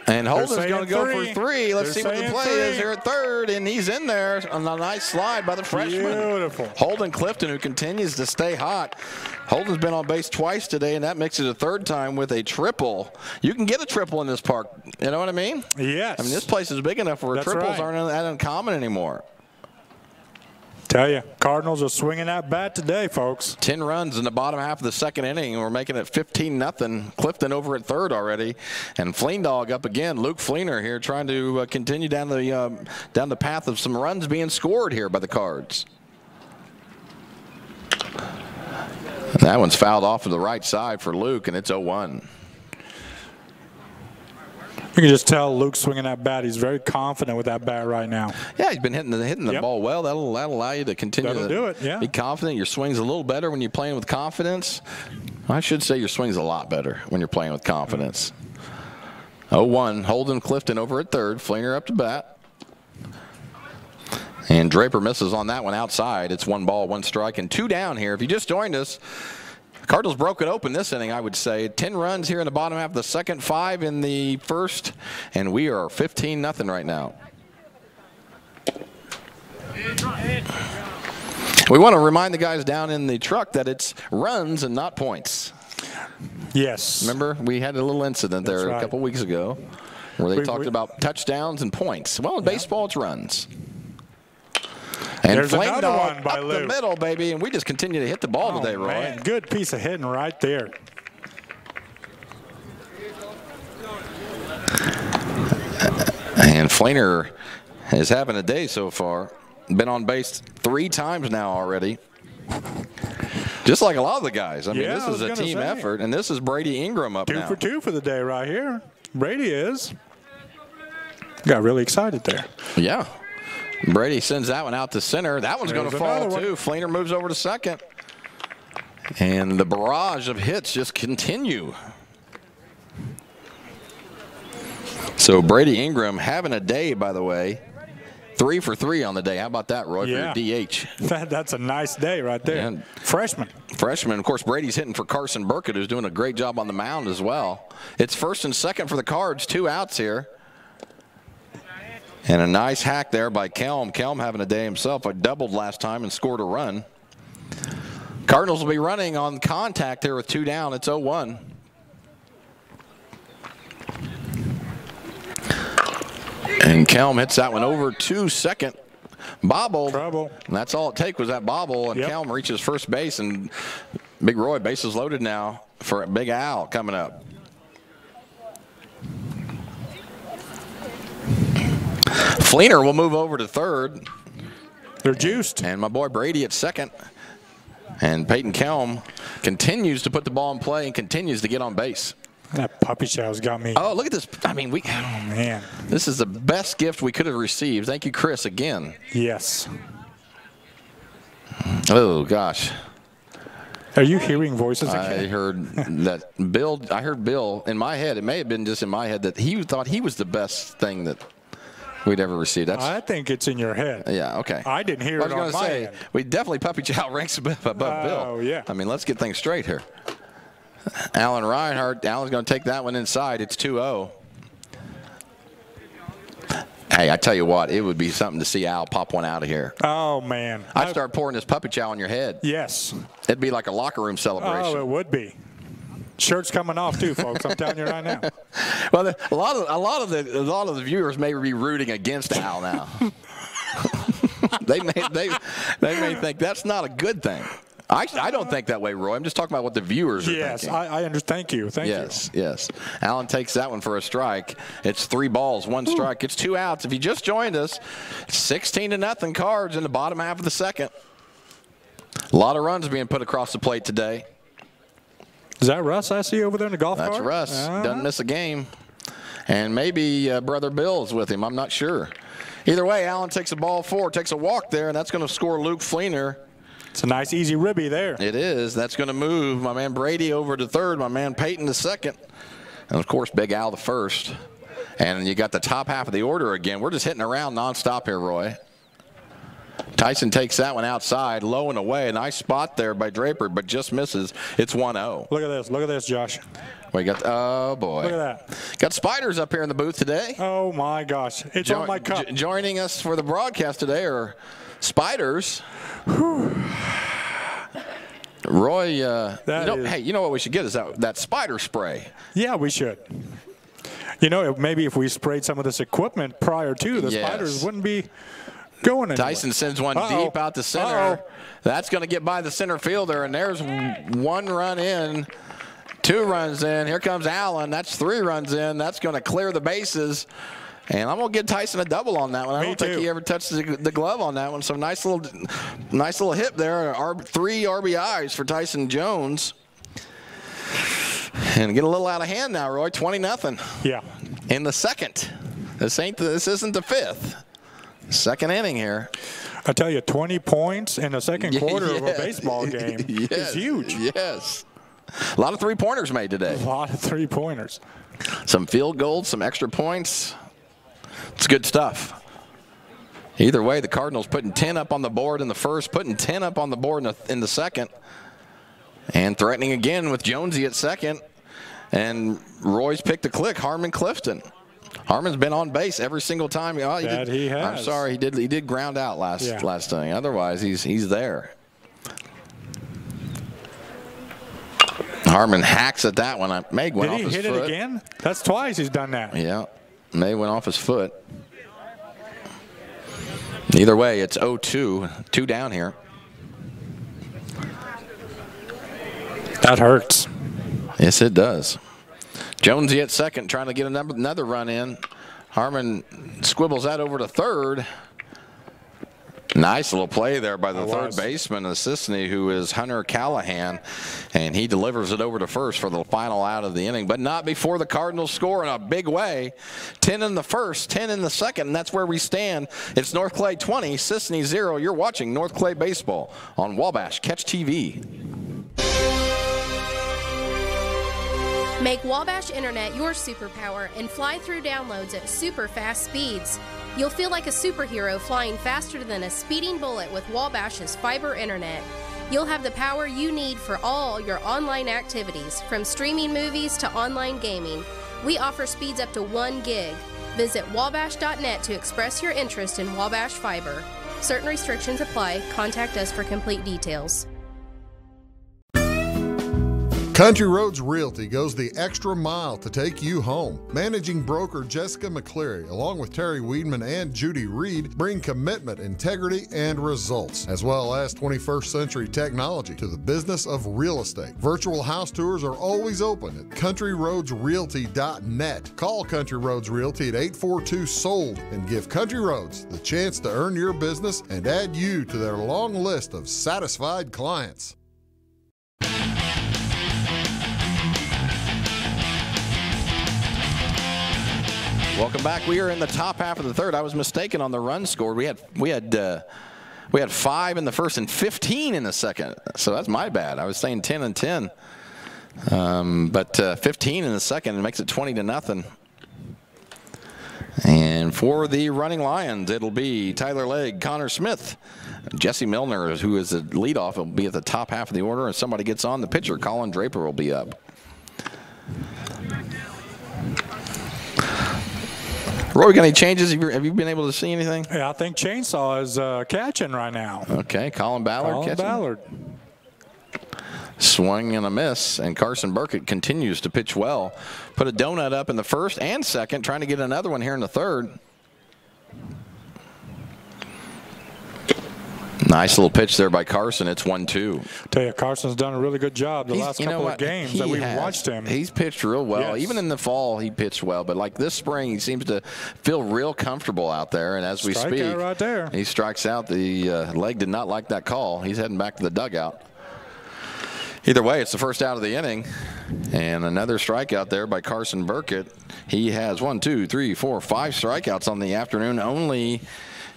And Holden's going to go for 3. Let's see what the play is here at third. And he's in there on a nice slide by the freshman. Beautiful. Holden Clifton, who continues to stay hot. Holden's been on base twice today, and that makes it a 3rd time with a triple. You can get a triple in this park. You know what I mean? Yes. I mean, this place is big enough where triples aren't that uncommon anymore. Tell you, Cardinals are swinging that bat today, folks. 10 runs in the bottom half of the 2nd inning. We're making it 15-0. Clifton over at 3rd already, and Fleendog up again. Luke Fleener here trying to continue down the path of some runs being scored here by the Cards. That one's fouled off to the right side for Luke, and it's 0-1. You can just tell Luke swinging that bat. He's very confident with that bat right now. Yeah, he's been hitting the ball well. That'll allow you to continue to be confident. Your swing's a little better when you're playing with confidence. I should say your swing's a lot better when you're playing with confidence. 0-1, Holden Clifton over at 3rd. Fleener up to bat. And Draper misses on that one outside. It's 1 ball, 1 strike, and 2 down here. If you just joined us, Cardinals broke it open this inning, I would say. 10 runs here in the bottom half of the 2nd, 5 in the 1st, and we are 15-0 right now. We want to remind the guys down in the truck that it's runs and not points. Yes. Remember, we had a little incident there a couple weeks ago where they talked about touchdowns and points. Well, in baseball, it's runs. And there's another Fleendog one by up Luke. the middle, baby, and we just continue to hit the ball today, Roy. Man, good piece of hitting right there. And Fleener is having a day so far. Been on base 3 times now already. Just like a lot of the guys. I mean, this is a team effort, and this is Brady Ingram up now. 2 for 2 for the day right here. Brady is. Got really excited there. Yeah. Brady sends that one out to center. That one's going to fall, too. Fleener moves over to 2nd. And the barrage of hits just continue. So Brady Ingram having a day, by the way. 3 for 3 on the day. How about that, Roy, for your DH? That's a nice day right there. And Freshman. Of course, Brady's hitting for Carson Burkett, who's doing a great job on the mound as well. It's 1st and 2nd for the Cards. 2 outs here. And a nice hack there by Kelm. Kelm having a day himself. I doubled last time and scored a run. Cardinals will be running on contact here with 2 down. It's 0-1. And Kelm hits that one over to 2nd. Bobble. Trouble. And that's all it takes was that bobble. And Kelm reaches first base. And Big Roy, bases loaded now for Big Al coming up. Fleener will move over to 3rd. They're juiced. And my boy Brady at 2nd. And Peyton Kelm continues to put the ball in play and continues to get on base. That puppy show's got me. Oh, look at this. I mean, oh, man. This is the best gift we could have received. Thank you, Chris, again. Yes. Oh, gosh. Are you hearing voices again? I heard that Bill, in my head, it may have been just in my head, that he thought he was the best thing that we'd ever received. I think it's in your head. Yeah, okay. I didn't hear it on my head. We definitely Puppy Chow ranks above Bill. Oh, yeah. I mean, let's get things straight here. Alan Reinhardt. Alan's going to take that one inside. It's 2-0. Hey, I tell you what, it would be something to see Al pop one out of here. Oh, man. I'd start pouring this Puppy Chow on your head. Yes. It'd be like a locker room celebration. Oh, it would be. Shirt's coming off too, folks. I'm telling you right now. Well, a lot of the viewers may be rooting against Al now. they may think that's not a good thing. I don't think that way, Roy. I'm just talking about what the viewers are thinking. Yes, I understand. Thank you. Thank you. Yes. Alan takes that one for a strike. It's 3 balls, 1 strike. It's 2 outs. If you just joined us, 16-0 Cards in the bottom half of the 2nd. A lot of runs being put across the plate today. Is that Russ I see over there in the golf cart? That's Russ. Doesn't miss a game. And maybe Brother Bill's with him. I'm not sure. Either way, Allen takes a ball 4, takes a walk there, and that's going to score Luke Fleener It's a nice, easy ribby there. It is. That's going to move my man Brady over to third, my man Peyton to second, and, of course, Big Al to first. And you got the top half of the order again. We're just hitting around nonstop here, Roy. Tyson takes that one outside, low and away. A nice spot there by Draper, but just misses. It's 1-0. Look at this. Look at this, Josh. We got, oh, boy. Look at that. Got Spiders up here in the booth today. Oh, my gosh. It's on my cup. Joining us for the broadcast today are Spiders. Whew. Roy, hey, you know what we should get is that spider spray. Yeah, we should. You know, maybe if we sprayed some of this equipment prior to, the spiders wouldn't be going anywhere. Tyson sends one deep out to center. That's going to get by the center fielder, and there's 1 run in, 2 runs in. Here comes Allen. That's 3 runs in. That's going to clear the bases. And I'm going to give Tyson a double on that one. I don't think he ever touched the glove on that one. So nice little hit there. 3 RBIs for Tyson Jones. And get a little out of hand now, Roy. 20-0. Yeah. In the second. This isn't the 5th. Second inning here. I tell you, 20 points in the second quarter of a baseball game is huge. Yes. A lot of 3-pointers made today. A lot of 3-pointers. Some field goals, some extra points. It's good stuff. Either way, the Cardinals putting 10 up on the board in the first, putting 10 up on the board in the second, and threatening again with Jonesy at second. And Roy's picked a click, Harmon Clifton. Harmon's been on base every single time. He has. I'm sorry, he did ground out last inning. Otherwise, he's there. Harmon hacks at that one. May went off his foot. Did he hit it again? That's twice he's done that. Yeah. May went off his foot. Either way, it's 0-2. 2 down here. That hurts. Yes, it does. Jonesy at second, trying to get another run in. Harmon squibbles that over to third. Nice little play there by the third baseman of Cisne, who is Hunter Callahan, and he delivers it over to first for the final out of the inning, but not before the Cardinals score in a big way. 10 in the first, 10 in the second, and that's where we stand. It's North Clay 20, Cisne 0. You're watching North Clay Baseball on Wabash Catch TV. Make Wabash Internet your superpower and fly through downloads at super fast speeds. You'll feel like a superhero flying faster than a speeding bullet with Wabash's fiber internet. You'll have the power you need for all your online activities, from streaming movies to online gaming. We offer speeds up to 1 gig. Visit wabash.net to express your interest in Wabash Fiber. Certain restrictions apply. Contact us for complete details. Country Roads Realty goes the extra mile to take you home. Managing broker Jessica McCleary, along with Terry Weedman and Judy Reed, bring commitment, integrity, and results, as well as 21st century technology to the business of real estate. Virtual house tours are always open at countryroadsrealty.net. Call Country Roads Realty at 842-SOLD and give Country Roads the chance to earn your business and add you to their long list of satisfied clients. Welcome back. We are in the top half of the third. I was mistaken on the run scored. We had 5 in the first and 15 in the second. So that's my bad. I was saying 10 and 10, but 15 in the second, and makes it 20-0. And for the Running Lions, it'll be Tyler Legg, Connor Smith, Jesse Milner, who is the leadoff, will be at the top half of the order. And somebody gets on, the pitcher, Colin Draper, will be up. Roy, got any changes? Have you been able to see anything? Yeah, I think Chainsaw is catching right now. Okay, Colin Ballard catching. Swing and a miss, and Carson Burkett continues to pitch well. Put a donut up in the first and second, trying to get another one here in the third. Nice little pitch there by Carson. It's 1-2. Tell you, Carson's done a really good job the last couple of games that we've watched him. He's pitched real well. Yes. Even in the fall, he pitched well. But like this spring, he seems to feel real comfortable out there. And as we speak, right there. He strikes out. The leg did not like that call. He's heading back to the dugout. Either way, it's the first out of the inning. And another strikeout there by Carson Burkett. He has 1, 2, 3, 4, 5 strikeouts on the afternoon. Only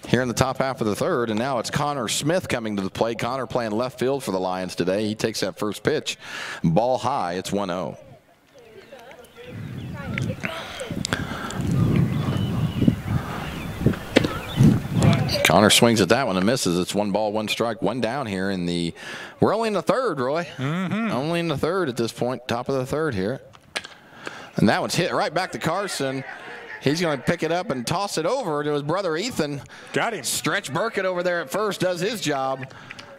here in the top half of the third, and now it's Connor Smith coming to the plate. Connor playing left field for the Lions today. He takes that first pitch. Ball high. It's 1-0. Connor swings at that one and misses. It's 1 ball, 1 strike, 1 down here in the. We're only in the third, Roy. Only in the third at this point. Top of the third here. And that one's hit right back to Carson. He's going to pick it up and toss it over to his brother Ethan. Got him. Stretch Burkett over there at first does his job.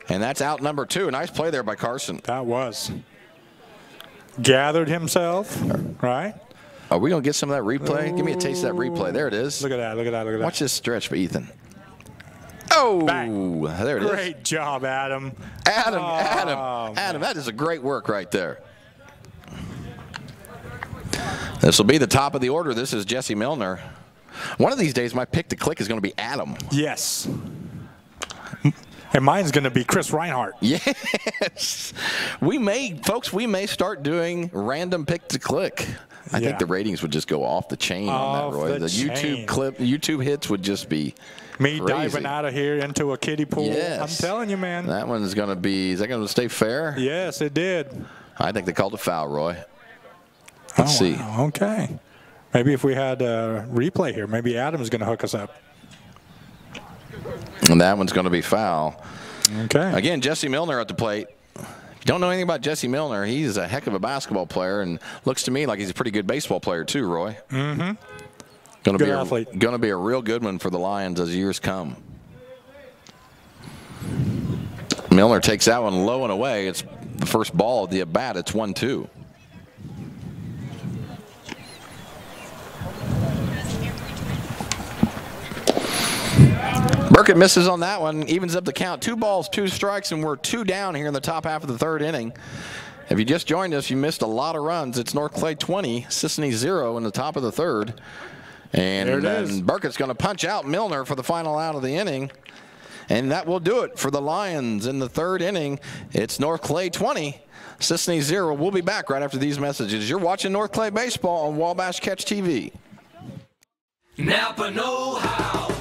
And that's out number 2. Nice play there by Carson. That was. Gathered himself, right? Are we going to get some of that replay? Give me a taste of that replay. There it is. Look at that, look at that, look at that. Watch this stretch for Ethan. Oh, bang. There it is. Great job, Adam. Adam, that is a great work right there. This will be the top of the order. This is Jesse Milner. One of these days, my pick to click is going to be Adam. Yes. And mine's going to be Chris Reinhardt. Yes. We may start doing random pick to click. I think the ratings would just go off the chain on that, Roy. The YouTube hits would just be me crazy. Diving out of here into a kiddie pool. Yes. I'm telling you, man. That one's going to be, is that going to stay fair? Yes, it did. I think they called a foul, Roy. Let's see. Wow. Okay. Maybe if we had a replay here, maybe Adam's going to hook us up. And that one's going to be foul. Okay. Again, Jesse Milner at the plate. If you don't know anything about Jesse Milner, he's a heck of a basketball player and looks to me like he's a pretty good baseball player too, Roy. Good athlete. Going to be a real good one for the Lions as years come. Milner takes that one low and away. It's the first ball of the at-bat. It's 1-2. Burkett misses on that one, evens up the count. 2 balls, 2 strikes, and we're 2 down here in the top half of the third inning. If you just joined us, you missed a lot of runs. It's North Clay 20, Cisne 0 in the top of the third. And Burkett's going to punch out Milner for the final out of the inning. And that will do it for the Lions in the third inning. It's North Clay 20, Cisne 0. We'll be back right after these messages. You're watching North Clay Baseball on Wabash Catch TV. Napa know-how.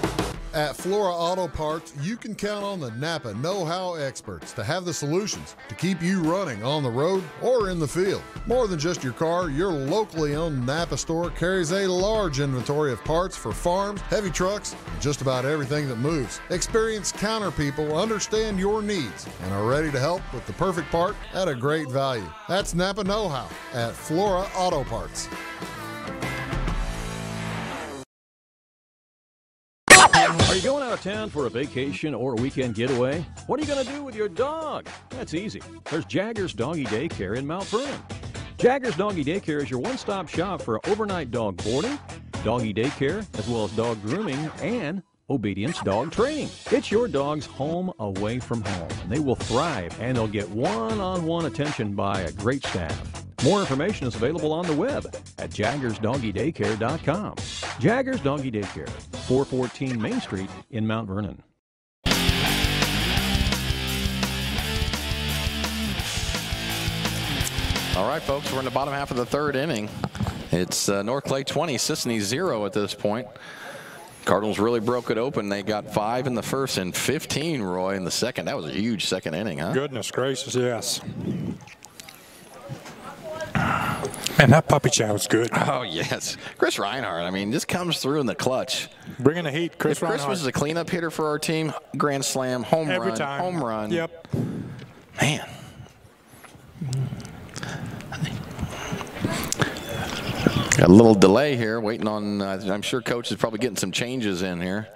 At Flora Auto Parts, you can count on the Napa know-how experts to have the solutions to keep you running on the road or in the field. More than just your car, your locally owned Napa store carries a large inventory of parts for farms, heavy trucks, and just about everything that moves. Experienced counter people understand your needs and are ready to help with the perfect part at a great value. That's Napa know-how at Flora Auto Parts. Are you going out of town for a vacation or a weekend getaway? What are you going to do with your dog? That's easy. There's Jaggers Doggy Daycare in Mount Vernon. Jaggers Doggy Daycare is your one-stop shop for overnight dog boarding, doggy daycare, as well as dog grooming and obedience dog training. It's your dog's home away from home, and they will thrive, and they'll get one-on-one attention by a great staff. More information is available on the web at jaggersdoggydaycare.com. Jaggers Doggy Daycare, 414 Main Street in Mount Vernon. All right, folks, we're in the bottom half of the third inning. It's North Clay 20, Cisne 0 at this point. Cardinals really broke it open. They got 5 in the first and 15, Roy, in the second. That was a huge second inning, huh? Goodness gracious, yes. Man, that puppy chow was good. Oh, yes. Chris Reinhardt, I mean, just comes through in the clutch. Bringing the heat, Chris Reinhardt. Chris was a cleanup hitter for our team. Grand slam, home Every run, time. home run. Yep. Man. Got a little delay here, waiting on, I'm sure Coach is probably getting some changes in here.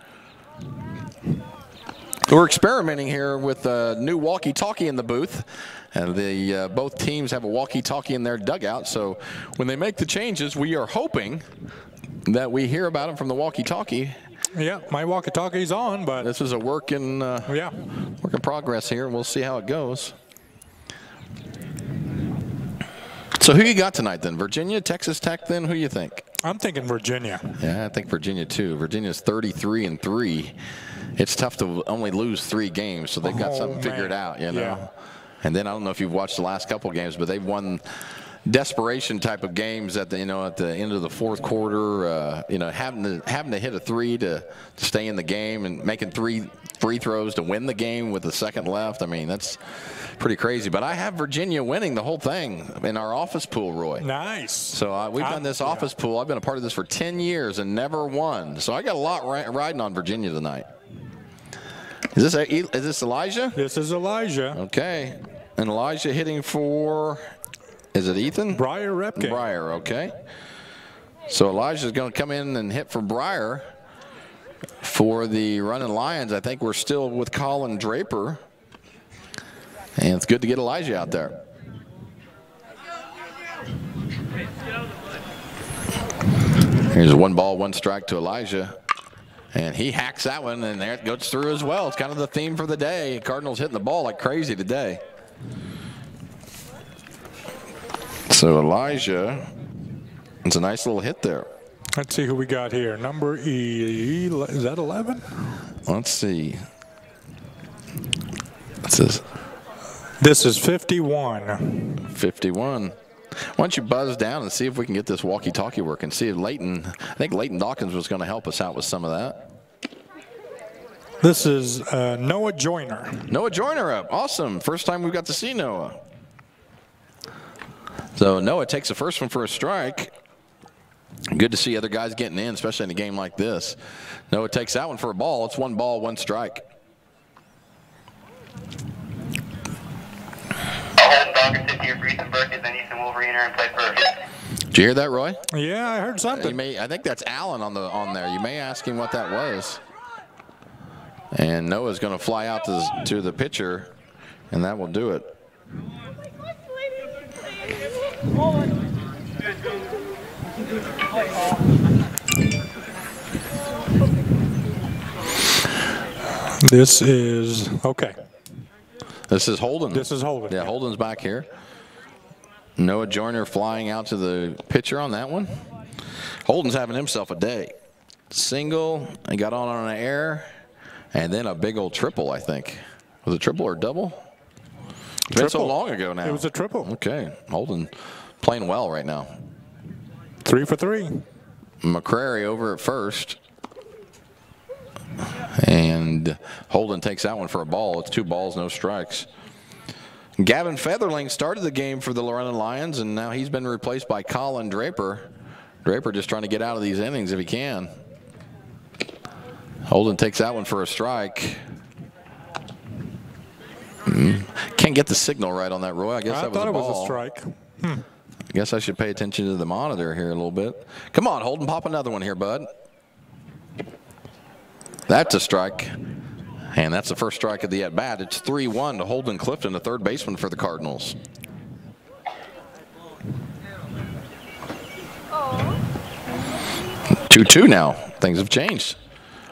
We're experimenting here with a new walkie-talkie in the booth. And both teams have a walkie-talkie in their dugout. So when they make the changes, we are hoping that we hear about them from the walkie-talkie. Yeah, my walkie-talkie's on, but this is a work in progress here. We'll see how it goes. So who you got tonight then? Virginia, Texas Tech then? Who you think? I'm thinking Virginia. Yeah, I think Virginia too. Virginia's 33-3. It's tough to only lose 3 games, so they've got something figured out, you know. Yeah. And then I don't know if you've watched the last couple games, but they've won desperation type of games at the at the end of the fourth quarter. Having to hit a three to stay in the game and making 3 free throws to win the game with a second left. I mean, that's pretty crazy. But I have Virginia winning the whole thing in our office pool, Roy. Nice. So we've done this office pool. I've been a part of this for 10 years and never won. So I got a lot riding on Virginia tonight. Is this Elijah? This is Elijah. Okay. And Elijah hitting for, is it Ethan? Briar Repke. Briar, okay. So Elijah's going to come in and hit for Briar. For the Runnin' Lions, I think we're still with Colin Draper. And it's good to get Elijah out there. Here's a 1 ball, 1 strike to Elijah. And he hacks that one, and there it goes through as well. It's kind of the theme for the day. Cardinals hitting the ball like crazy today. So Elijah, it's a nice little hit there. Let's see who we got here. Number is that 11? Let's see. This is 51. 51. Why don't you buzz down and see if we can get this walkie-talkie working? See if Leighton, I think Leighton Dawkins was going to help us out with some of that. This is Noah Joyner. Noah Joyner up. Awesome. First time we've got to see Noah. So Noah takes the first one for a strike. Good to see other guys getting in, especially in a game like this. Noah takes that one for a ball. It's 1 ball, 1 strike. Did you hear that, Roy? Yeah, I heard something. I think that's Allen on there. You may ask him what that was. And Noah's going to fly out to the pitcher, and that will do it. This is okay. This is Holden. This is Holden. Yeah, Holden's back here. Noah Joyner flying out to the pitcher on that one. Holden's having himself a day. Single, he got on an air, and then a big old triple, I think. Was it triple or double? It's been so long ago now. It was a triple. Okay, Holden playing well right now. 3 for 3. McCrary over at first. And Holden takes that one for a ball. It's 2 balls, no strikes. Gavin Featherling started the game for the Runnin' Lions, and now he's been replaced by Colin Draper. Draper just trying to get out of these innings if he can. Holden takes that one for a strike. Can't get the signal right on that, Roy. I guess that was a ball. I thought it was a strike. I guess I should pay attention to the monitor here a little bit. Come on, Holden, pop another one here, bud. That's a strike. And that's the first strike of the at-bat. It's 3-1 to Holden Clifton, the third baseman for the Cardinals. Oh. 2-2 now. Things have changed.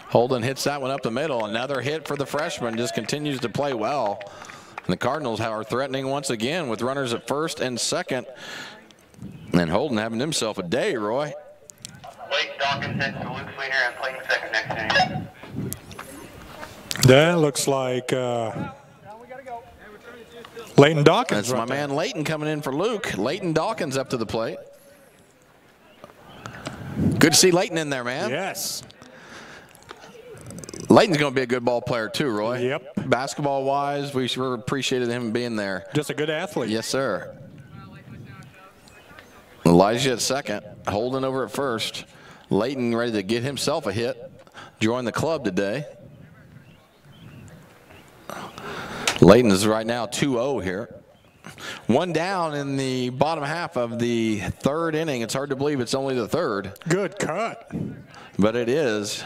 Holden hits that one up the middle. Another hit for the freshman. Just continues to play well. And the Cardinals are threatening once again with runners at first and second. And Holden having himself a day, Roy. Blake Dawkins hits to Luke Fleener and playing second next inning. That looks like Leighton Dawkins. That's my man Leighton coming in for Luke. Leighton Dawkins up to the plate. Good to see Leighton in there, man. Yes. Leighton's going to be a good ball player too, Roy. Yep. Basketball-wise, we sure appreciated him being there. Just a good athlete. Yes, sir. Elijah at second. Holden over at first. Leighton ready to get himself a hit. Join the club today. Leighton is right now 2-0 here. 1 down in the bottom half of the third inning. It's hard to believe it's only the third. Good cut. But it is.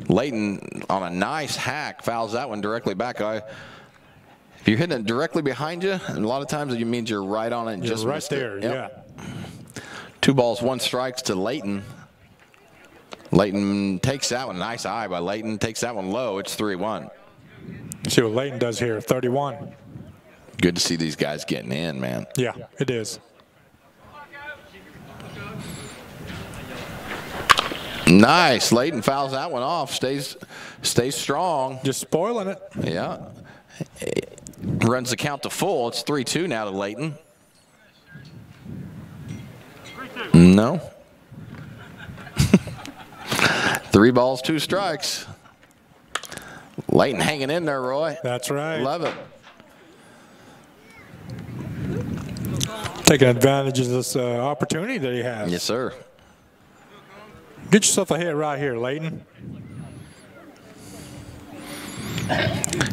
Leighton on a nice hack fouls that one directly back. If you're hitting it directly behind you, a lot of times it means you're right on it and just right there. Yep. Yeah. 2 balls, 1 strikes to Leighton. Leighton takes that one. Nice eye by Leighton. Takes that one low. It's 3-1. See what Leighton does here. 31. Good to see these guys getting in, man. Yeah, it is. Nice. Leighton fouls that one off. Stays strong. Just spoiling it. Yeah. Runs the count to full. It's 3-2 now to Leighton. No. 3 balls, 2 strikes. Layton hanging in there, Roy. That's right. Love it. Taking advantage of this opportunity that he has. Yes, sir. Get yourself a hit right here, Layton.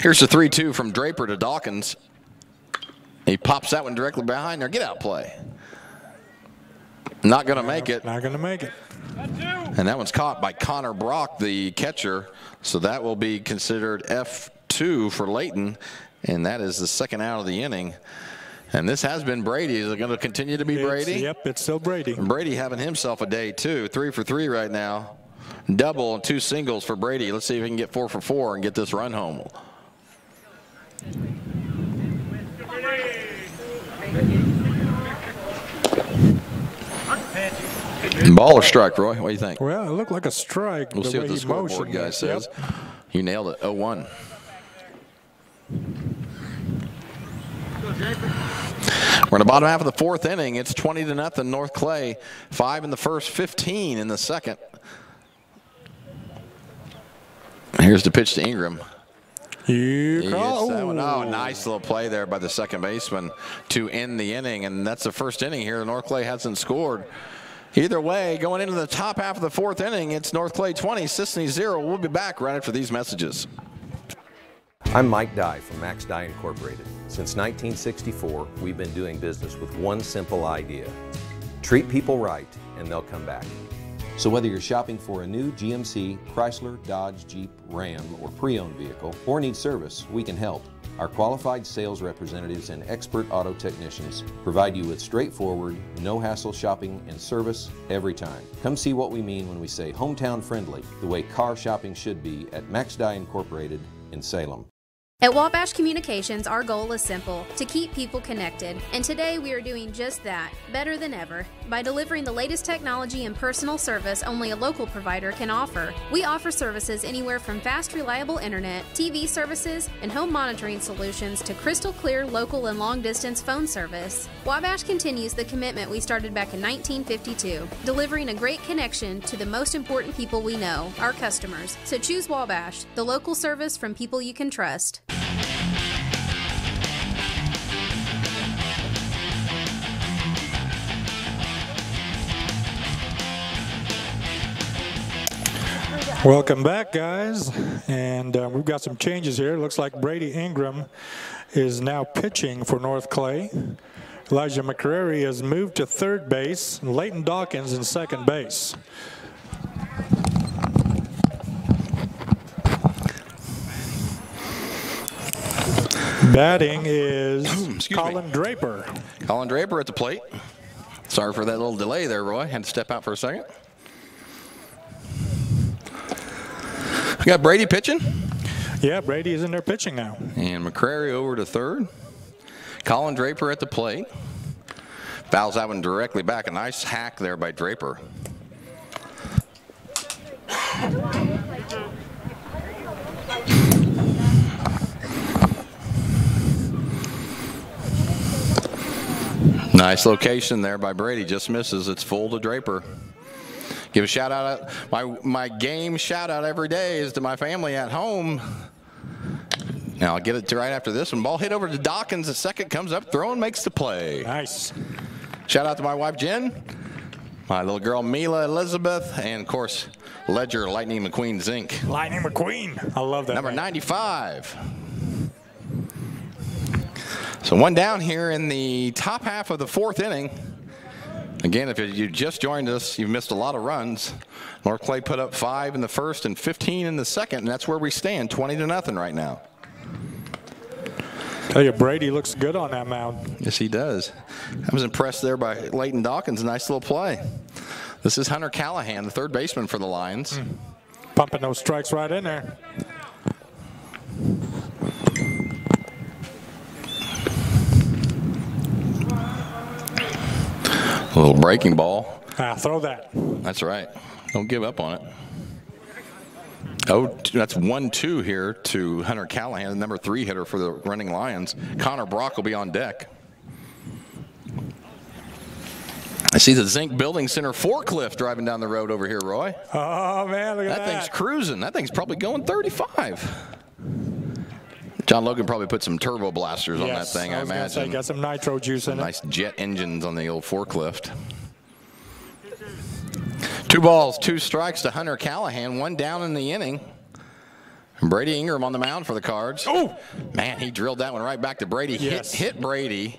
Here's the 3-2 from Draper to Dawkins. He pops that one directly behind there. Get out play. Not going to make it. Not going to make it. And that one's caught by Connor Brock, the catcher. So that will be considered F2 for Layton. And that is the second out of the inning. And this has been Brady. Is it going to continue to be Brady? Yep, it's still Brady. Brady having himself a day, too. 3 for 3 right now. Double and 2 singles for Brady. Let's see if he can get 4 for 4 and get this run home. Ball or strike, Roy? What do you think? Well, it looked like a strike. We'll see what the scoreboard guy says. Yep. You nailed it. 0-1. We're in the bottom half of the 4th inning. It's 20-0 North Clay. 5 in the first, 15 in the second. Here's the pitch to Ingram. You call. That one. Oh, nice little play there by the second baseman to end the inning. And that's the first inning here. North Clay hasn't scored. Either way, going into the top half of the 4th inning, it's North Clay 20, Cisne 0. We'll be back right after these messages. I'm Mike Dye from Max Dye Incorporated. Since 1964, we've been doing business with one simple idea. Treat people right, and they'll come back. So whether you're shopping for a new GMC, Chrysler, Dodge, Jeep, Ram, or pre-owned vehicle, or need service, we can help. Our qualified sales representatives and expert auto technicians provide you with straightforward, no-hassle shopping and service every time. Come see what we mean when we say hometown friendly, the way car shopping should be at Max Dye Incorporated in Salem. At Wabash Communications, our goal is simple, to keep people connected. And today we are doing just that, better than ever, by delivering the latest technology and personal service only a local provider can offer. We offer services anywhere from fast, reliable internet, TV services, and home monitoring solutions to crystal clear local and long-distance phone service. Wabash continues the commitment we started back in 1952, delivering a great connection to the most important people we know, our customers. So choose Wabash, the local service from people you can trust. Welcome back, guys. And we've got some changes here. Looks like Brady Ingram is now pitching for North Clay. Elijah McCrary has moved to third base. And Layton Dawkins in second base. Batting is Colin Draper. Colin Draper at the plate. Sorry for that little delay there, Roy. Had to step out for a second. We got Brady pitching. Yeah, Brady is in there pitching now. And McCrary over to third. Colin Draper at the plate. Fouls that one directly back. A nice hack there by Draper. Nice location there by Brady. Just misses. It's full to Draper. Give a shout out. My game shout out every day is to my family at home. Now I'll get it to right after this one. Ball hit over to Dawkins. The second comes up, throwing, makes the play. Nice. Shout out to my wife Jen, my little girl Mila Elizabeth, and of course Ledger Lightning McQueen Zink. Lightning McQueen. I love that. Number 95. So one down here in the top half of the 4th inning. Again, if you just joined us, you've missed a lot of runs. North Clay put up 5 in the first and 15 in the second, and that's where we stand, 20-0 right now. Tell you, Brady looks good on that mound. Yes, he does. I was impressed there by Layton Dawkins. Nice little play. This is Hunter Callahan, the third baseman for the Lions. Pumping those strikes right in there. A little breaking ball. Throw that. That's right. Don't give up on it. Oh, that's 1-2 here to Hunter Callahan, the number 3 hitter for the running Lions. Connor Brock will be on deck. I see the Zinc Building Center forklift driving down the road over here, Roy. Oh, man, look at that. That thing's cruising. That thing's probably going 35. John Logan probably put some turbo blasters on that thing, I imagine. Say, got some nitro juice in it. Nice jet engines on the old forklift. 2 balls, 2 strikes to Hunter Callahan, 1 down in the inning. Brady Ingram on the mound for the Cards. Oh, man, he drilled that one right back to Brady. Yes. Hit Brady.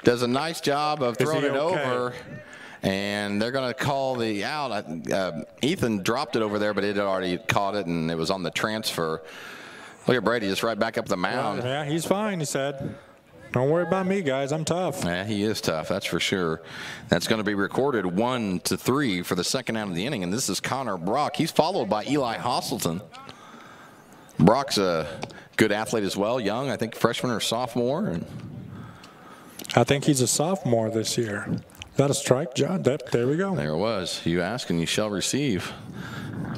Does a nice job of throwing it over. And they're going to call the out. Ethan dropped it over there, but it had already caught it, and it was on the transfer. Look at Brady just right back up the mound. Yeah, he's fine, he said. Don't worry about me, guys. I'm tough. Yeah, he is tough, that's for sure. That's going to be recorded 1-3 for the second out of the inning, and this is Connor Brock. He's followed by Eli Hosselton. Brock's a good athlete as well, young, I think freshman or sophomore. And I think he's a sophomore this year. Is that a strike, John? There we go. There it was. You ask and you shall receive.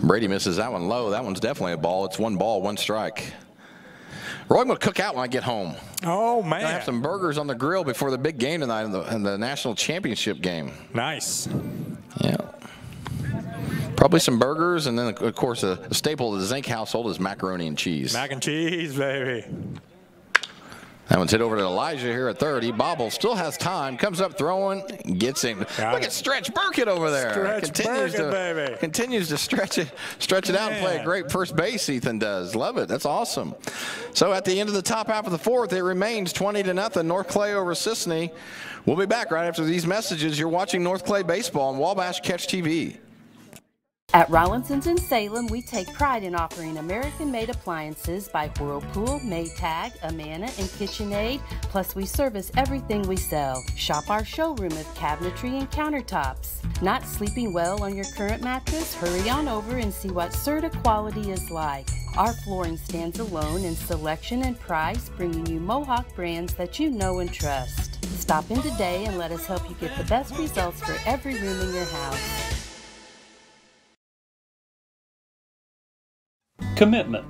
Brady misses that one low. That one's definitely a ball. It's 1 ball, 1 strike. Roy, I'm going to cook out when I get home. Oh, man. I have some burgers on the grill before the big game tonight in the national championship game. Nice. Yeah. Probably some burgers, and then, of course, a staple of the Zink household is macaroni and cheese. Mac and cheese, baby. That one's hit over to Elijah here at third. He bobbles, still has time, comes up throwing, gets him. Look at Stretch Burkett over there. Continues to stretch it out and play a great first base, Ethan does. Love it. That's awesome. So at the end of the top half of the fourth, it remains 20-0, North Clay over Cisne. We'll be back right after these messages. You're watching North Clay Baseball on Wabash Catch TV. At Rollinson's in Salem, we take pride in offering American-made appliances by Whirlpool, Maytag, Amana, and KitchenAid, plus we service everything we sell. Shop our showroom of cabinetry and countertops. Not sleeping well on your current mattress? Hurry on over and see what Serta quality is like. Our flooring stands alone in selection and price, bringing you Mohawk brands that you know and trust. Stop in today and let us help you get the best results for every room in your house. Commitment.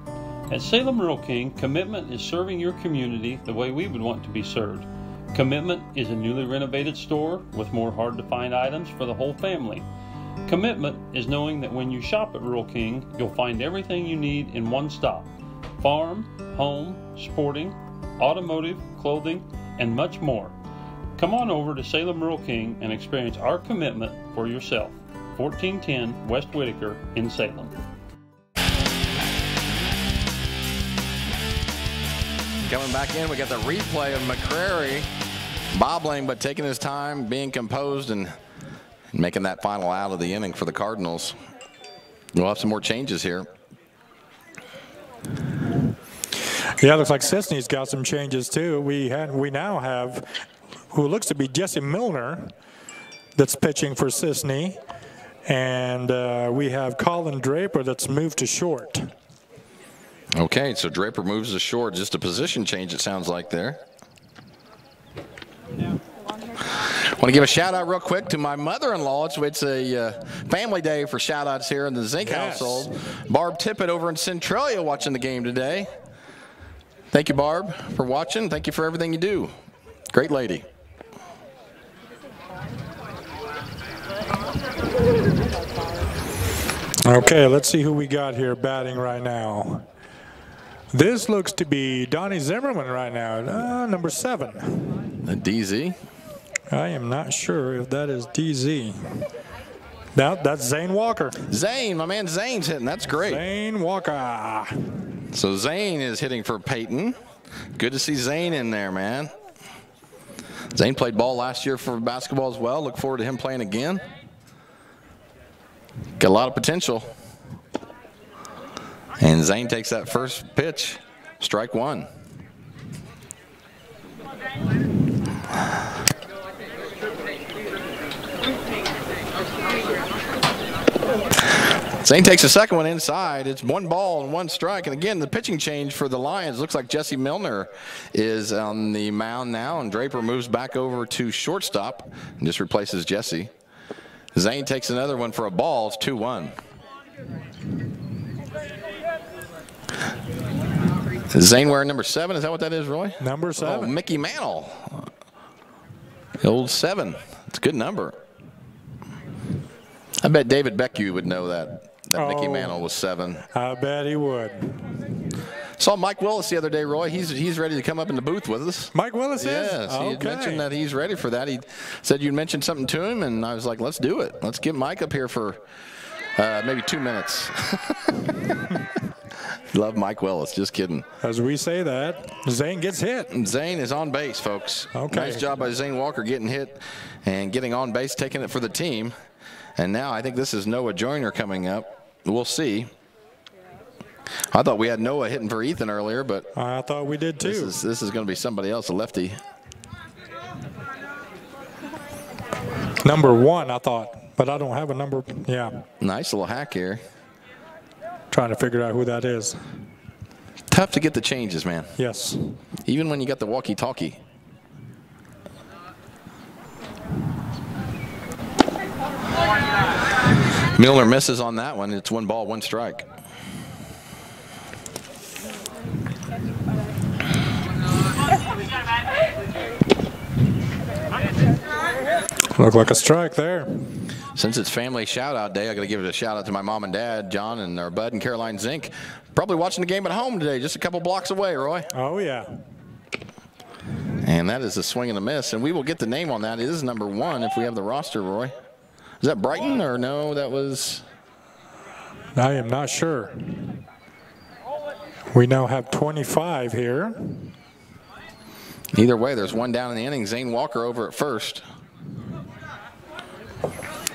At Salem Rural King, Commitment is serving your community the way we would want to be served. Commitment is a newly renovated store with more hard-to-find items for the whole family. Commitment is knowing that when you shop at Rural King, you'll find everything you need in one stop. Farm, home, sporting, automotive, clothing, and much more. Come on over to Salem Rural King and experience our commitment for yourself. 1410 West Whitaker in Salem. Coming back in, we got the replay of McCrary bobbling, but taking his time, being composed, and making that final out of the inning for the Cardinals. We'll have some more changes here. Yeah, looks like Cisne's got some changes too. We now have who looks to be Jesse Milner that's pitching for Cisne, and we have Colin Draper that's moved to short. Okay, so Draper moves to short. Just a position change, it sounds like there. Want to give a shout out real quick to my mother-in-law. It's a family day for shout outs here in the Zink household. Barb Tippett over in Centralia watching the game today. Thank you, Barb, for watching. Thank you for everything you do. Great lady. Okay, let's see who we got here batting right now. This looks to be Donnie Zimmerman right now, number 7. A DZ? I am not sure if that is DZ. Now, that's Zane Walker. Zane, my man Zane's hitting. That's great. Zane Walker. So Zane is hitting for Peyton. Good to see Zane in there, man. Zane played ball last year for basketball as well. Look forward to him playing again. Got a lot of potential. And Zane takes that first pitch, strike 1. Zane takes the second one inside. It's 1 ball and 1 strike. And again, the pitching change for the Lions. Looks like Jesse Milner is on the mound now, and Draper moves back over to shortstop and just replaces Jesse. Zane takes another one for a ball. It's 2-1. Zane wearing number 7. Is that what that is, Roy? Number 7. Oh, Mickey Mantle. The old 7. It's a good number. I bet David Beckwith would know that Mickey Mantle was 7. I bet he would. Saw Mike Willis the other day, Roy. He's ready to come up in the booth with us. Mike Willis yes, is? Yes, he Okay. mentioned that he's ready for that. He said you mentioned something to him, and I was like, let's do it. Let's get Mike up here for maybe 2 minutes. Love Mike Willis. Just kidding. As we say that, Zane gets hit. Zane is on base, folks. Okay. Nice job by Zane Walker getting hit and getting on base, taking it for the team. And now I think this is Noah Joyner coming up. We'll see. I thought we had Noah hitting for Ethan earlier, but I thought we did too. This is going to be somebody else, a lefty. Number 1, I thought, but I don't have a number. Yeah. Nice little hack here. Trying to figure out who that is. Tough to get the changes, man. Yes. Even when you got the walkie-talkie. Milner misses on that one. It's 1 ball, 1 strike. Looked like a strike there. Since it's family shout-out day, I got to give it a shout-out to my mom and dad, John and our bud and Caroline Zink. Probably watching the game at home today, just a couple blocks away, Roy. Oh, yeah. And that is a swing and a miss, and we will get the name on that. It is number 1 if we have the roster, Roy. Is that Brighton or no? That was... I am not sure. We now have 25 here. Either way, there's 1 down in the inning. Zane Walker over at first.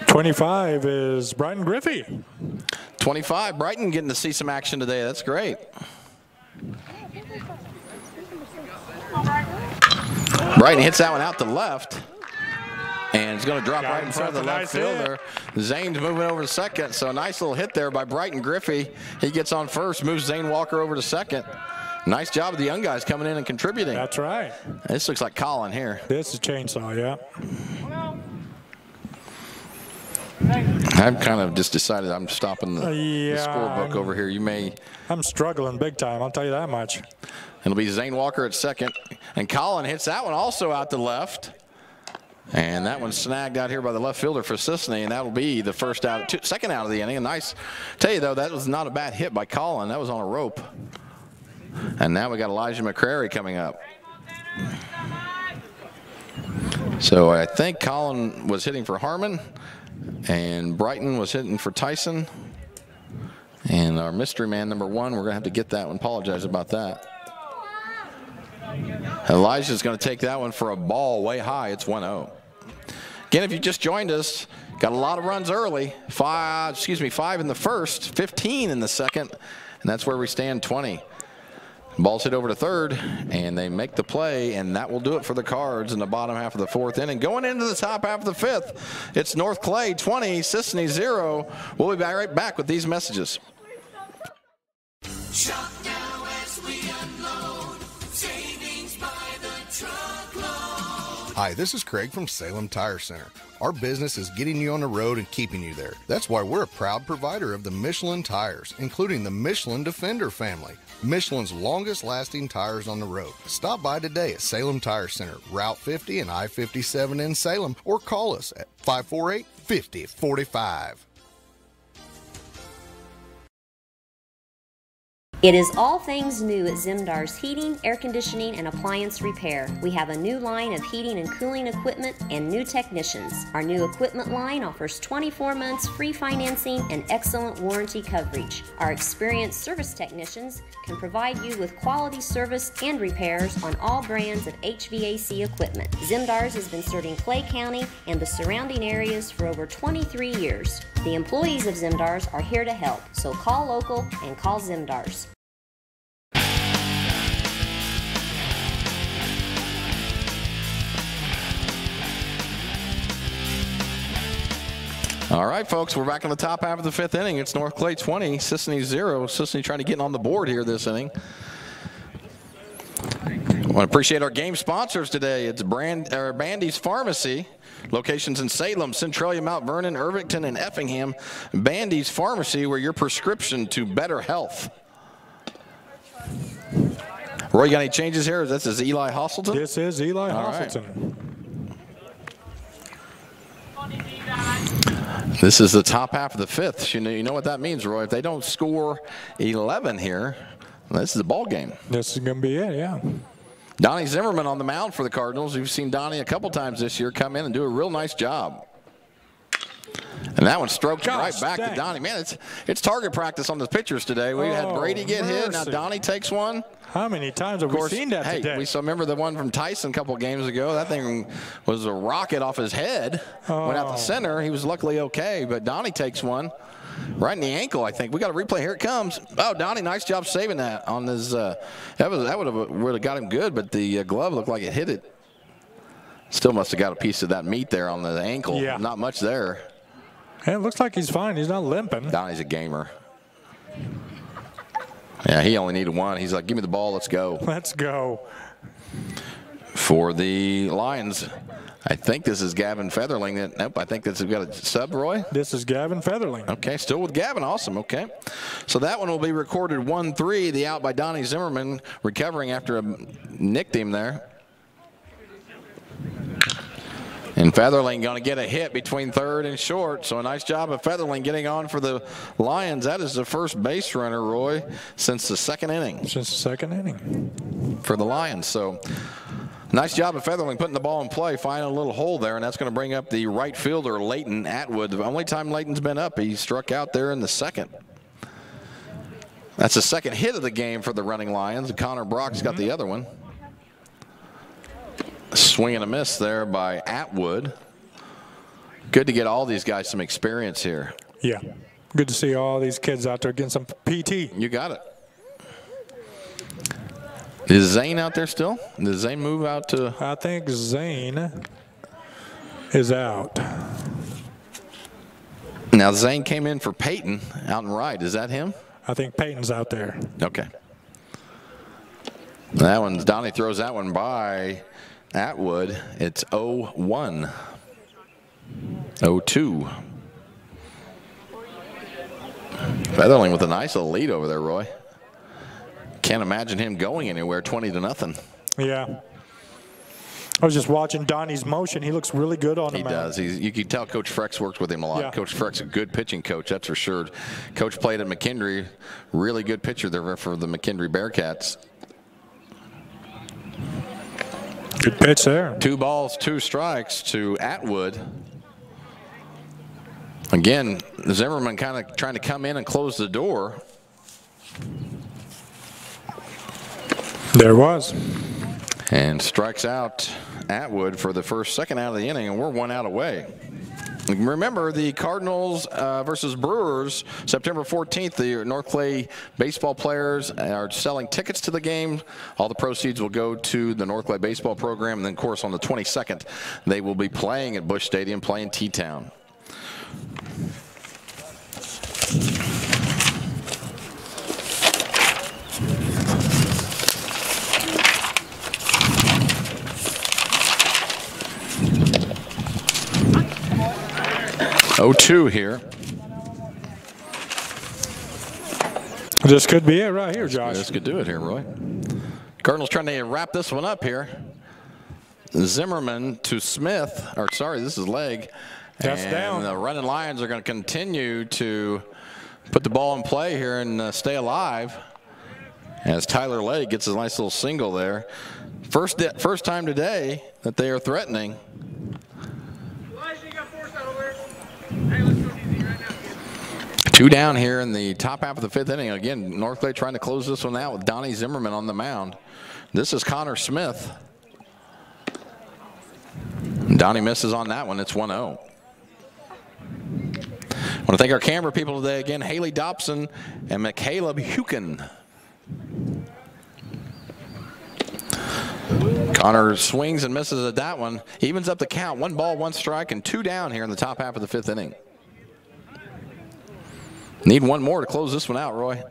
25 is Brighton Griffey. 25, Brighton getting to see some action today. That's great. Brighton hits that one out to left. And it's going to drop right in front of the left fielder. Zane's moving over to second. So a nice little hit there by Brighton Griffey. He gets on first, moves Zane Walker over to second. Nice job of the young guys coming in and contributing. That's right. This looks like Colin here. This is Chainsaw, yeah. I've kind of just decided I'm stopping the scorebook over here. I'm struggling big time, I'll tell you that much. It'll be Zane Walker at second. And Colin hits that one also out to left. And that one's snagged out here by the left fielder for Cisne, and that'll be the second out of the inning. A nice, tell you though, that was not a bad hit by Colin. That was on a rope. And now we got Elijah McCrary coming up. So I think Colin was hitting for Harmon, and Brighton was hitting for Tyson. And our mystery man number 1, we're gonna have to get that one. Apologize about that. Elijah's going to take that one for a ball way high. It's 1-0. Again, if you just joined us, got a lot of runs early. 5 in the first, 15 in the second, and that's where we stand, 20. Ball's hit over to third, and they make the play, and that will do it for the Cards in the bottom half of the 4th inning. Going into the top half of the 5th, it's North Clay 20, Cisne 0. We'll be right back with these messages. Shop now as we unload. Savings by the truckload. Hi, this is Craig from Salem Tire Center. Our business is getting you on the road and keeping you there. That's why we're a proud provider of the Michelin tires, including the Michelin Defender family, Michelin's longest lasting tires on the road. Stop by today at Salem Tire Center, Route 50 and I-57 in Salem, or call us at 548-5045. It is all things new at Zimdar's Heating, Air Conditioning, and Appliance Repair. We have a new line of heating and cooling equipment and new technicians. Our new equipment line offers 24 months free financing and excellent warranty coverage. Our experienced service technicians can provide you with quality service and repairs on all brands of HVAC equipment. Zimdar's has been serving Clay County and the surrounding areas for over 23 years. The employees of Zimdar's are here to help, so call local and call Zimdar's. All right, folks, we're back in the top half of the 5th inning. It's North Clay 20, Cisne 0. Cisne trying to get on the board here this inning. I want to appreciate our game sponsors today. It's Bandy's Pharmacy. Locations in Salem, Centralia, Mount Vernon, Irvington, and Effingham. Bandy's Pharmacy, where your prescription to better health. Roy, you got any changes here? This is Eli Hosselton? This is Eli Hosselton. Right. This is the top half of the fifth. You know what that means, Roy. If they don't score 11 here, this is a ball game. This is going to be it, yeah. Donnie Zimmerman on the mound for the Cardinals. You've seen Donnie a couple times this year come in and do a real nice job. And that one stroked right back to Donnie. Man, it's target practice on the pitchers today. We had Brady get hit. Now Donnie takes one. How many times have we seen that today? We remember the one from Tyson a couple games ago. That thing was a rocket off his head. Went out the center. He was luckily okay, but Donnie takes one right in the ankle, I think. We got a replay. Here it comes. Oh, Donnie, nice job saving that on his. That would have got him good, but the glove looked like it hit it. Still must have got a piece of that meat there on the ankle. Yeah. Not much there. Hey, it looks like he's fine. He's not limping. Donnie's a gamer. Yeah, he only needed one. He's like, give me the ball, let's go. Let's go. For the Lions, I think this is Gavin Featherling. Nope, I think this has got a sub, Roy. This is Gavin Featherling. Okay, still with Gavin. Awesome, okay. So that one will be recorded 1-3. The out by Donnie Zimmerman, recovering after a nicked him there. And Featherling going to get a hit between third and short. So a nice job of Featherling getting on for the Lions. That is the first base runner, Roy, since the second inning. Since the second inning. For the Lions. So nice job of Featherling putting the ball in play, finding a little hole there, and that's going to bring up the right fielder, Leighton Atwood. The only time Leighton's been up, he struck out there in the second. That's the second hit of the game for the running Lions. Connor Brock's got the other one. Swing and a miss there by Atwood. Good to get all these guys some experience here. Yeah. Good to see all these kids out there getting some PT. You got it. Is Zane out there still? Does Zane move out to? I think Zane is out. Now Zane came in for Peyton out and right. Is that him? I think Peyton's out there. Okay. That one's Donnie throws that one by Atwood. It's 0-1. 0-2. Featherling with a nice little lead over there, Roy. Can't imagine him going anywhere, 20-0. Yeah. I was just watching Donnie's motion. He looks really good on the mound. He does. You can tell Coach Freck's worked with him a lot. Yeah. Coach Freck's a good pitching coach, that's for sure. Coach played at McKendree. Really good pitcher there for the McKendree Bearcats. Good pitch there. 2 balls, 2 strikes to Atwood. Again, Zimmerman kind of trying to come in and close the door. There was. And strikes out Atwood for the second out of the inning, and we're 1 out away. Remember, the Cardinals versus Brewers, September 14th, the North Clay baseball players are selling tickets to the game. All the proceeds will go to the North Clay baseball program. And then, of course, on the 22nd, they will be playing at Busch Stadium, playing T-Town. Oh, 2 here. This could be it right here, Josh. This could do it here, Roy. Cardinals trying to wrap this one up here. Zimmerman to Smith. Or sorry, this is leg. That's down. The running Lions are going to continue to put the ball in play here and stay alive. As Tyler Legg gets a nice little single there. First time today that they are threatening. 2 down here in the top half of the 5th inning. Again, North Clay trying to close this one out with Donnie Zimmerman on the mound. This is Connor Smith. Donnie misses on that one. It's 1-0. I want to thank our camera people today again, Haley Dobson and McCaleb Hukin. Connor swings and misses at that one. Evens up the count. 1 ball, 1 strike, and 2 down here in the top half of the 5th inning. Need 1 more to close this one out, Roy.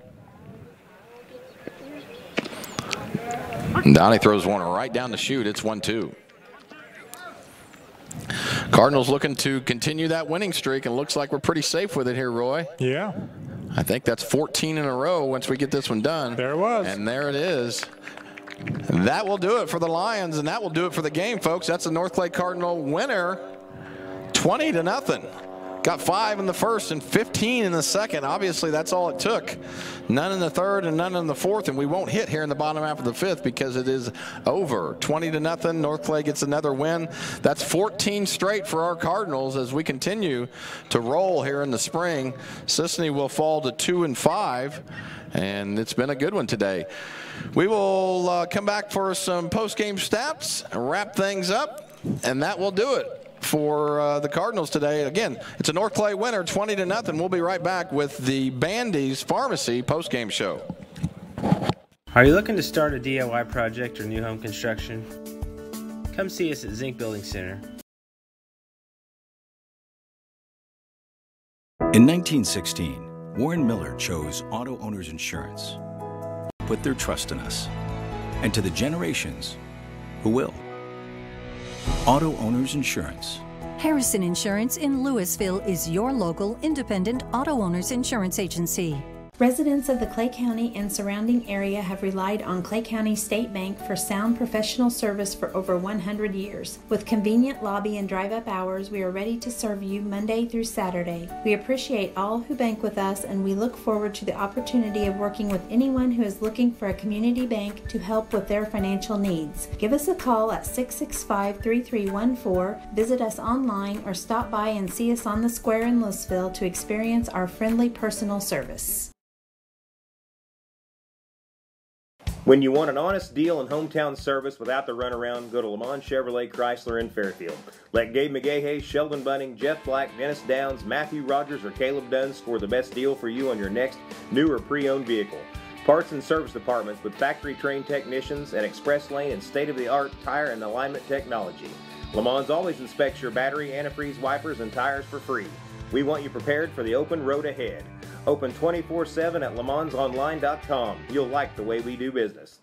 And Donnie throws one right down the chute. It's 1-2. Cardinals looking to continue that winning streak, and looks like we're pretty safe with it here, Roy. Yeah. I think that's 14 in a row once we get this one done. There it was. And there it is. And that will do it for the Lions, and that will do it for the game, folks. That's the North Clay Cardinal winner, 20-0. Got 5 in the first and 15 in the second. Obviously, that's all it took. None in the third and none in the fourth, and we won't hit here in the bottom half of the fifth because it is over. 20-0. North Clay gets another win. That's 14 straight for our Cardinals as we continue to roll here in the spring. Cisne will fall to 2-5, and it's been a good one today. We will come back for some post-game stats, wrap things up, and that will do it for the Cardinals today. Again, it's a North Clay winner, 20-0. We'll be right back with the Bandy's Pharmacy post-game show. Are you looking to start a DIY project or new home construction? Come see us at Zinc Building Center. In 1916, Warren Miller chose Auto Owners Insurance. Put their trust in us, and to the generations who will. Auto Owners Insurance. Harrison Insurance in Louisville is your local independent auto owners insurance agency. Residents of the Clay County and surrounding area have relied on Clay County State Bank for sound professional service for over 100 years. With convenient lobby and drive-up hours, we are ready to serve you Monday through Saturday. We appreciate all who bank with us, and we look forward to the opportunity of working with anyone who is looking for a community bank to help with their financial needs. Give us a call at 665-3314, visit us online, or stop by and see us on the square in Louisville to experience our friendly personal service. When you want an honest deal and hometown service without the runaround, go to Lamont Chevrolet Chrysler in Fairfield. Let Gabe McGahey, Sheldon Bunning, Jeff Black, Dennis Downs, Matthew Rogers, or Caleb Dunn score the best deal for you on your next new or pre-owned vehicle. Parts and service departments with factory-trained technicians and express lane and state-of-the-art tire and alignment technology. Lamont's always inspects your battery, antifreeze, wipers, and tires for free. We want you prepared for the open road ahead. Open 24/7 at LeMansOnline.com. You'll like the way we do business.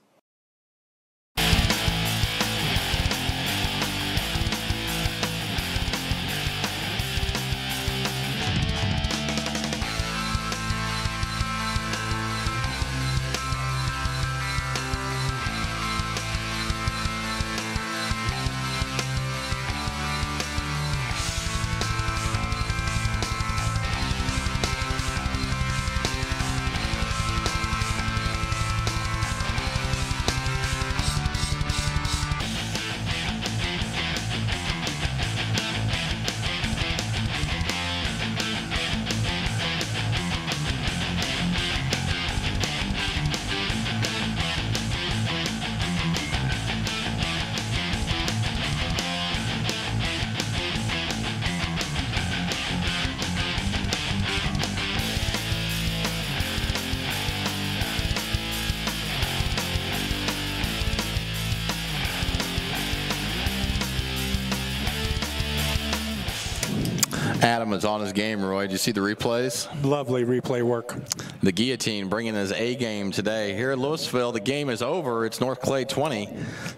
Adam is on his game, Roy. Did you see the replays? Lovely replay work. The Guillotine bringing his A game today. Here at Louisville, the game is over. It's North Clay 20,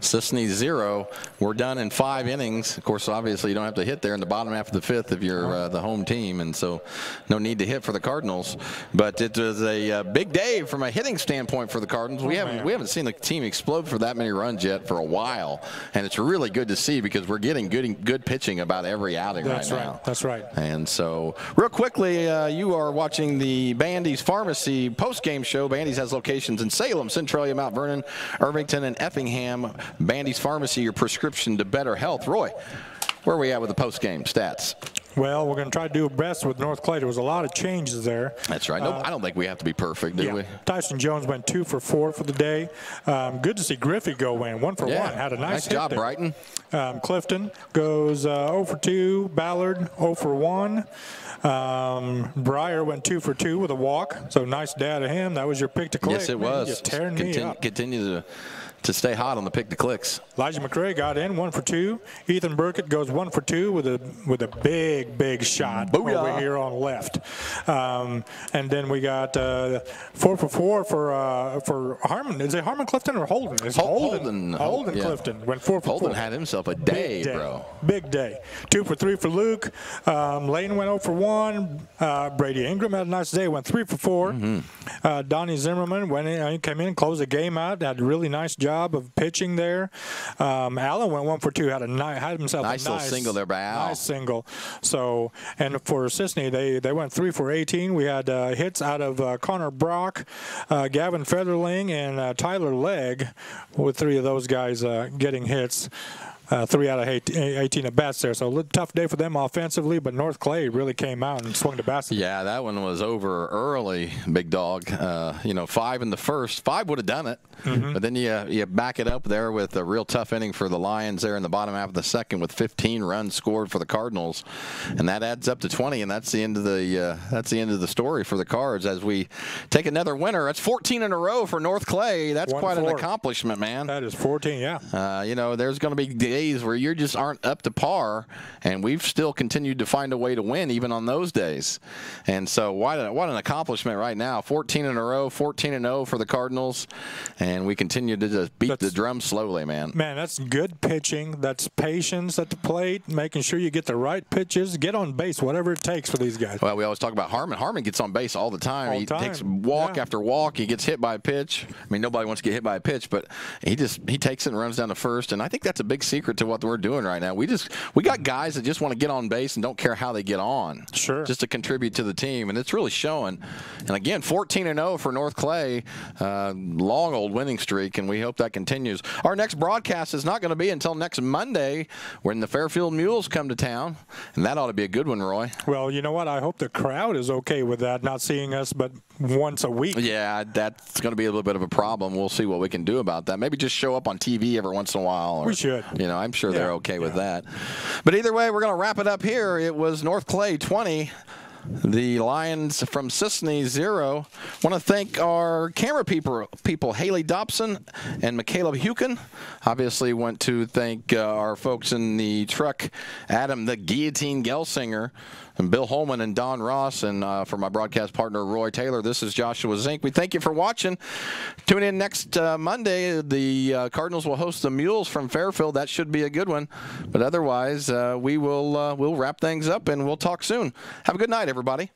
Cisne 0. We're done in 5 innings. Of course, obviously, you don't have to hit there in the bottom half of the fifth if you're the home team, and so no need to hit for the Cardinals. But it was a big day from a hitting standpoint for the Cardinals. We haven't seen the team explode for that many runs yet for a while, and it's really good to see because we're getting good pitching about every outing right now. That's right. And so, real quickly, you are watching the Bandy's Pharmacy post-game show. Bandy's has locations in Salem, Centralia, Mount Vernon, Irvington, and Effingham. Bandy's Pharmacy, your prescription to better health. Roy, where are we at with the post-game stats? Well, we're going to try to do our best with North Clay. There was a lot of changes there. That's right. No, I don't think we have to be perfect, do we? Tyson Jones went 2 for 4 for the day. Good to see Griffey go in. 1 for 1. Had a nice hit job, there. Brighton. Clifton goes 0 for 2. Ballard 0 for 1. Breyer went 2 for 2 with a walk. So nice day to him. That was your pick to click. Yes, it was. Just tearing me up. Continue to stay hot on the pick to clicks. Elijah McRae got in 1 for 2. Ethan Burkett goes 1 for 2 with a big shot over here on left. And then we got 4 for 4 for Harmon. Is it Harmon Clifton or Holden? It's Holden Clifton went 4 for 4. Holden had himself a day, bro. Big day. 2 for 3 for Luke. Lane went 0 for 1. Brady Ingram had a nice day. Went 3 for 4. Donnie Zimmerman went in, he came in, closed the game out. Had a really nice job job of pitching there. Allen went 1 for 2, had himself a nice little single there by Al. Nice single. So, and for Cisne, they went 3 for 18. We had hits out of Connor Brock, Gavin Featherling, and Tyler Legg, with 3 of those guys getting hits. 3 out of 18 at bats there, so a little tough day for them offensively, but North Clay really came out and swung the bats. Yeah, that one was over early, big dog. 5 in the first. 5 would have done it, but then you back it up there with a real tough inning for the Lions there in the bottom half of the second with 15 runs scored for the Cardinals, and that adds up to 20, and that's the end of the story for the Cards as we take another winner. That's 14 in a row for North Clay. That's quite an accomplishment, man. That is 14, yeah. There's going to be days where you just aren't up to par, and we've still continued to find a way to win even on those days. And so what an accomplishment right now. 14 in a row, 14-0 for the Cardinals, and we continue to just beat the drum slowly, man. Man, that's good pitching. That's patience at the plate, making sure you get the right pitches, get on base, whatever it takes for these guys. Well, we always talk about Harmon. Harmon gets on base all the time. He takes walk after walk. He gets hit by a pitch. I mean, nobody wants to get hit by a pitch, but he takes it and runs down to first, and I think that's a big secret to what we're doing right now. We got guys that just want to get on base and don't care how they get on. Sure. Just to contribute to the team, and it's really showing. And again, 14-0 for North Clay, long old winning streak, and we hope that continues. Our next broadcast is not going to be until next Monday when the Fairfield Mules come to town, and that ought to be a good one, Roy. Well, you know what? I hope the crowd is okay with that, not seeing us but once a week. Yeah, that's going to be a little bit of a problem. We'll see what we can do about that. Maybe just show up on TV every once in a while. We should. I'm sure they're okay with that. But either way, we're going to wrap it up here. It was North Clay 20. The Lions from Cisne 0. Want to thank our camera people Haley Dobson and Michaela Hukin. Obviously want to thank our folks in the truck, Adam the Guillotine Gelsinger, and Bill Holman and Don Ross, and for my broadcast partner Roy Taylor, this is Joshua Zink. We thank you for watching. Tune in next Monday. The Cardinals will host the Mules from Fairfield. That should be a good one. But otherwise, we'll wrap things up, and we'll talk soon. Have a good night, everybody.